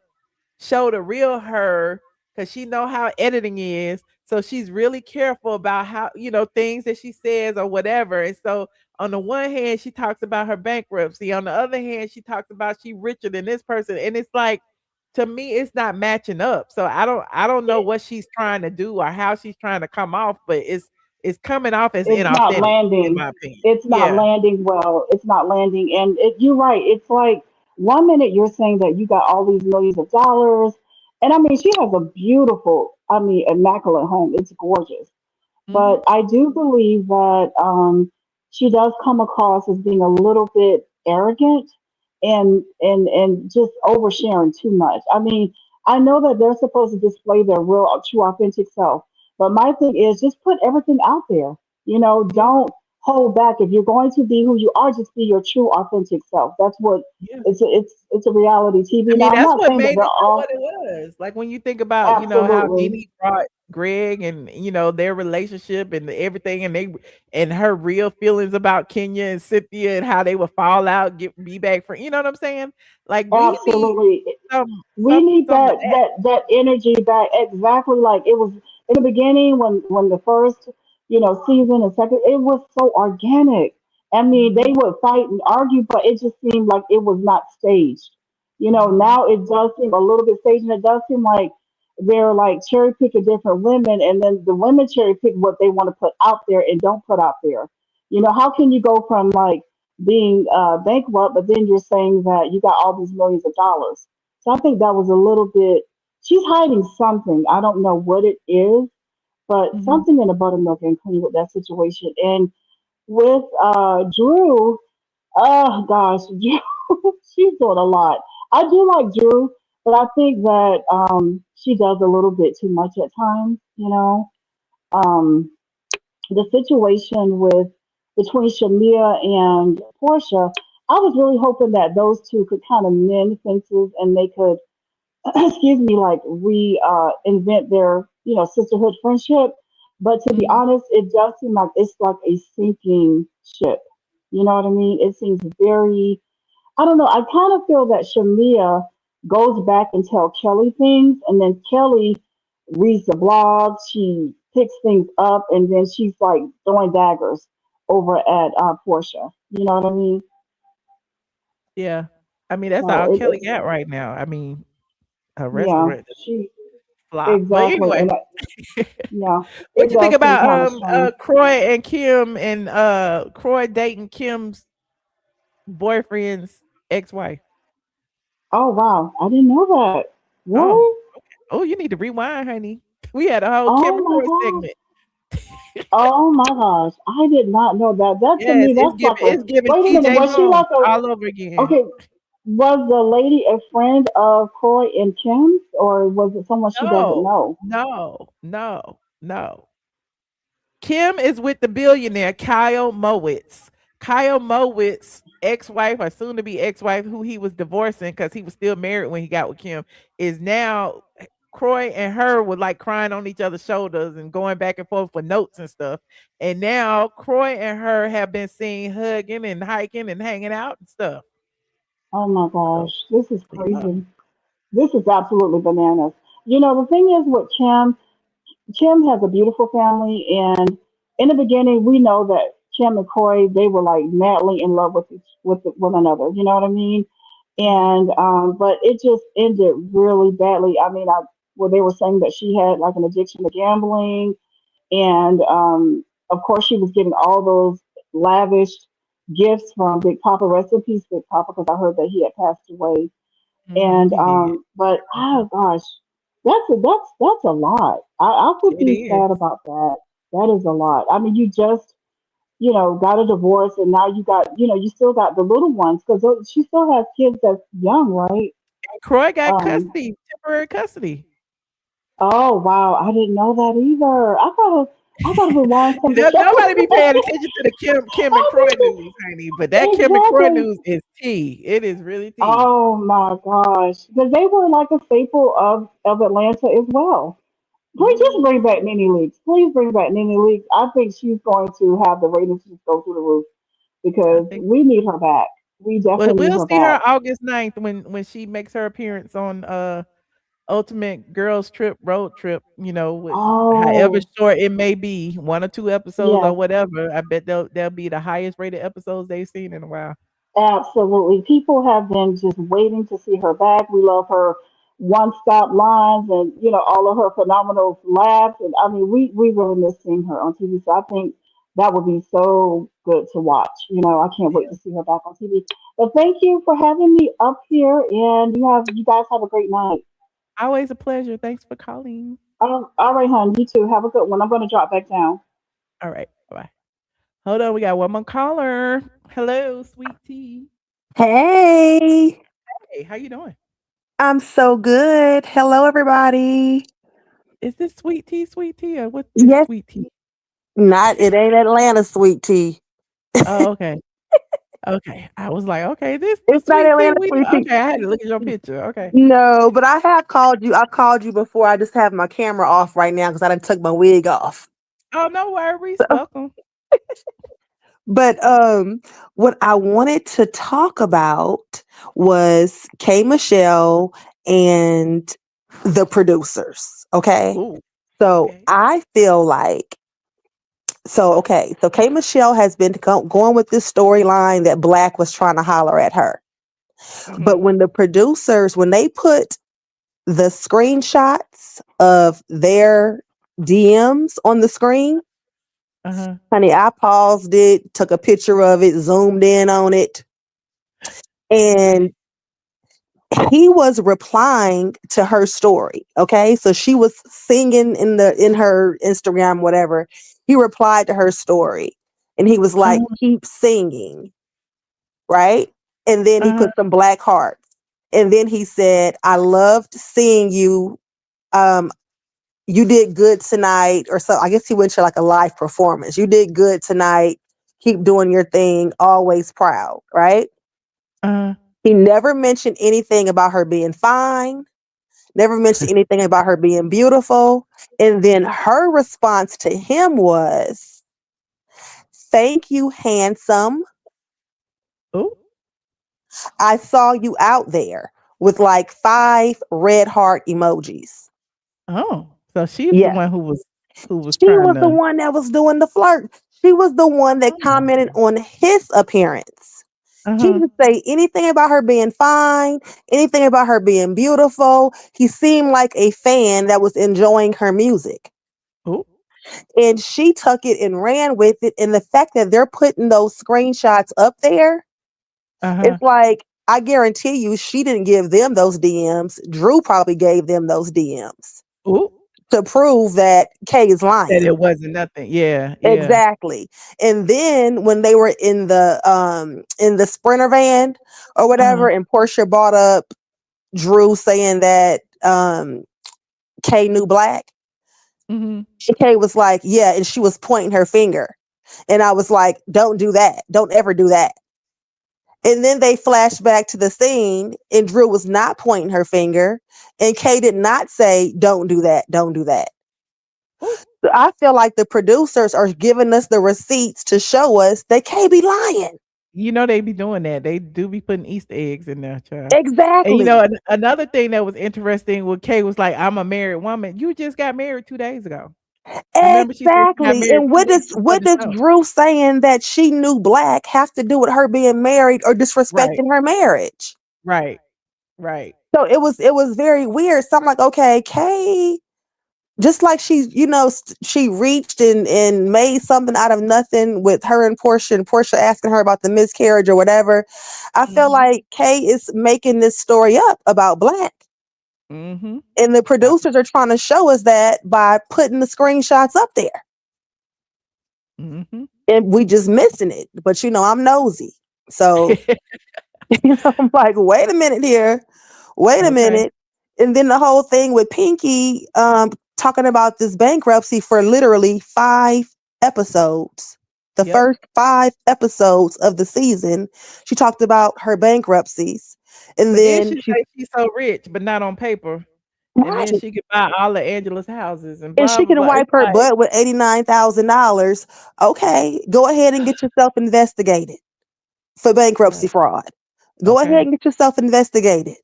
show the real her because she know how editing is. So she's really careful about how, things that she says or whatever. And so on the one hand, she talks about her bankruptcy. On the other hand, she talks about she richer than this person. And it's like, to me, it's not matching up. So I don't know what she's trying to do or how she's trying to come off, but it's coming off as It's not inauthentic, in landing. my opinion. It's not Yeah. landing well. It's not landing. And you're right. It's like one minute you're saying that you got all these millions of dollars. And I mean, she has a beautiful, I mean, immaculate home. It's gorgeous. Hmm. But I do believe that she does come across as being a little bit arrogant and just oversharing too much. I mean, I know that they're supposed to display their real, true, authentic self, but my thing is just put everything out there. You know, Yeah. don't hold back. If you're going to be who you are, just be your true, authentic self. That's what Yeah. it's a reality TV. I Now, mean, I'm that's not what saying that made they're it so what all it was. Like when you think about, how absolutely, Nene brought Greg and their relationship and everything, and and her real feelings about Kenya and Cynthia and how they would fall out, get be back friends. You know what I'm saying? Like we need absolutely. some We need some of that that. that energy back exactly like it was in the beginning when the first season and second it was so organic. I mean, Mhm, they would fight and argue, but it just seemed like it was not staged. mhm. Now it does seem a little bit staged, and it does seem like they're like cherry picking different women, and then the women cherry pick what they want to put out there and don't put out there. How can you go from like being bankrupt, but then you're saying that you got all these millions of dollars? So I think that was a little bit. She's hiding something. I don't know what it is, but Mhm. something in the buttermilk and cream with that situation. And with Drew, oh gosh, Drew, she's doing a lot. I do like Drew, but I think that she does a little bit too much at times. Um, the situation with between Shamea and Portia, I was really hoping that those two could kind of mend fences and they could excuse me, like invent their, sisterhood friendship. But to be Mhm. honest, it does seem like it's like a sinking ship. You know what I mean? It seems very, I don't know. I kind of feel that Shamia goes back and tell Kelly things, and then Kelly reads the blogs, she picks things up, and then she's like throwing daggers over at Portia. You know what I mean? Yeah. I mean, that's So all Kelly it's got right now. I mean, her yeah, restaurant just she flop. But exactly, anyway, and yeah, what it you think does seem about kind of strange. Croy and Kim and Croy dating Kim's boyfriend's ex-wife? Oh wow, I didn't know that. Oh, Really? oh, you need to rewind, honey. We had a whole Kim Oh and my Croy gosh. segment. Oh my gosh, I did not know that. That to Yes, me, that's like a it's giving wait a minute. TJ Was she Home like a all over again. okay? Was the lady a friend of Croy and Kim's, or was it someone she doesn't No, know? no, no, no. Kim is with the billionaire Kyle Mowitz. Kyle Mowitz, ex-wife or soon to be ex-wife, who he was divorcing because he was still married when he got with Kim, is now Croy and her were like crying on each other's shoulders and going back and forth for notes and stuff. And now Croy and her have been seen hugging and hiking and hanging out and stuff. Oh my So, gosh, this is yeah. crazy. This is absolutely bananas. The thing is with Kim has a beautiful family, and in the beginning, we know that Kim and Corey they were like madly in love with one another. You know what I mean? Mhm. And but it just ended really badly. I mean, well, they were saying that she had like an addiction to gambling, and of course, she was getting all those lavished gifts from Big Papa. Rest in peace, Big Papa, because I heard that he had passed away. Mhm, And he did. but oh gosh, that's a lot. I would It be is. sad about that. That is a lot. I mean, you just got a divorce, and now you got you still got the little ones because she still has kids that's young, right? Croy got Um. custody, temporary custody. Oh wow, I didn't know that either. I gotta rewind some of the Nobody be show. paying attention to the Kim and I Croy need news, honey, but that to Kim and Croy exactly. news is tea. It is really tea. Oh my gosh, because they were like a staple of Atlanta as well. Please just Mhm. bring back Nene Leaks. Please bring back Nene Leaks. I think she's going to have the ratings just go through the roof I because think we need her back. We well, definitely need we'll her see back. her August 9th when she makes her appearance on Ultimate Girls Trip Road Trip, with however Oh, short it may be, 1 or 2 episodes or yes. whatever. I bet they'll be the highest rated episodes they've seen in a while. Absolutely. People have been just waiting to see her back. We love her one stop lines and, all of her phenomenal laughs. And I mean, we really miss seeing her on TV. So I think that would be so good to watch. I can't wait Yeah. to see her back on TV. But thank you for having me up here, and you guys have a great night. Always a pleasure. Thanks for calling. All right, hon. You too. Have a good one. I'm going to drop back down. All right. Bye-bye. Hold on, we got one more caller. Hello, sweet tea. Hey, Hey, how you doing? I'm so good. Hello, everybody. Is this sweet tea, or what is Yes, sweet tea? not it ain't Atlanta sweet tea. Oh, okay. Okay. I was like, okay, this the It's not sweet tea Atlanta we sweet tea. okay, I had to look at your picture. Okay. No, but I have called you. I've called you before. I just have my camera off right now because I done took my wig off. Oh, no worries. Welcome. But what I wanted to talk about was K Michelle and the producers. Okay. Ooh, So okay. I feel like so K Michelle has been going with this storyline that Black was trying to holler at her. But Mhm. when the producers, when they put the screenshots of their DMs on the screen, Uh-huh. honey, I paused it, took a picture of it, zoomed in on it, Okay. and he was replying to her story. Okay. So she was singing in her Instagram, whatever. He replied to her story and he was like, Uh-huh. keep singing, right? And then he Uh-huh. put some black hearts. And then he said, I loved seeing you. Um, you did good tonight, or so I guess he went to like a live performance. You did good tonight. Keep doing your thing, always proud, right? Uh-huh. He never mentioned anything about her being fine, never mentioned anything about her being beautiful. And then her response to him was, thank you, handsome. Ooh. I saw you out there with like 5 red heart emojis. Oh, so she's the Yeah. one who was She trying was the to one that was doing the flirt. She was the one that Oh. commented on his appearance. He Uh-huh. didn't say anything about her being fine, anything about her being beautiful. He seemed like a fan that was enjoying her music. Ooh. And she took it and ran with it. And the fact that they're putting those screenshots up there, Uh-huh. it's like, I guarantee you, she didn't give them those DMs. Drew probably gave them those DMs Ooh. to prove that Kay is That lying. it wasn't nothing. Yeah, yeah. Exactly. And then when they were in the Sprinter van or Uh-huh. whatever, and Porsha brought up Drew saying that Kay knew Black, Mhm. and Kay was like, yeah, and she was pointing her finger. And I was like, don't do that. Don't ever do that. And then they flashed back to the scene, and Drew was not pointing her finger, and Kay did not say, don't do that, don't do that. Ooh. So I feel like the producers are giving us the receipts to show us they can't be lying. You know they be doing that. They do be putting Easter eggs in there, child. And you know, Exactly. another thing that was interesting when Kay was like, "I'm a married woman." You just got married 2 days ago. Remember she said she got Exactly. married And 2 what weeks does before what the does show. Drew saying that she knew Black have to do with her being married or Right, disrespecting her marriage? right, right. So it was very weird. So I'm like, okay, Kay, just like she, she reached and made something out of nothing with her and Portia asking her about the miscarriage or whatever. I feel Mhm, like Kay is making this story up about Black. mhm. And the Uh, producers are trying to show us that by putting the screenshots up there. mhm. And we just missing it. But I'm nosy. So, I'm like, wait a minute here. Wait a Okay. minute. And then the whole thing with Pinky talking about this bankruptcy for literally 5 episodes. The Yep. first 5 episodes of the season, she talked about her bankruptcies. And But then then she say she's so rich, but not on paper. And then right. she could buy all of Angela's houses and And blah, she blah, can blah. wipe It's her like butt with $89,000. Okay, go ahead and get yourself investigated for bankruptcy right. fraud. Go ahead Okay. and get yourself investigated.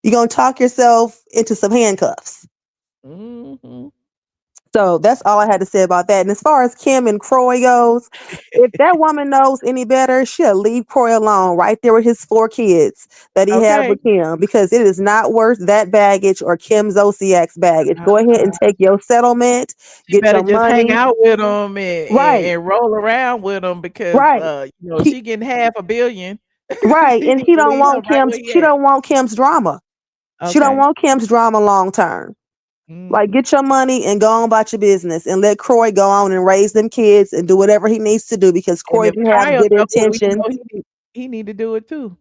You're going to talk yourself into some handcuffs. Mhm. So that's all I had to say about that. And as far as Kim and Croy goes, if that woman knows any better, she'll leave Croy alone right there with his 4 kids that he had Okay. with Kim because it is not worth that baggage or Kim Zolciak's baggage. Go ahead and Uh-uh. take your settlement, She get better your just hang money. out with him and Right, roll around with him because, right. He, she getting half a billion. right. She And need to leave him right where he She at. don't want Kim's drama. She don't Okay. want Kim's drama long term. Like, Mhm. get your money and go on about your business and let Croy go on and raise them kids and do whatever he needs to do because And Croy if can have Kyle good do it, we intentions. know he need to do it too.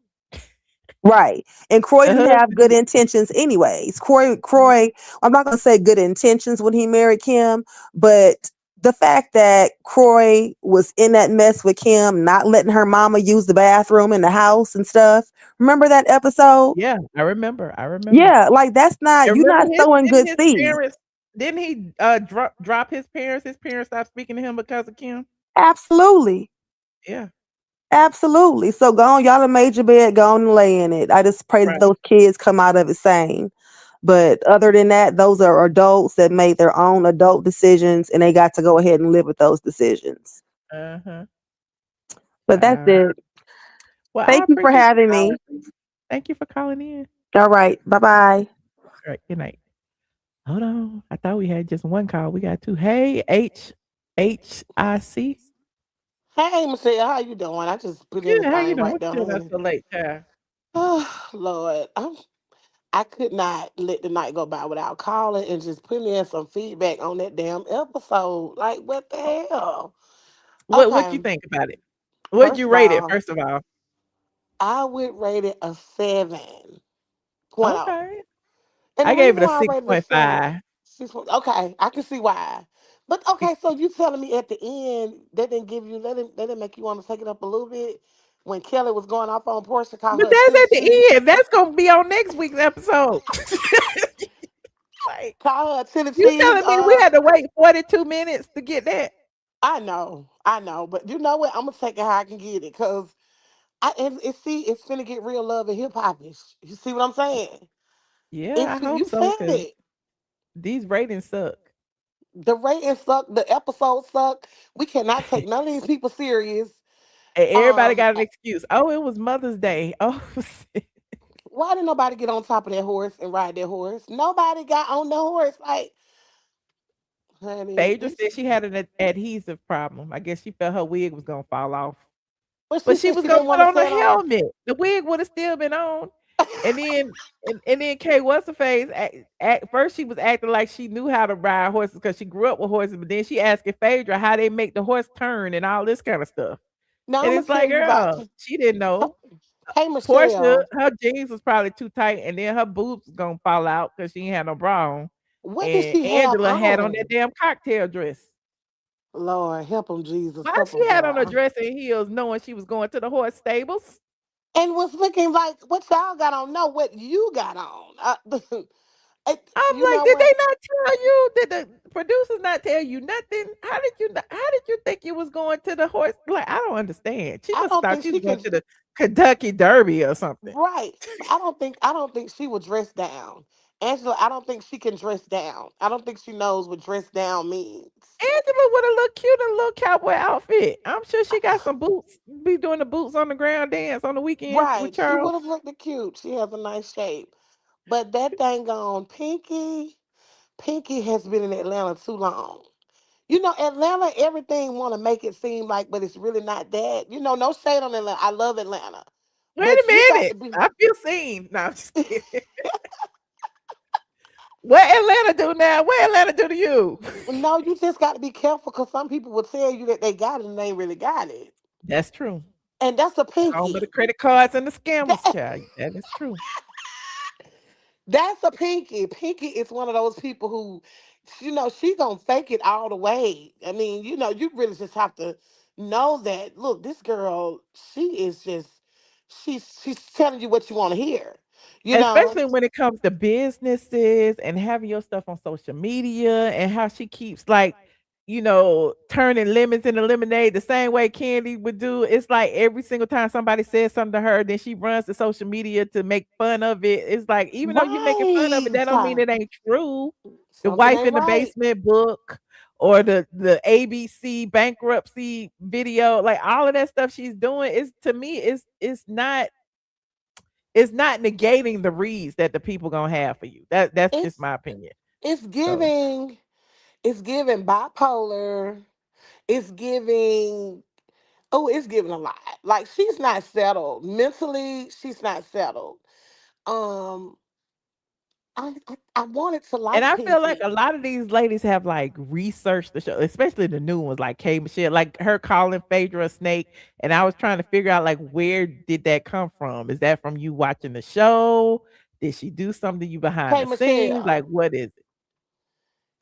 Right. And Croy The didn't have husband good need intentions anyways. Mhm. Croy, I'm not going to say good intentions when he married Kim, but The fact that Croy was in that mess with Kim, not letting her mama use the bathroom in the house and stuff. Remember that episode? Yeah, I remember. I remember. Yeah, like that's not, And you're remember not sowing didn't good his seeds. parents didn't he drop his parents? His parents stopped speaking to him because of Kim? Absolutely. Yeah. Absolutely. So go on, y'all have made your bed, go on and lay in it. I just pray that Right. those kids come out of it sane. But other than that, those are adults that made their own adult decisions and they got to go ahead and live with those decisions. Uh-huh. But that's Wow. it. Well, I Thank you for appreciate you having me. calling. Thank you for calling in. All right. Bye bye. All right. Good night. Hold on. I thought we had just one call. We got two. Hey, HIC. Hey, Michelle, how you doing? I just put Good. How you everything doing? right What there, you doing up honey. so late, child? Oh, Lord, I could not let the night go by without calling and just putting in some feedback on that damn episode. Like, what the hell? What you Okay, think about it? What'd first you of rate it, all, first of all? I would rate it a 7.0. Okay. And the I gave reason it a why I rated it a 7, 6.5. okay, I can see why. But okay, so you telling me at the end they didn't make you want to take it up a little bit when Kelly was going off on Porsha, call But her a that's chili at cheese, the end. That's gonna be on next week's episode. Like, call her a chili you cheese. telling me we had to wait 42 minutes to get that? I know, but you know what? I'm gonna take it how I can get it, cause it's finna get real love and hip hopish. You see what I'm saying? Yeah, I hope You so, said because it. these ratings suck. The ratings suck. The episodes suck. We cannot take none of these people serious. And everybody Um, got an excuse. Oh, it was Mother's Day. Oh, why did nobody get on top of that horse and ride that horse? Nobody got on the horse. Like, honey, Phaedra said she had an adhesive problem. I guess she felt her wig was gonna fall off. but she But she said was she gonna didn't put want to on a say it on. helmet. The wig would have still been on. And then and then Kay what's her face? At first she was acting like she knew how to ride horses because she grew up with horses, but then she asking Phaedra how they make the horse turn and all this kind of stuff. Now And I'm gonna it's tell like, you about. girl, she didn't know. Hey Porsche, Michelle, her jeans was probably too tight, and then her boobs gonna fall out because she ain't had no bra on. what did And she have Angela had on that on? damn cocktail dress. Lord, help him, Jesus, Why help him, she had on a God. dress and heels knowing she was going to the horse stables? And was looking like what y'all got on. No, what you got on. I'm You like, know did they what? not tell you? Did the producers not tell you nothing? How did you think you was going to the horse? Like, I don't understand. She I must have don't thought think she was she going can. to the Kentucky Derby or something. Right. But I don't think she would dress down. Angela, I don't think she can dress down. I don't think she knows what dress down means. Angela with a little cute and little cowboy outfit. I'm sure she got some boots. Be doing the boots on the ground dance on the weekends with Right. She Charles. would have looked cute. She has a nice shape. But that dang on Pinky has been in Atlanta too long. You know, Atlanta, everything want to make it seem like, but it's really not that. You know, no shade on Atlanta. I love Atlanta. Wait a But you got minute. to be. I feel seen. No, I'm just kidding. What Atlanta do now? What Atlanta do to you? No, you just got to be careful because some people will tell you that they got it and they ain't really got it. That's true. And that's a Home of the pinky. credit cards and the scammers, That, child. That is true. that's a pinky. Pinky is one of those people who, you know, she gonna fake it all the way. I mean, you know, you really just have to know that. Look, this girl, she is just, she's telling you what you want to hear. You know, Especially when it comes to businesses and having your stuff on social media and how she keeps like, turning lemons into lemonade the same way Candy would do. It's like every single time somebody says something to her, then she runs to social media to make fun of it. It's like, even though you're making fun of it, right? that don't mean it ain't true. The Something wife ain't in the right. basement book or the ABC bankruptcy video, like all of that stuff she's doing is to me it's not negating the reads that the people gonna have for you. That's just It's my opinion. it's So giving, it's giving bipolar. It's giving. Oh, it's giving a lot. Like she's not settled mentally. She's not settled. Um, I wanted to and like I feel like a Pinky. lot of these ladies have like researched the show, especially the new ones like K Michelle, like her calling Phaedra a snake. And I was trying to figure out like where did that come from? Is that from you watching the show? Did she do something to you behind Hey the scenes? Like Michelle, what is it?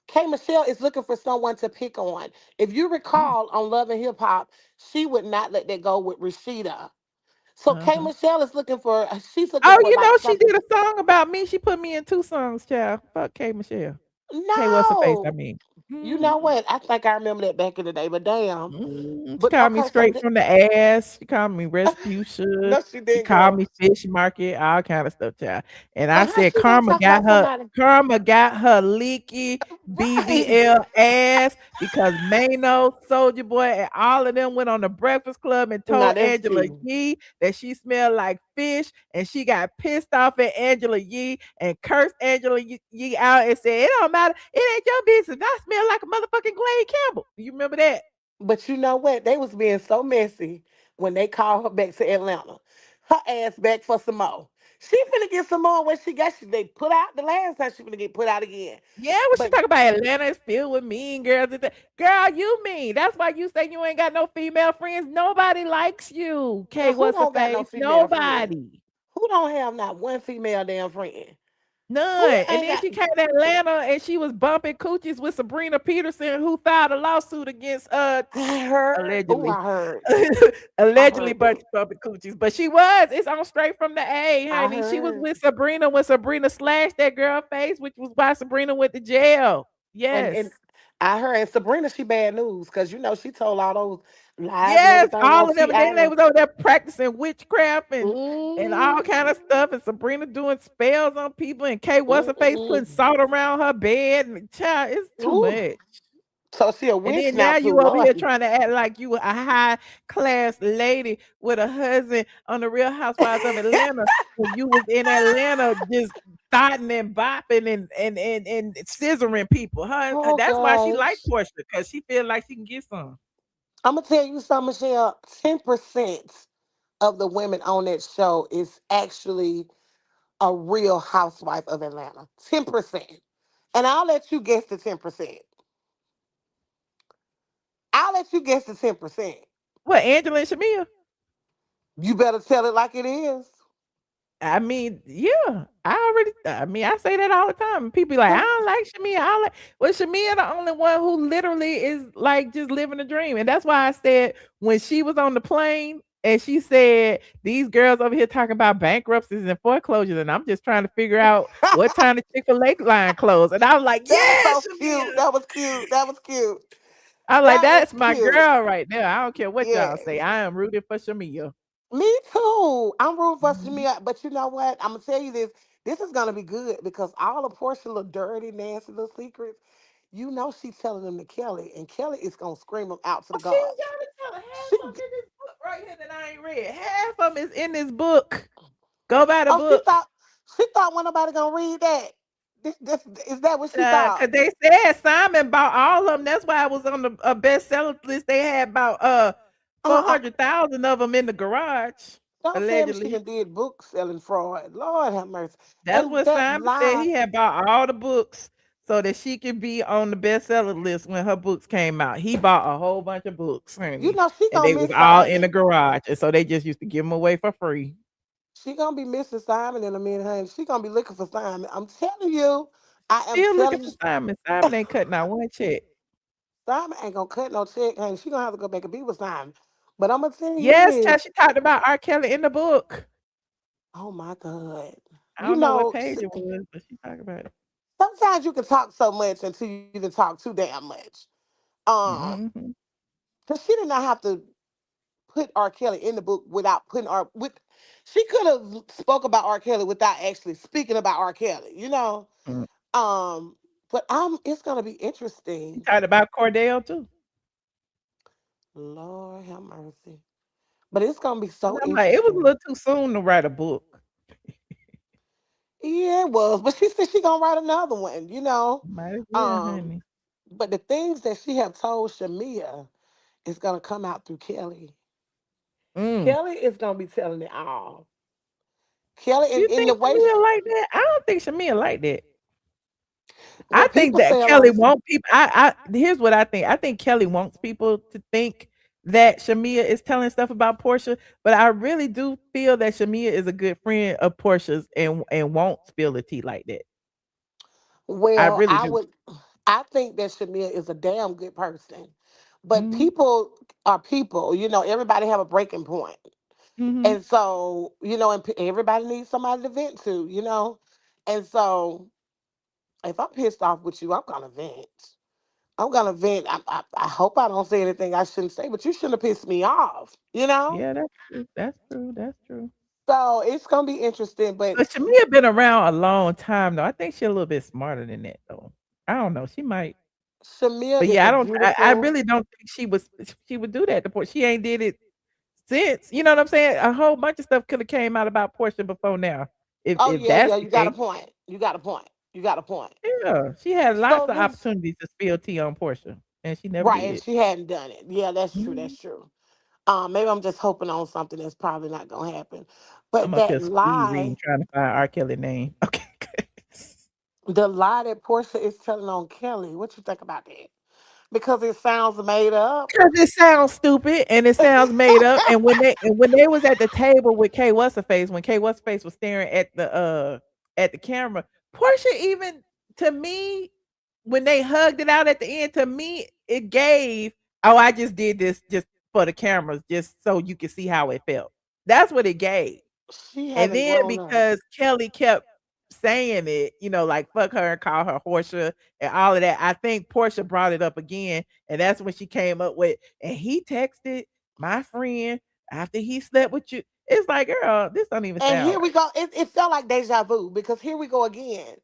K Michelle is looking for someone to pick on. If you Mm. recall on Love and Hip Hop, she would not let that go with Rashida. So K Uh-huh. Michelle is looking for, she's looking Oh, for you like know she something. did a song about me. She put me in 2 songs, child. Fuck K Michelle. K what's her face, I No. mean. You know Mhm. what? I think I remember that back in the day, but damn. She But called me okay, so straight from the ass. She called me Respucia. no, she She did, called girl. me Fish Market, all kind of stuff, child. And I And how said, she gonna talk about somebody? Karma got her leaky Right. BBL ass because Mano, Soldier Boy, and all of them went on the Breakfast Club and Now told that's Angela tea. Yee that she smelled like fish, and she got pissed off at Angela Yee and cursed Angela Yee out and said, "It don't matter. It ain't your business. I smell like a motherfucking Glade Campbell." You remember that? But you know what? They was being so messy when they called her back to Atlanta. Her ass back for some more. She finna get some more when she got, they put out the last time, she finna get put out again. Yeah, what she But talk about? Atlanta is filled with mean girls. Girl, you mean. That's why you say you ain't got no female friends. Nobody likes you. now Okay, who what's her don't got no face? female friend? Nobody. Who don't have not one female damn friend? Who None. And ain't then got? she came to Atlanta and she was bumping coochies with Sabrina Peterson, who filed a lawsuit against I heard. Oh, allegedly. I heard. I Allegedly heard that. bumping coochies. But she was. It's on straight from the A, I honey. She was heard. with Sabrina when Sabrina slashed that girl face, which was why Sabrina went to jail. And Yes. I heard, and Sabrina, she bad news because you know she told all those lies and Yes, everything all on of them, and then they TI. was over there practicing witchcraft and all kind of Mm, stuff, and Sabrina doing spells on people, and Kay what's her face putting mm, salt around her bed, and child, it's too ooh. much. So she a And witch then now now too, you over here Lord. trying to act like you a high class lady with a husband on the Real Housewives of Atlanta when you was in Atlanta just thotting and bopping and scissoring people. Oh That's why she like gosh. Porsche because she feel like she can get some. I'm gonna tell you something, Michelle. 10% of the women on that show is actually a real housewife of Atlanta. 10%. And I'll let you guess the 10%. I'll let you guess the 10%. What, Angela and Shamea? You better tell it like it is. I mean, yeah, I mean, I say that all the time. People be like, I Who? don't like Shamea. I don't like, well, Shamea, the only one who literally is like just living a dream. And that's why I said when she was on the plane and she said, these girls over here talking about bankruptcies and foreclosures, and I'm just trying to figure out what time the Chick-fil-A line closed. And I was like, That was yeah, so cute. Shamea. That was cute. That was cute. I was like, That was that's my cute. girl right there. I don't care what y'all say. Yes. I am rooting for Shamea. Me too. I'm rooting for Mhm. Shamia, but you know what? I'm gonna tell you this. This is gonna be good because all of Portia little dirty, nasty little secrets, you know, she's telling them to Kelly, and Kelly is gonna scream them out to Oh, the she ain't gods. gotta tell her. She, Half of them in this book right here that I ain't read. Half of them is in this book. Go by the oh, she book. thought, she thought when nobody gonna read that. This is that what she thought? Cause they said Simon bought all of them. That's why I was on the bestseller list. They had about Uh, uh 400,000 of them in the garage, don't tell me she allegedly. done did book selling fraud. Lord have mercy. That's And what that Simon said. lie. He had bought all the books so that she could be on the bestseller list when her books came out. He bought a whole bunch of books, You honey, know she and gonna they was miss all in the Simon. garage, and so they just used to give them away for free. She gonna be missing Simon in a minute, honey. She gonna be looking for Simon. I'm telling you. I am Still looking telling for you. Simon. Simon ain't cutting out one check. Simon ain't gonna cut no check, honey. She gonna have to go back and be with Simon. But I'm gonna tell you Yes, this. child, she talked about R. Kelly in the book. Oh my God. I You don't know what know, page it was, but she talked about it. sometimes you can talk so much until you can talk too damn much. Um, Mhm. cause she did not have to put R. Kelly in the book without putting R with she could have spoke about R. Kelly without actually speaking about R. Kelly, you know? Mm. Um, but it's gonna be She interesting. talked about Cordell too. Lord have mercy. But it's gonna be And so I'm like, it was a interesting. little too soon to write a book. Yeah, it was. But she said she gonna write another one, you know. Might as well, Um, honey. but the things that she have told Shamea is gonna come out through Kelly. Mm. Kelly is gonna be telling it all. Kelly You in the think way Shamia like that? I don't think Shamia like that. I what think people that say a lot Kelly of want people. Here's what I think. I think Kelly wants people to think that Shamia is telling stuff about Portia, but I really do feel that Shamia is a good friend of Portia's and won't spill the tea like that. I well, really do. I think that Shamea is a damn good person. But Mhm. people are people. Everybody have a breaking point. Mhm. And so, and everybody needs somebody to vent to. And so, if I'm pissed off with you, I'm going to vent. I'm going to vent. I hope I don't say anything I shouldn't say, but you shouldn't have pissed me off? Yeah, that's true. That's true. That's true. So, it's going to be interesting. But But Shamia been around a long time though. I think she's a little bit smarter than that though. I don't know. She might. Shamea But is yeah, a I beautiful. really don't think she would do that to Porsche. She ain't did it since. You know what I'm saying? A whole bunch of stuff could have came out about Portia before now. If Oh, if yeah, that's yeah, the you got a case. point. You got a point. You got a point. Yeah. She had lots So, of this. opportunities to spill tea on Portia. And she never Right, and did. she hadn't done it. Yeah, that's true. Mhm. That's true. Maybe I'm just hoping on something that's probably not gonna happen. I'm But up that here speed reading lie, trying to find R. Kelly name. Okay. the lie that Portia is telling on Kelly, what you think about that? Because it sounds made up. Because it sounds stupid and it sounds made up. And when they was at the table with K What's her face, when K What's her face was staring at the camera, Portia even to me, when they hugged it out at the end, to me, it gave, oh, I just did this just for the cameras, just so you can see how it felt. That's what it gave. She And hasn't then grown up. because Kelly kept saying it, like fuck her and call her Porsche and all of that, I think Portia brought it up again. And that's when she came up with, and he texted my friend after he slept with you. It's like, girl, this don't even And sound here we right. go. It felt like deja vu because here we go again.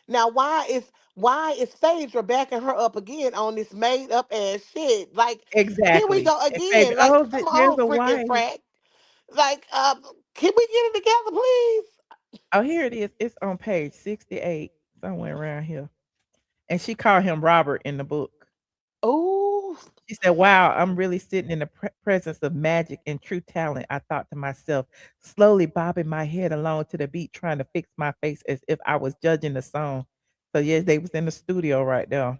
Now, why is Phaedra backing her up again on this made up ass shit? Like, here we Exactly. go And Phaedra, again. Like, oh, come there's on, a freaking wife. frack. Like, can we get it together, please? Oh, here it is. It's on page 68, somewhere around here. And she called him Robert in the book. Oh, She said, "Wow, I'm really sitting in the presence of magic and true talent." I thought to myself, slowly bobbing my head along to the beat, trying to fix my face as if I was judging the song. So yes, they was in the studio right there.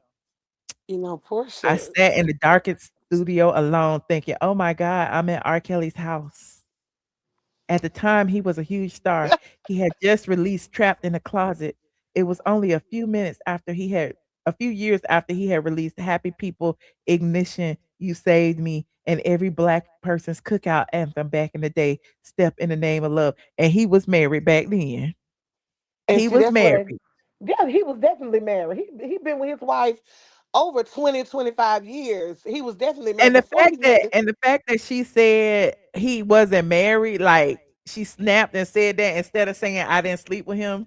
I Portia. sat in the darkest studio alone, thinking, "Oh my God, I'm in R. Kelly's house." At the time, he was a huge star. He had just released Trapped in a Closet. It was only a few years after he had released Happy People, Ignition, You Saved Me, and every black person's cookout anthem back in the day, Step in the Name of Love. And he was married back then. And He see, was that's married. what. Yeah, he was definitely married. He been with his wife over 20, 25 years. He was definitely married And the before fact he met that this. and the fact that she said he wasn't married, like she snapped and said that instead of saying I didn't sleep with him,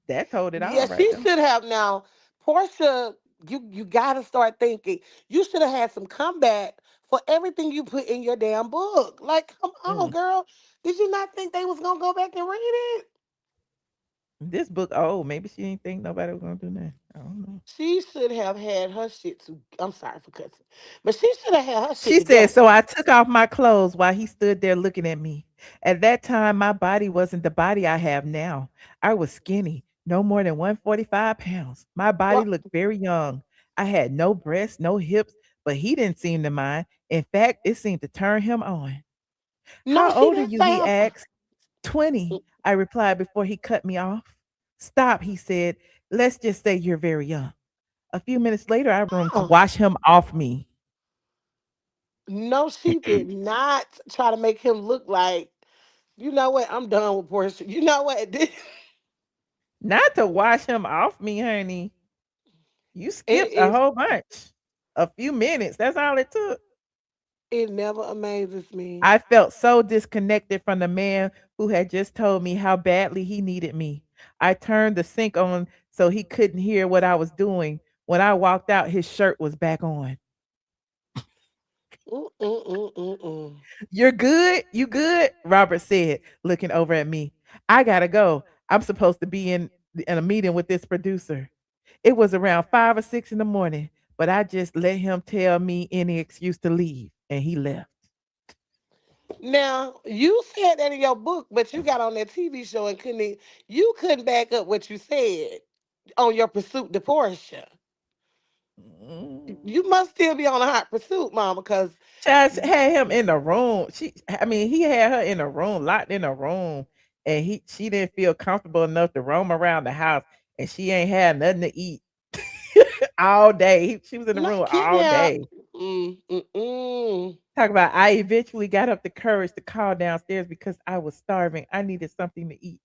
that told it Yeah, all right she there. should have now. Portia, you gotta start thinking. You should have had some comeback for everything you put in your damn book. Like, come on, Mm. girl. Did you not think they was gonna go back and read it? This book, oh, maybe she didn't think nobody was gonna do that. I don't know. She should have had her shit to. I'm sorry for cussing, but she should have had her shit She said, together. so I took off my clothes while he stood there looking at me. At that time, my body wasn't the body I have now. I was skinny, no more than 145 pounds. My body Well, looked very young. I had no breasts, no hips, but he didn't seem to mind. In fact, it seemed to turn him on. no, How she old are didn't you? say He her. asked. 20, I replied before he cut me off. Stop, he said. Let's just say you're very young. A few minutes later, I room to Oh, wash him off me. no, she did not try to make him look like. You know what? I'm done with Portia. You know what? Not to wash him off me, honey. You It skipped a is. whole bunch. A few minutes. That's all it took. It never amazes me. I felt so disconnected from the man who had just told me how badly he needed me. I turned the sink on so he couldn't hear what I was doing. When I walked out, his shirt was back on. Mm-mm-mm-mm-mm. You're good? You good? Robert said, looking over at me. I gotta go. I'm supposed to be in a meeting with this producer. It was around 5 or 6 in the morning, but I just let him tell me any excuse to leave, and he left. Now you said that in your book, but you got on that TV show and you couldn't back up what you said on your pursuit to Portia. Mm. You must still be on a hot pursuit, mama, because Chad had him in the room. I mean, he had her in a room, locked in a room, and she didn't feel comfortable enough to roam around the house, and she ain't had nothing to eat. all day. She was in the room Not all kidnap. day. Mm. Talk about I eventually got up the courage to call downstairs because I was starving. I needed something to eat.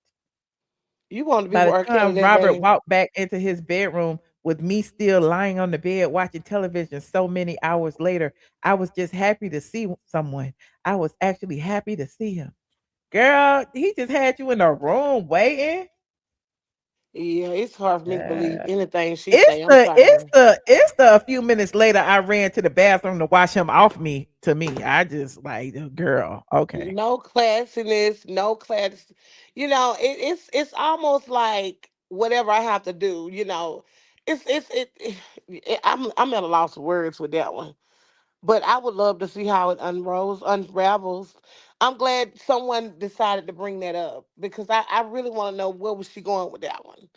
You want to be By with the R. Kelly time that Robert bad? walked back into his bedroom with me still lying on the bed watching television so many hours later, I was just happy to see someone. I was actually happy to see him. Girl, he just had you in the room waiting. Yeah, it's hard for me to believe Uh, anything she it's say. I'm the it's sorry. the it's the a few minutes later I ran to the bathroom to wash him off me to me. I just like girl, okay. No classiness, no class. It's almost like whatever I have to do. I'm at a loss of words with that one. But I would love to see how it unravels. I'm glad someone decided to bring that up because I really want to know where was she going with that one.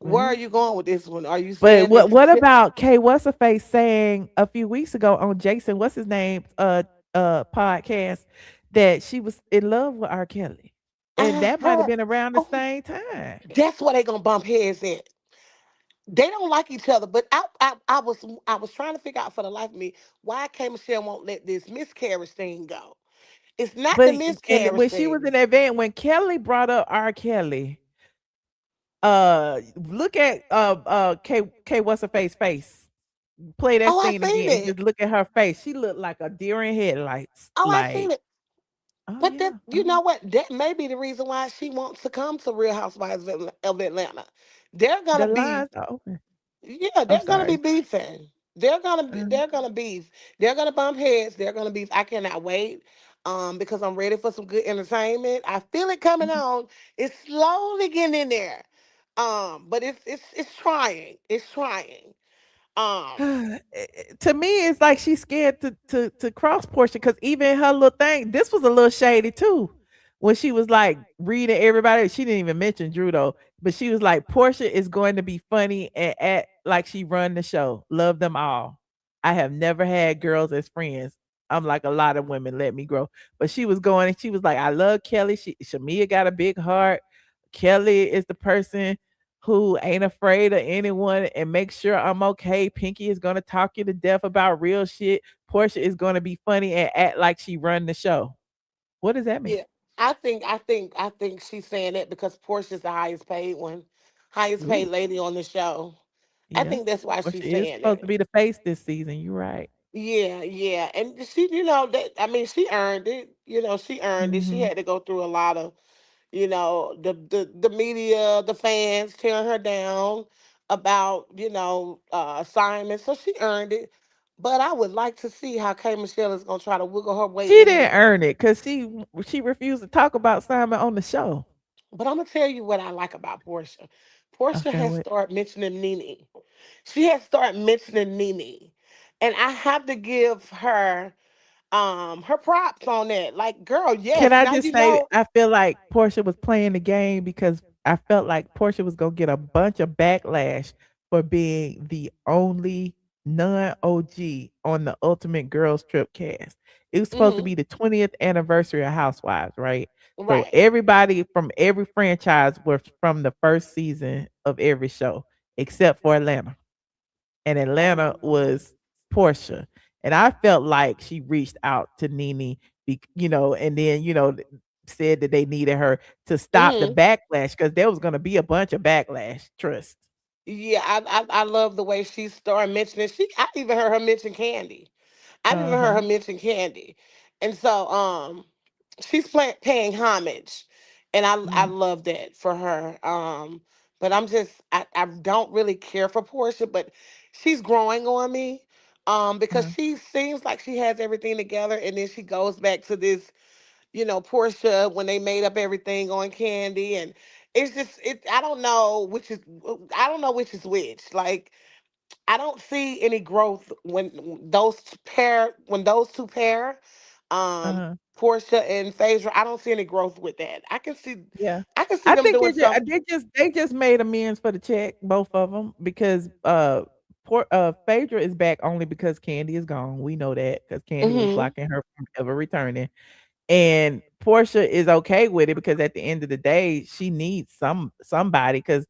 Where are Well, you going with this one? Are you but saying that what about K what's her face saying a few weeks ago on Jason what's his name podcast that she was in love with R. Kelly. And I that might have heard? been around the Oh, same time. that's why they gonna bump heads at. They don't like each other, but I was trying to figure out for the life of me why K Michelle won't let this miscarriage thing go. It's not the And miscarriage when she was thing. in that event, when Kelly brought up R. Kelly, look at K what's her face. Play that Oh, I scene seen again and it. just look at her face. She looked like a deer in headlights. Oh, I seen Like, it. oh But that, yeah. you know what? That may be the reason why she wants to come to Real Housewives of Atlanta. They're gonna The be, lines are open. yeah, I'm they're gonna be sorry. beefing. Uh, They're gonna beef. They're gonna bump heads. They're gonna beef. I cannot wait. Because I'm ready for some good entertainment. I feel it coming mhm. on. It's slowly getting in there. But it's trying. It's trying. Um, To me, it's like she's scared to cross Portia because even her little thing, this was a little shady too. When she was like reading everybody, she didn't even mention Drew though, but she was like, Portia is going to be funny and act like she run the show. Love them all. I have never had girls as friends. I'm like a lot of women let me grow. But she was going and she was like, I love Kelly. Shamea got a big heart. Kelly is the person who ain't afraid of anyone and make sure I'm okay. Pinky is gonna talk you to death about real shit. Portia is gonna be funny and act like she run the show. What does that mean? yeah, I think she's saying that because Portia's the highest paid one, highest paid Ooh, lady on the show. I yeah. think that's why Well, she's she is saying supposed to it. be the face this season. You're right. Yeah, yeah, and that. I mean, she earned it. She earned it. She Hmm. had to go through a lot of, the media, the fans tearing her down about assignments. So she earned it. But I would like to see how K Michelle is gonna try to wiggle her way She in didn't there. earn it because she refused to talk about Simon on the show. But I'm gonna tell you what I like about Portia. Portia Okay, has what? started mentioning Nene. She has started mentioning Nene, and I have to give her props on that. Like, girl, Can yes. I Now just you say know. I feel like Portia was playing the game because I felt like Portia was gonna get a bunch of backlash for being the only non-OG on the Ultimate Girls Trip cast. It was supposed to Hmm. be the 20th anniversary of Housewives, right? So Right. everybody from every franchise was from the first season of every show except for Atlanta, and Atlanta Um, was Portia. And I felt like she reached out to Nene, and then said that they needed her to stop the hmm. backlash because there was going to be a bunch of backlash. Trust. Yeah, I love the way she started mentioning. I even heard her mention Candy. I've even Uh heard huh. her mention Candy, and so she's paying homage, and I Mm-hmm. love that for her. But I don't really care for Portia, but she's growing on me. Because Uh-huh. she seems like she has everything together, and then she goes back to this, Portia when they made up everything on Candy, and it's just it. I don't know which is which. Like, I don't see any growth when those two pair, um, Uh-huh. Portia and Phaedra. I don't see any growth with that. Yeah. I can see I them think doing some. they just made amends for the check, both of them, because Phaedra is back only because Candy is gone. We know that because Candy was Hmm. blocking her from ever returning. And Portia is okay with it because at the end of the day, she needs somebody because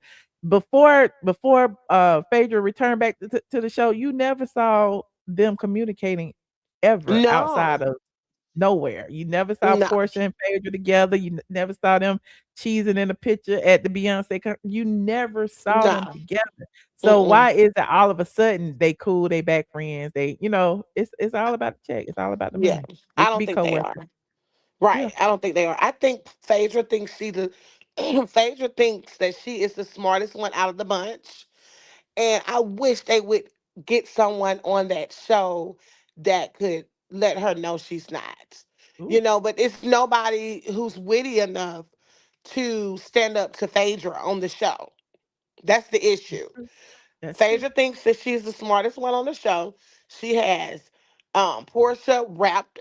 before Phaedra returned back to the show, you never saw them communicating ever outside No, of nowhere. You never saw no, Porsha and Phaedra together. You never saw them cheesing in a picture at the Beyonce you never saw them no. together. So Mm-mm. why is it all of a sudden they cool, they back friends, it's all about the check. It's all about the Yeah, money. They I can don't be think they are. coworkers. Yeah. Right. I don't think they are. I think Phaedra thinks she the Phaedra thinks that she is the smartest one out of the bunch. And I wish they would get someone on that show that could let her know she's not. Ooh, But it's nobody who's witty enough to stand up to Phaedra on the show. That's the that's issue. true. That's true. Phaedra thinks that she's the smartest one on the show. She has Portia wrapped,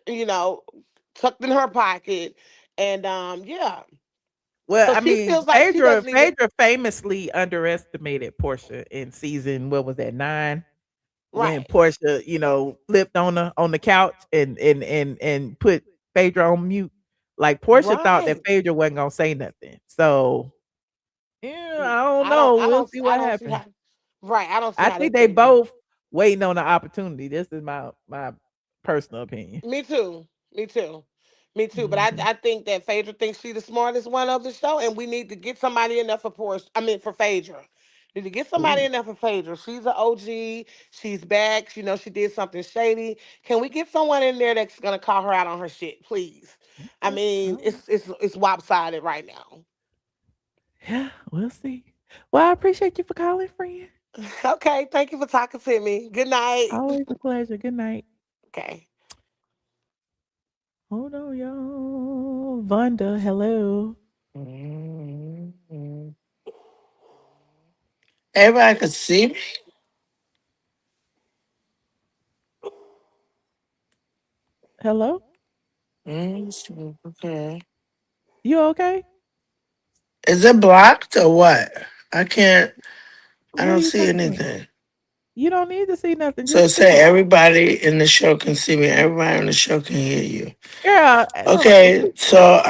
tucked in her pocket. And yeah. Well, So I she mean, feels like she Phaedra doesn't even Phaedra famously underestimated Portia in season what was that 9 when right. Portia, flipped on the couch and put Phaedra on mute. Like Portia thought that Right. Phaedra wasn't gonna say nothing. So yeah, I don't I don't know. I We'll don't see I what don't see happens. how right. I don't see I how they think they thinking. both waiting on the opportunity. This is my personal opinion. Me too. Me too. Me too. But I, Mhm. I think that Phaedra thinks she's the smartest one of the show, and we need to get somebody in there for Porsche. I mean, for Phaedra. Need to get somebody Ooh, in there for Phaedra. She's an OG. She's back. She did something shady. Can we get someone in there that's gonna call her out on her shit, please? I okay. mean, it's lopsided right now. Yeah, we'll see. Well, I appreciate you for calling, friend. Okay. Thank you for talking to me. Good night. Always a pleasure. Good night. Okay. Hold on, y'all. Vonda, hello. Mm. Everybody could see me. Hello. Okay. You okay? Is it blocked or what? I can't. I What are don't you see saying? anything. You don't need to see nothing. So Just say speak. everybody in the show can see me. Everybody on the show can hear you. Girl, Okay. So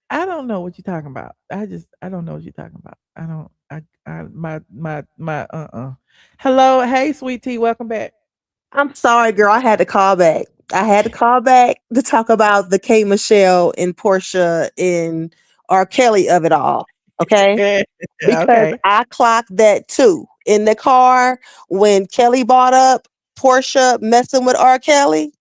I don't know what you're talking about. I don't know what you're talking about. I don't I my Hello, hey sweet tea, welcome back. I'm sorry, girl. I had to call back. I had to call back to talk about the K Michelle and Portia and R. Kelly of it all. Okay. Because Okay. I clocked that too. In the car when Kelly brought up Portia messing with R. Kelly,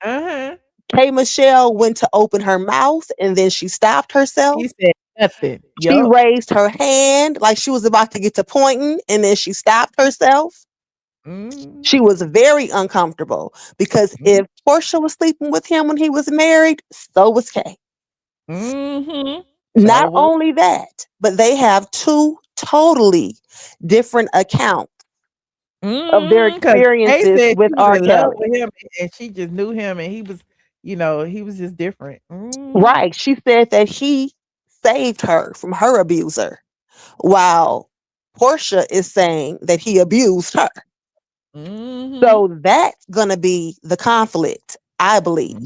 Uh-huh. K Michelle went to open her mouth and then she stopped herself. He said nothing. She Yup. raised her hand like she was about to get to pointing and then she stopped herself. Mm, She was very uncomfortable because mm, if Portia was sleeping with him when he was married, so was Kay. mhm. So Not was only that, but they have two totally different accounts of their Cause Kay experiences said with she was R. in love Kelly. with him and she just knew him and he was just different. Mhm. Right. She said that he saved her from her abuser, while Portia is saying that he abused her. Mhm. So that's going to be the conflict, I believe,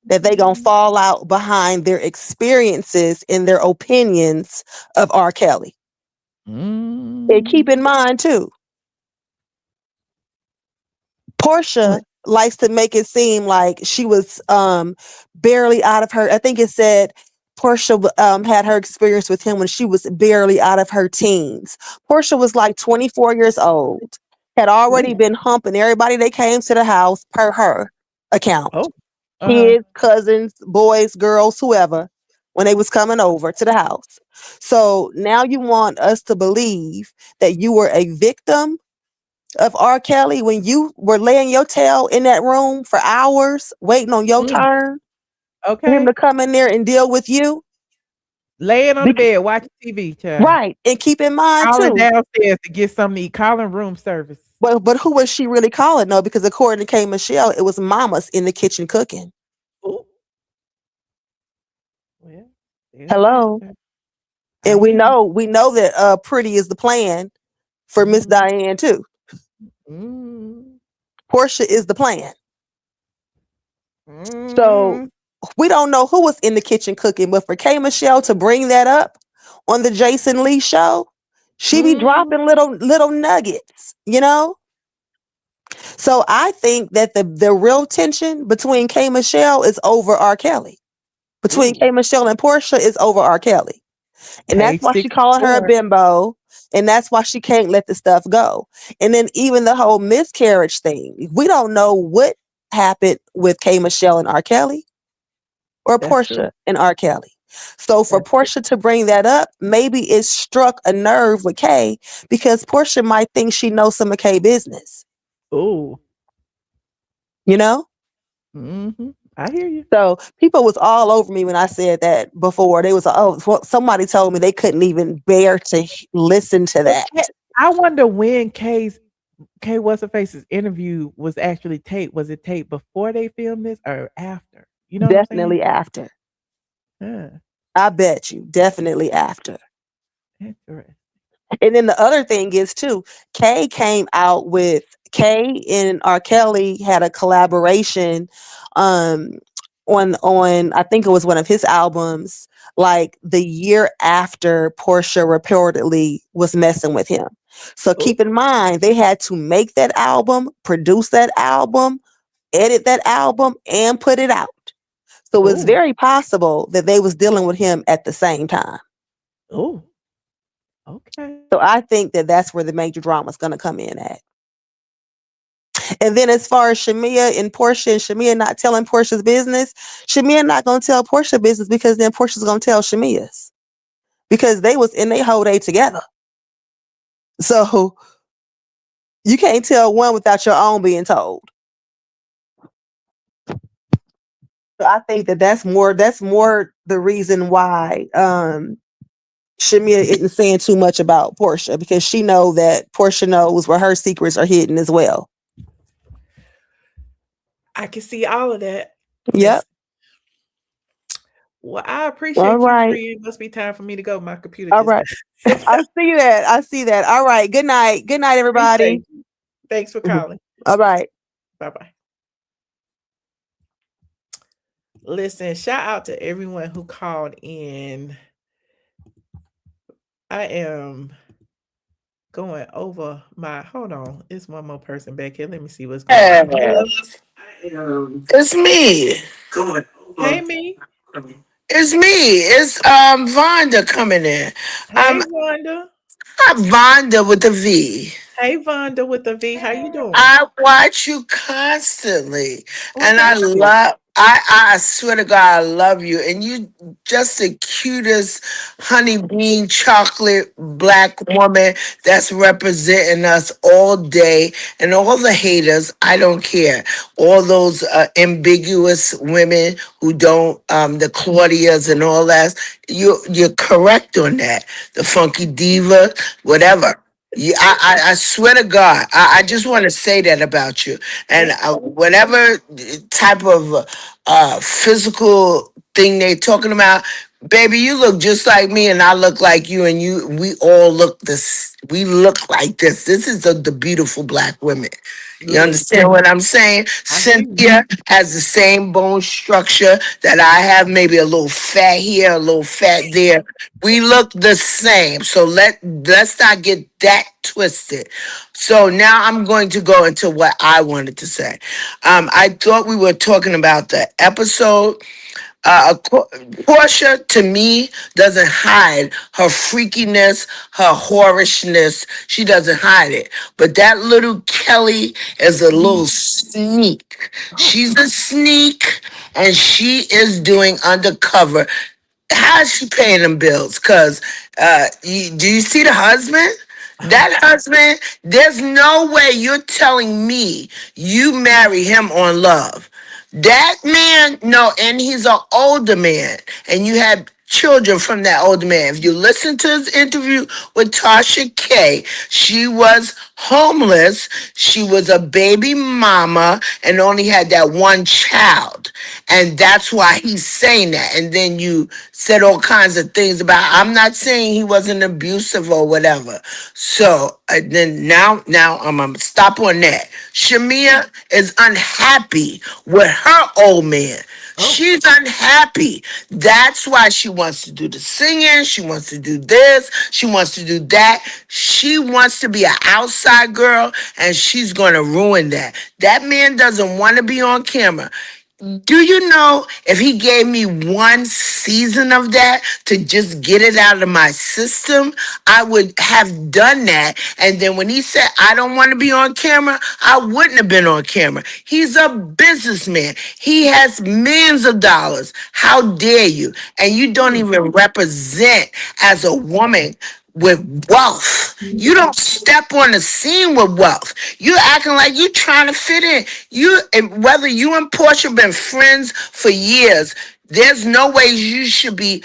that they going to Mhm. fall out behind their experiences and their opinions of R. Kelly. And keep in Mhm. mind, too, Portia What? likes to make it seem like she was barely out of her. I think it said Portia had her experience with him when she was barely out of her teens. Portia was like 24 years old, had already Ooh. been humping everybody that came to the house per her account. Oh. Uh-huh. Kids, cousins, boys, girls, whoever, when they was coming over to the house. So now you want us to believe that you were a victim of R. Kelly when you were laying your tail in that room for hours waiting on your Mm. turn for him Okay. to come in there and deal with you. Laying on the Bec- bed watching TV, child. right. And keep in mind Calling too, downstairs to get something to eat, calling room service. but who was she really calling though? Because according to K Michelle, it was mamas in the kitchen cooking. Ooh. Well, there's that. Hello. Child. I And hear you. we know that Pretty is the plan for Miss Mm. Diane too. Mm. Portia is the plan. So Mm. we don't know who was in the kitchen cooking, but for K Michelle to bring that up on the Jason Lee show, She be Mm, dropping little nuggets, you know? So I think that the real tension between K Michelle is over R. Kelly. Between ooh, K Michelle and Porsha is over R. Kelly. And that's why she calling her a K64. bimbo. And that's why she can't let the stuff go. And then even the whole miscarriage thing. We don't know what happened with K Michelle and R. Kelly or That's true. Porsha and R. Kelly. So for That's true. Porsha to bring that up, maybe it struck a nerve with Kay because Porsha might think she knows some of Kay business, Ooh. you know? Mm-hmm. I hear you. So people was all over me when I said that before. They was like, oh, somebody told me they couldn't even bear to listen to But that. I wonder when K What's Her Face's interview was actually taped. Was it taped before they filmed this or after? You know what I'm saying? Definitely after. Yeah. I bet you. Definitely after. Interesting. And then the other thing is too, Kay came out with Kay and R. Kelly had a collaboration um on I think it was one of his albums, like the year after Portia reportedly was messing with him. So Ooh, keep in mind they had to make that album, produce that album, edit that album, and put it out. So it's ooh, very possible that they was dealing with him at the same time. ooh. Okay. So I think that that's where the major drama is going to come in at. And then as far as Shamea and Porsha and Shamea not telling Portia's business, Shamea not going to tell Porsha business because then Portia's going to tell Shamea's because they was in their whole day together. So you can't tell one without your own being told. So I think that that's more the reason why Shamea isn't saying too much about Porsha because she know that Porsha knows where her secrets are hidden as well. I can see all of that. Yep. Listen. Well, I All appreciate you, right. friend. It must be time for me to go. My computer All just right. I see that. I see that. All right. Good night. Good night, everybody. appreciate you. Thanks for Mhm. calling. All right. Bye bye. Listen, shout out to everyone who called in. I am going over my hold on. It's one more person back here. Let me see what's going on. Yeah, Hello. it's me. Hey me. It's me. It's Vonda coming in. Hey Wanda. Not Vonda with a V. Hey Vonda with the V. How you doing? I watch you constantly, Well, and I thank you. love. I swear to God, I love you, and you just the cutest honey bean chocolate black woman that's representing us all day, and all the haters. I don't care. All those ambiguous women who don't, the Claudias and all that. You're correct on that. The funky diva, whatever. Yeah, I swear to God, I just want to say that about you. And whatever type of physical thing they talking about, baby, you look just like me, and I look like you, and you. We all look this. We look like this. This is the beautiful black women. You Listen, understand what I'm saying? I hear you. Cynthia has the same bone structure that I have, maybe a little fat here, a little fat there. We look the same. So let's not get that twisted. So now I'm going to go into what I wanted to say. I thought we were talking about the episode. Portia, to me, doesn't hide her freakiness, her whorishness. She doesn't hide it. But that little Kelly is a little sneak. Oh, She's a sneak, and she is doing undercover. How's she paying them bills? Because do you see the husband? oh, That husband, there's no way you're telling me you marry him on love. That man, no, and he's an older man, and you had children from that older man. If you listen to his interview with Tasha K, she was homeless. She was a baby mama and only had that one child. And that's why he's saying that. And then you said all kinds of things about, I'm not saying he wasn't abusive or whatever. So then now I'm gonna stop on that. Shamea is unhappy with her old man. Oh, She's unhappy. That's why she wants to do the singing. She wants to do this. She wants to do that. She wants to be an outside girl, and she's going to ruin that. That man doesn't want to be on camera. Do you know if he gave me one season of that to just get it out of my system, I would have done that. And then when he said, I don't want to be on camera, I wouldn't have been on camera. He's a businessman. He has millions of dollars. How dare you? And you don't even represent as a woman with wealth. You don't step on the scene with wealth. You acting like you trying to fit in. You, and whether you and Porsha been friends for years, there's no way you should be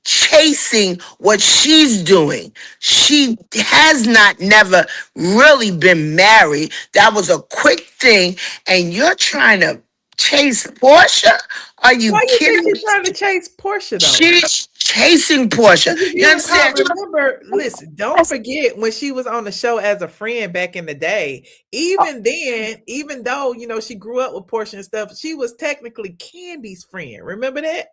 chasing what she's doing. She has not never really been married. That was a quick thing, and you're trying to chase Porsha? Are you why you think kidding me? she's trying to chase Porsche though? She's chasing Porsha. Because if You you recall, understand? remember, listen, don't forget when she was on the show as a friend back in the day. Even then, even though she grew up with Porsche and stuff, she was technically Candy's friend. Remember that?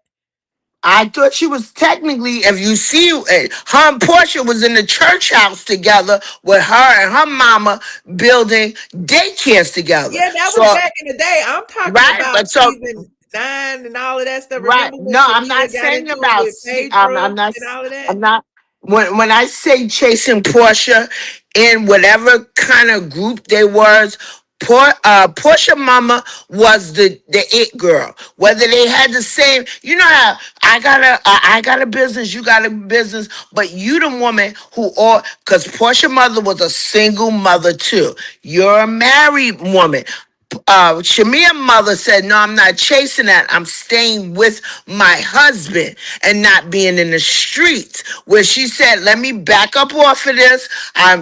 I thought she was technically, if you see, her and Portia was in the church house together with her and her mama building daycares together. Yeah, that was So, back in the day. I'm talking right, about but so, season 9 and all of that stuff. right. Remember when No, I'm not Shamea got saying into it about, with Phaedra and all of that? I'm not, when I say chasing Portia in whatever kind of group they was, Portia Mama was the it girl. Whether they had the same, you know how I got a business, you got a business, but you the woman who all because Portia Mother was a single mother too. You're a married woman. Shamea mother said, no, I'm not chasing that. I'm staying with my husband and not being in the streets. Where she said, let me back up off of this.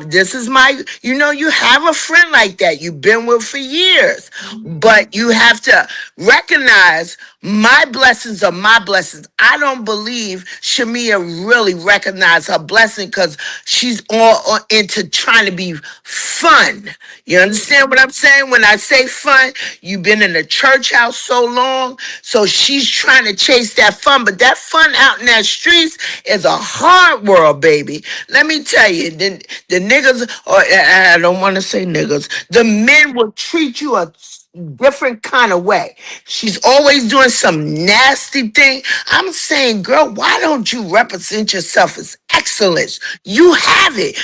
This is my, you have a friend like that you've been with for years. But you have to recognize my blessings are my blessings. I don't believe Shamea really recognized her blessing because she's all into trying to be fun. You understand what I'm saying? When I say fun, you've been in the church house so long, so she's trying to chase that fun. But that fun out in that streets is a hard world, baby. Let me tell you, the niggas, or I don't want to say niggas, the men will treat you a different kind of way. She's always doing some nasty thing. I'm saying, girl, why don't you represent yourself as excellence? You have it.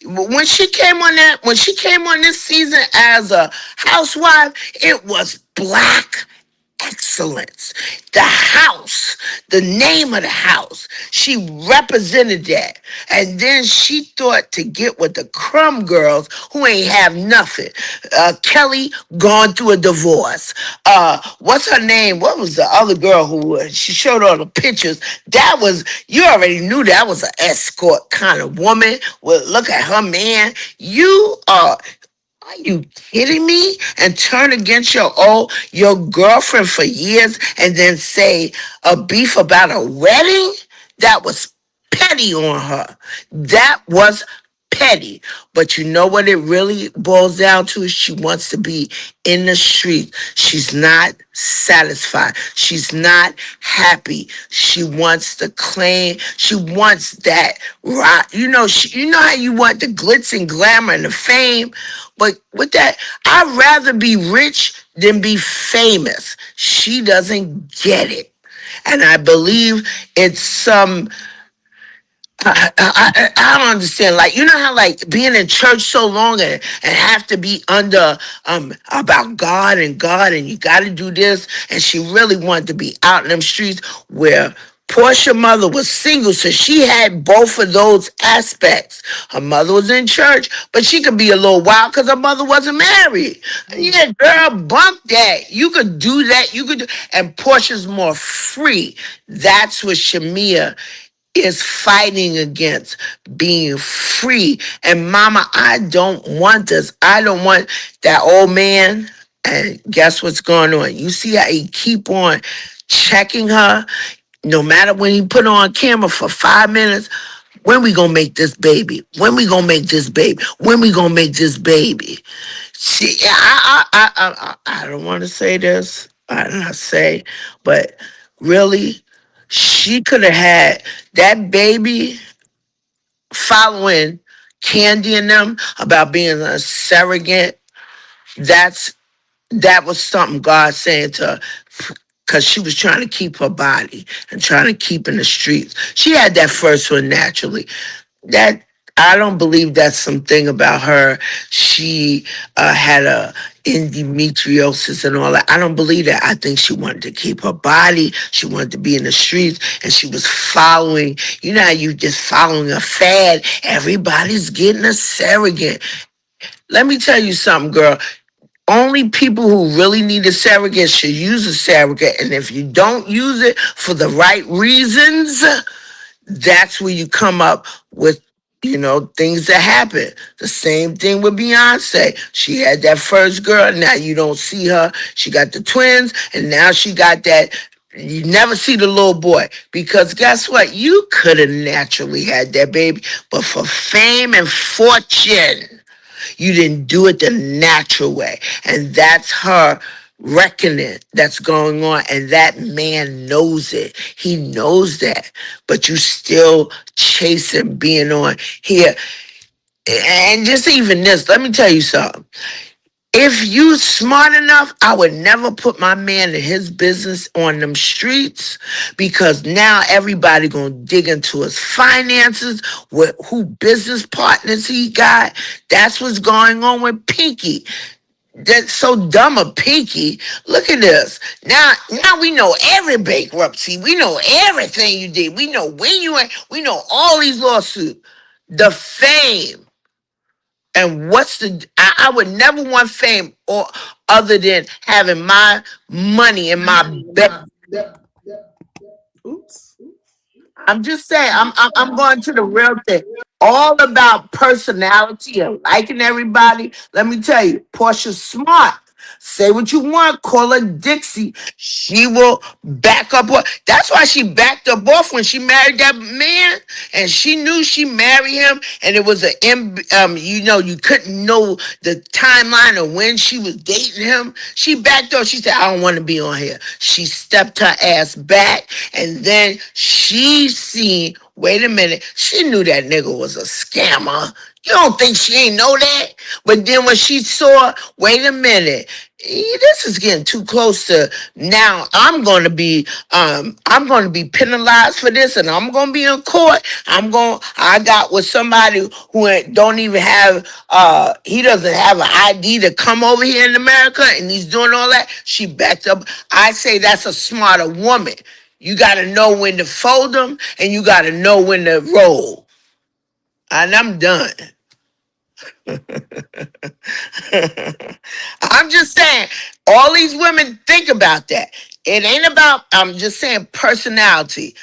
When she came on this season as a housewife, it was black excellence. The house, the name of the house, she represented that. And then she thought to get with the crumb girls who ain't have nothing. Kelli gone through a divorce. What's her name? What was the other girl who she showed all the pictures? That was, you already knew that was an escort kind of woman. Well, look at her man. Are you kidding me? And turn against your girlfriend for years and then say a beef about a wedding? That was petty on her. That was petty. But you know what it really boils down to is she wants to be in the street. She's not satisfied. She's not happy. She wants to claim. She wants that right. You know how you want the glitz and glamour and the fame. But with that, I'd rather be rich than be famous. She doesn't get it. And I believe it's some I don't understand. Like, you know how like being in church so long and have to be under about God and you gotta do this. And she really wanted to be out in them streets where Portia mother was single, so she had both of those aspects. Her mother was in church, but she could be a little wild because her mother wasn't married. Yeah, girl, bump that. You could do that. And Portia's more free. That's what Shamea is fighting against, being free. And mama, I don't want this. I don't want that old man. And guess what's going on? You see how he keep on checking her? No matter when he put her on camera for 5 minutes, when we gonna make this baby? When we gonna make this baby? When we gonna make this baby? See, I don't want to say this. I not say, but really, she could have had that baby following Candy and them about being a surrogate. That's that was something God saying to her because she was trying to keep her body and trying to keep in the streets. She had that first one naturally. That I don't believe that's something about her. She had a endometriosis and all that. I don't believe that. I think she wanted to keep her body. She wanted to be in the streets, and she was following. You know how you just following a fad. Everybody's getting a surrogate. Let me tell you something, girl. Only people who really need a surrogate should use a surrogate, and if you don't use it for the right reasons, that's where you come up with, things that happen. The same thing with Beyonce. She had that first girl, now you don't see her. She got the twins, and now she got that. You never see the little boy because guess what? You could have naturally had that baby, but for fame and fortune, you didn't do it the natural way. And that's her reckoning that's going on. And that man knows it. He knows that. But you still chasing being on here. And just even this, let me tell you something. If you smart enough, I would never put my man and his business on them streets because now everybody gonna dig into his finances, with who business partners he got. That's what's going on with Pinky. That's so dumb of Pinky. Look at this. Now we know every bankruptcy. We know everything you did. We know when you went. We know all these lawsuits. The fame. And what's I would never want fame or other than having my money in my bank. Oops. I'm just saying, I'm going to the real thing. All about personality and liking everybody. Let me tell you, Portia's smart. Say what you want, call her Dixie. She will back up. That's why she backed up off when she married that man, and she knew she married him, and it was you couldn't know the timeline of when she was dating him. She backed up. She said, "I don't want to be on here." She stepped her ass back, and then she seen. Wait a minute. She knew that nigga was a scammer. You don't think she ain't know that? But then when she saw, wait a minute, this is getting too close to now. I'm gonna be penalized for this, and I'm gonna be in court. I got with somebody who don't even have he doesn't have an ID to come over here in America, and he's doing all that. She backed up. I say that's a smarter woman. You got to know when to fold them, and you got to know when to roll. And I'm done. I'm just saying, all these women think about that. It ain't about, I'm just saying, personality.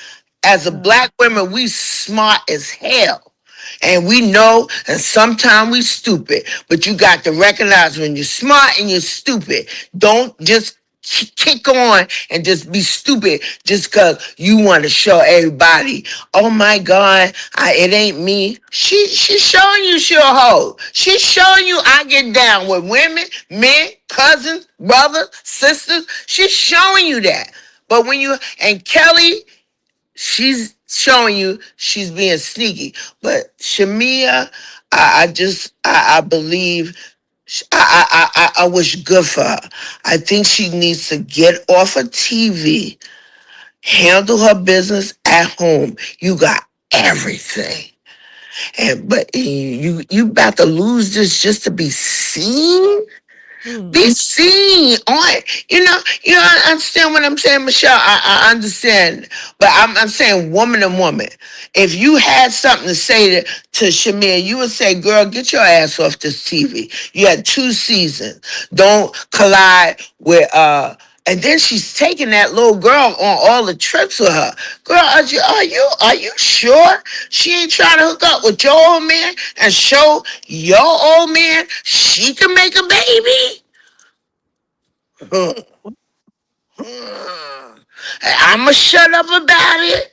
As a black woman, we smart as hell. And we know, and sometimes we stupid. But you got to recognize when you're smart and you're stupid. Don't just kick on and just be stupid just because you want to show everybody, oh my God, it ain't me. She's showing you she a hoe. She's showing you I get down with women, men, cousins, brothers, sisters. She's showing you that. But when you, and Kelly, she's showing you she's being sneaky. But Shamea, I believe I wish good for her. I think she needs to get off of TV, handle her business at home. You got everything. But you about to lose this just to be seen? Be seen on, I understand what I'm saying, Michelle. I understand, but I'm saying woman to woman. If you had something to say to Shamea, you would say, girl, get your ass off this TV. You had 2 seasons. Don't collide with and then she's taking that little girl on all the trips with her. Girl, are you sure she ain't trying to hook up with your old man and show your old man she can make a baby? I'ma shut up about it.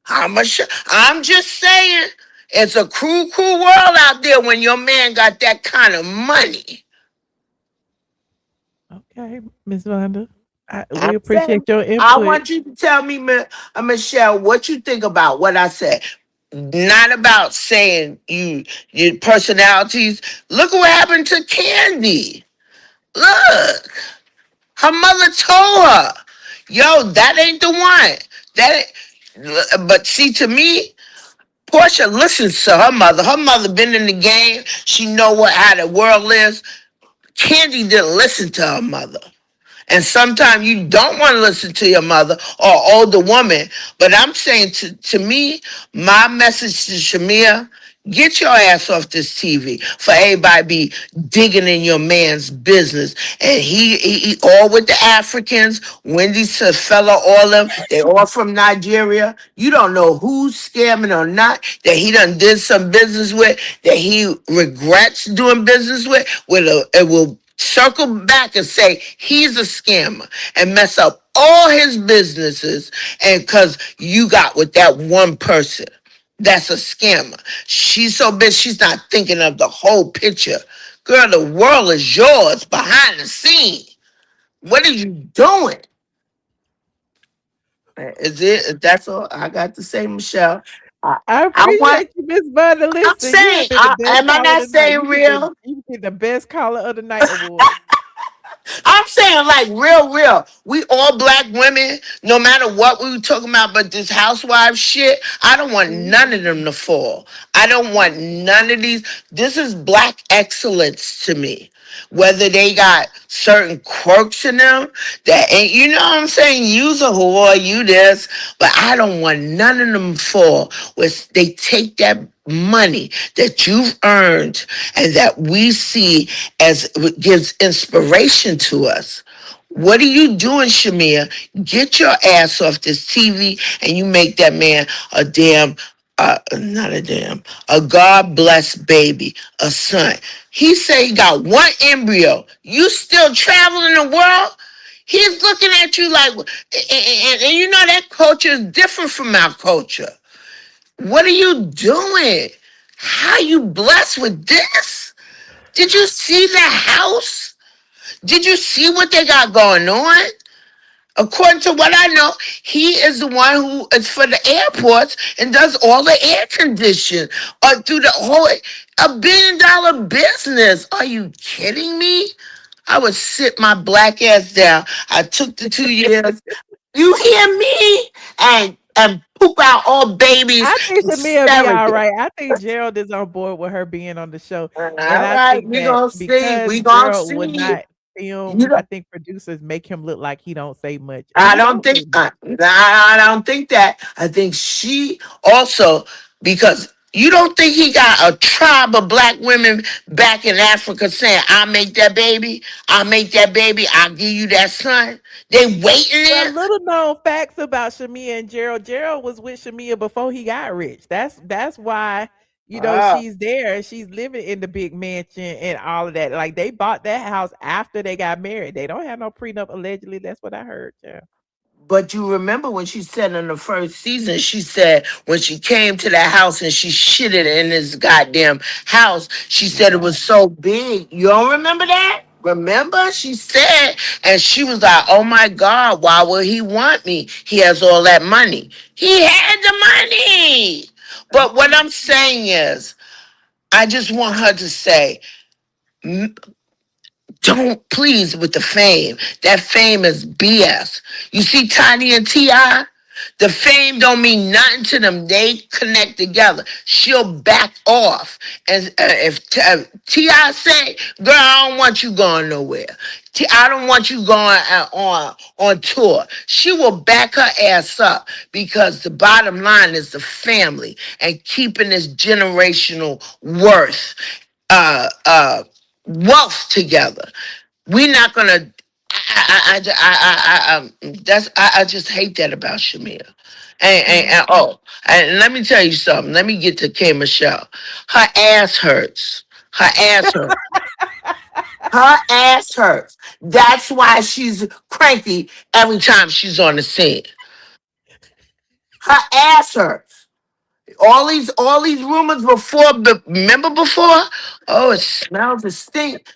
I'm just saying, it's a cruel world out there when your man got that kind of money. Okay, Miss Vonda. We I'm appreciate saying, your I input. want you to tell me, Michelle, what you think about what I said. Not about saying your personalities. Look what happened to Candy. Look, her mother told her, "Yo, that ain't the one." That, but see, to me, Portia listens to her mother. Her mother been in the game. She know what how the world is. Candy didn't listen to her mother. And sometimes you don't want to listen to your mother or older woman. But I'm saying to me, my message to Shamea, get your ass off this TV for everybody be digging in your man's business. And he all with the Africans, Wendy Fella, all them, they all from Nigeria. You don't know who's scamming or not, that he done did some business with, that he regrets doing business with it will circle back and say he's a scammer and mess up all his businesses, and because you got with that one person that's a scammer. She's so big she's not thinking of the whole picture. Girl, the world is yours behind the scene. What are you doing? Is it? That's all I got to say, Michelle. I, I I want. appreciate you, Miss Butter. I'm Listen, you have saying, been the best am I caller not tonight. saying real? You get the best caller of the night award. I'm saying like real, real. We all black women, no matter what we were talking about, but this housewife shit, I don't want none of them to fall. I don't want none of these. This is black excellence to me. Whether they got certain quirks in them that ain't, you know what I'm saying? Use a whore, you this, but I don't want none of them fall. Where they take that money that you've earned and that we see as what gives inspiration to us. What are you doing, Shamea? Get your ass off this TV and you make that man a damn, not a damn, a God blessed baby, a son. He say he got one embryo. You still traveling the world? He's looking at you like, and you know that culture is different from our culture. What are you doing? How you blessed with this? Did you see the house? Did you see what they got going on? According to what I know, he is the one who is for the airports and does all the air condition through the whole $1 billion business. Are you kidding me? I would sit my black ass down. I took the 2 years. You hear me? And poop out all babies I think and Shamia be all surrogate. right. I think Gerald is on board with her being on the show. All And I right, think we that gonna see. because We gonna Gerald would see. not film, You I know, think producers make him look like he don't say much. And I he don't don't think. say much. I don't think that. I think she also because you don't think he got a tribe of black women back in Africa saying, "I'll make that baby. I'll make that baby. I'll give you that son." They waiting Well, there. little known facts about Shamia and Gerald. Gerald was with Shamia before he got rich. That's why, Oh. she's there. She's living in the big mansion and all of that. Like they bought that house after they got married. They don't have no prenup allegedly. That's what I heard. Yeah. But you remember when she said in the first season, she said when she came to that house and she shitted in this goddamn house, she said it Yeah. was so big. You don't remember that? Remember? She said, and she was like, oh my God, why would he want me? He has all that money. He had the money. But what Okay. I'm saying is, I just want her to say, don't please with the fame. That fame is BS. You see Tiny and Ti, the fame don't mean nothing to them. They connect together. She'll back off, and if Ti say, "Girl, I don't want you going nowhere. I don't want you going on tour," she will back her ass up because the bottom line is the family and keeping this generational worth. Uh, uh, wealth together. We're not gonna. That's I just hate that about Shamia. And let me tell you something. Let me get to K Michelle. Her ass hurts. Her ass hurts. Her ass hurts. That's why she's cranky every time she's on the scene. Her ass hurts. All these rumors before, remember before? Oh, it smells, it stink.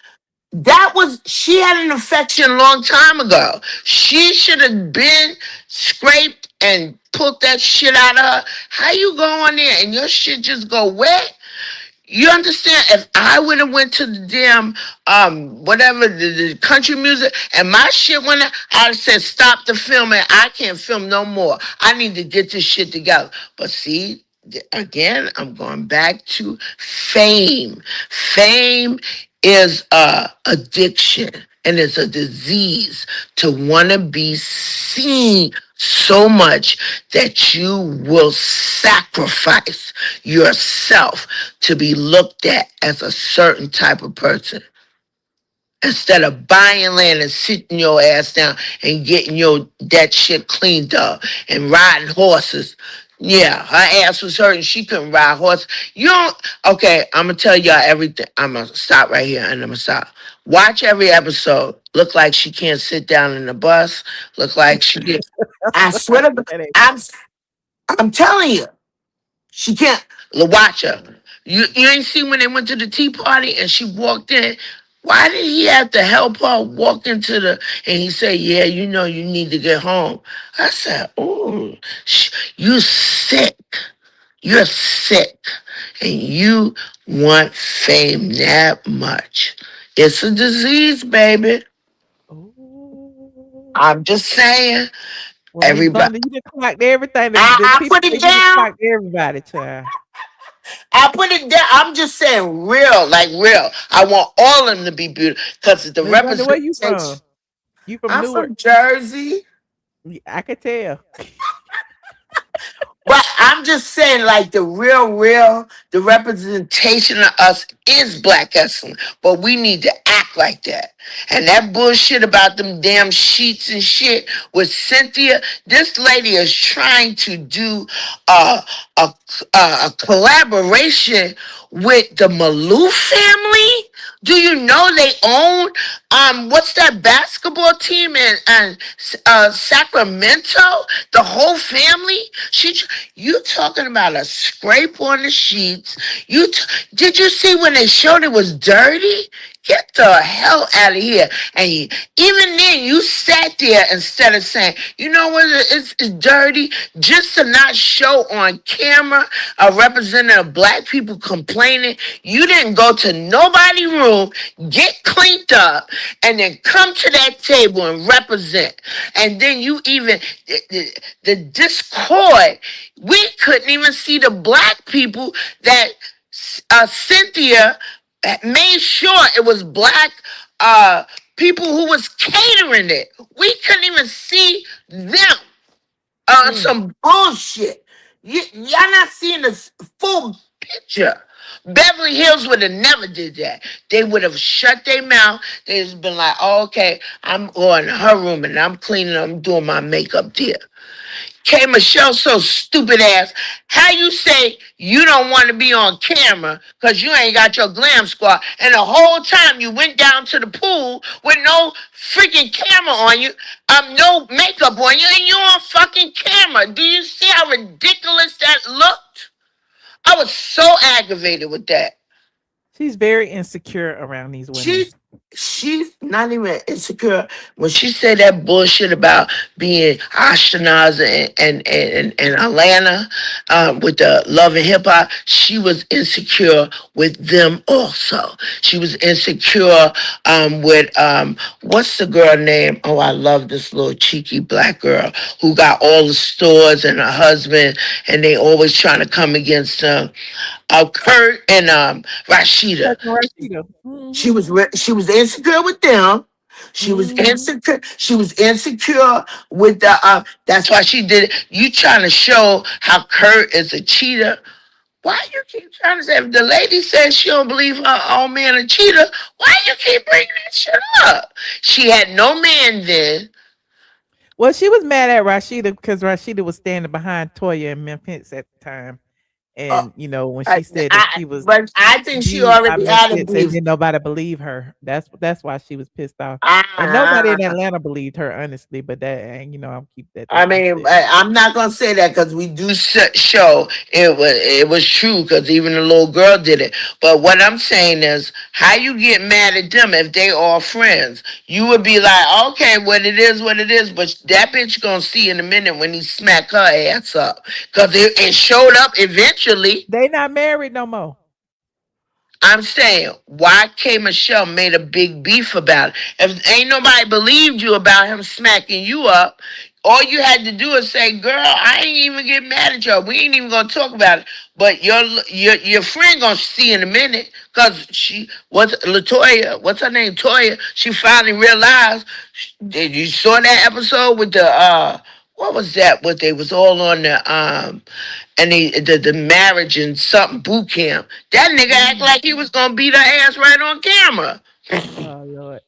That was, she had an infection a long time ago. She should have been scraped and pulled that shit out of her. How you go on there and your shit just go wet? You understand? If I would have went to the damn whatever the country music and my shit went out, I'd have said stop the filming. I can't film no more. I need to get this shit together. But see, again, I'm going back to fame. Fame is a addiction and it's a disease to want to be seen so much that you will sacrifice yourself to be looked at as a certain type of person instead of buying land and sitting your ass down and getting your that shit cleaned up and riding horses. Yeah, her ass was hurting. She couldn't ride horses. You don't. Okay, I'm gonna tell y'all everything. I'm gonna stop right here and I'm gonna stop. Watch every episode. Look like she can't sit down in the bus. Look like she did. I swear to God, That ain't I'm telling you. She can't watch her. You ain't see when they went to the tea party and she walked in. Why did he have to help her walk into the? And he said, "Yeah, you know you need to get home." I said, "Oh, you sick. You're sick, and you want fame that much. It's a disease, baby. oh. I'm just saying. Well, Miss Everybody, Vonda, you done clocked everything. The I people put it say you done down. clocked everybody, child. I put it down. I'm just saying real, like real. I want all of them to be beautiful because the Miss Vonda, where you representation. from? You from I'm Newark? from Jersey. I could tell. But I'm just saying, like the representation of us is black excellence. But we need to act like that. And that bullshit about them damn sheets and shit with Cynthia, this lady is trying to do a, a, a collaboration with the Malou family. Do you know they own what's that basketball team in Sacramento? The whole family. You talking about a scrape on the sheets? Did you see when they showed it was dirty? Get the hell out of here! And even then, you sat there instead of saying, "You know what? It's dirty," just to not show on camera a representative of black people complaining. You didn't go to nobody's room, get cleaned up, and then come to that table and represent. And then you even the discord. We couldn't even see the black people that Cynthia made sure it was black uh, people who was catering it. We couldn't even see them. Mm. Some bullshit. Y'all not seeing the full picture. Beverly Hills would have never did that. They would have shut their mouth. They just been like, oh, okay, I'm going to her room and I'm cleaning, I'm doing my makeup there. K. Michelle, so stupid ass. How you say you don't want to be on camera because you ain't got your glam squad, and the whole time you went down to the pool with no freaking camera on you, no makeup on you, and you on fucking camera. Do you see how ridiculous that looked? I was so aggravated with that. She's very insecure around these women. She's she's not even insecure when she said that bullshit about being Ashkenaz and Atlanta with the love and hip hop. She was insecure with them also. She was insecure with what's the girl name? Oh, I love this little cheeky black girl who got all the stores and her husband, and they always trying to come against Kurt and Rashida. Touching Rashida. Hmm. She was insecure with them. She was Hmm. insecure. She was insecure with the. That's why she did it. You trying to show how Kurt is a cheater? Why you keep trying to say? If the lady says she don't believe her own man a cheater, why you keep bringing that shit up? She had no man then. Well, she was mad at Rashida because Rashida was standing behind Toya and Memphis at the time. Uh, And when she said that she was but I think she abused by already had a misfits and beef. then nobody believed her. That's why she was pissed off. And nobody in Ah, Atlanta believed her, honestly. But that, and I'll keep that to I mean, myself. I'm not gonna say that because we do show it was true because even the little girl did it. But what I'm saying is, how you get mad at them if they all friends? You would be like, okay, what it is. But that bitch gonna see in a minute when he smack her ass up because it showed up eventually. They not married no more. I'm saying, why K Michelle made a big beef about it? If ain't nobody believed you about him smacking you up, all you had to do is say, "Girl, I ain't even get mad at y'all. We ain't even gonna talk about it." But your friend gonna see in a minute, cause she what's Latoya, what's her name, Toya? She finally realized. Did you saw that episode with the what was that? What they was all on the and the marriage and something boot camp. That nigga act Mhm. like he was gonna beat her ass right on camera. Oh Lord.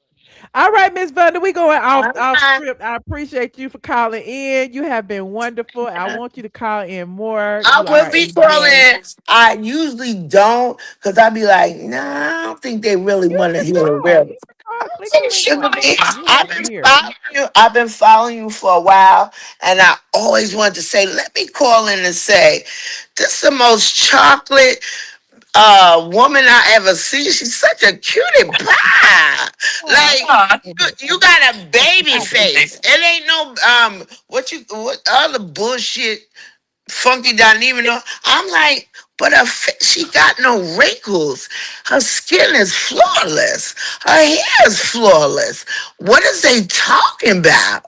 All right, Miss Vanda, we going off I, script. I appreciate you for calling in. You have been wonderful. I want you to call in more. I You will are be a gem. calling. I usually don't, cause I be like, nah, I don't think they really You want to can hear the call. real. You can call. Click the Hey, link Sugar on Bee, there. You I've have to been hear. following you. I've been following you for a while, and I always wanted to say, let me call in and say, this is the most chocolate woman I ever seen. She's such a cutie pie. Oh, Like thank you so much. you got a baby face. It ain't no what other bullshit funky doesn't even know. I'm like, but she got no wrinkles. Her skin is flawless. Her hair is flawless. What is they talking about?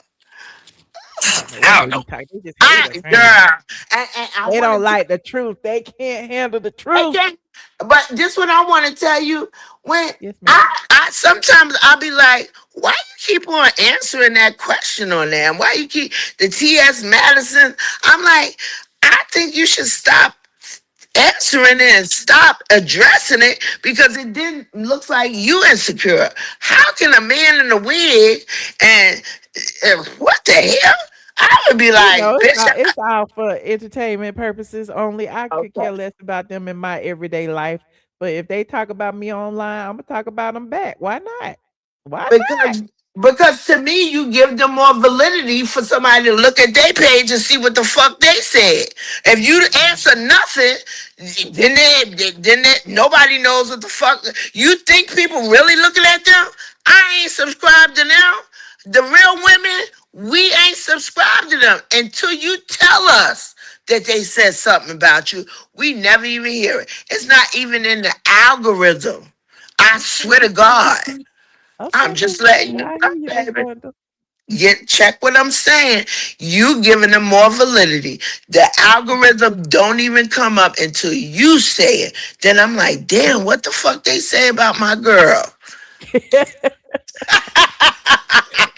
I don't know what I they don't know. be talking. They just hate I us, ain't it? girl, and I They want don't to like the truth. They can't handle the truth. okay. But this what I want to tell you. When Yes, ma'am. I sometimes I'll be like, why you keep on answering that question on there? And why you keep the T.S. Madison? I'm like, I think you should stop answering it and stop addressing it because it didn't looks like you insecure. How can a man in a wig and what the hell? I would be like, bitch. It's all for entertainment purposes only. I could Okay. care less about them in my everyday life. But if they talk about me online, I'm gonna talk about them back. Why not? Why not? Because to me, you give them more validity for somebody to look at their page and see what the fuck they said. If you answer nothing, then nobody knows what the fuck. You think people really looking at them? I ain't subscribed to them. The real women, we ain't subscribed to them until you tell us that they said something about you. We never even hear it. It's not even in the algorithm. I swear Okay. to God. I'm Okay, Miss just letting Vanda. you I know, hear you, Miss baby. Vanda. Check what I'm saying. You giving them more validity. The algorithm don't even come up until you say it. Then I'm like, damn, what the fuck they say about my girl?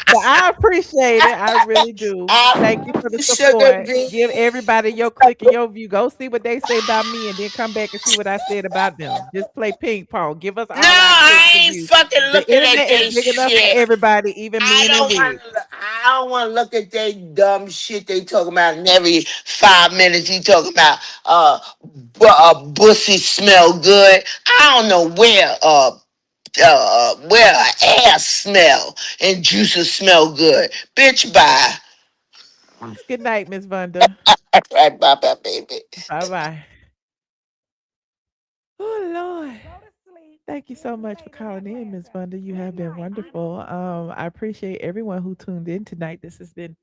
But I appreciate it. I really do. I Thank you love for the you, sugar support. bee. Give everybody your click and your view. Go see what they say about me and then come back and see what I said about them. Just play ping pong. Give us No, all our clicks I and ain't views. fucking The looking at internet is they big enough for shit. everybody, even I men in don't wigs. want. I don't want to look at they dumb shit they talking about. And every 5 minutes he talking about bussy smell good. I don't know where ass smell and juices smell good. Bitch, bye. Good night, Miss Vanda. All right, bye, bye, baby. Bye bye. Oh Lord. Thank you so much for calling in, Miss Vanda. You have been wonderful. I appreciate everyone who tuned in tonight. This has been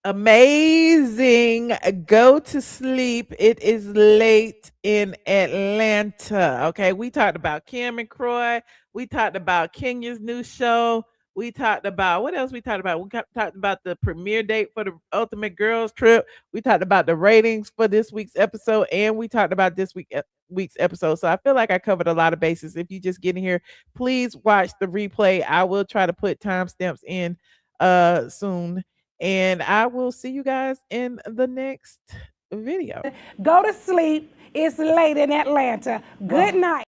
amazing. Go to sleep. It is late in Atlanta. Okay. We talked about Kim and Croy. We talked about Kenya's new show. We talked about what else we talked about? Talked about the premiere date for the Ultimate Girls Trip. We talked about the ratings for this week's episode, and we talked about week's episode. So I feel like I covered a lot of bases. If you just get in here, please watch the replay. I will try to put timestamps in soon, and I will see you guys in the next video. Go to sleep. It's late in Atlanta. Good night.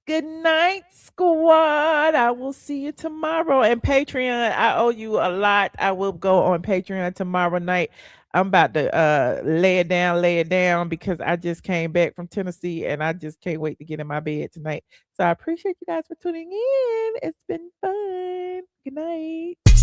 Good night, squad. I will see you tomorrow. And Patreon, I owe you a lot. I will go on Patreon tomorrow night. I'm about to lay it down because I just came back from Tennessee and I just can't wait to get in my bed tonight. So I appreciate you guys for tuning in. It's been fun. Good night.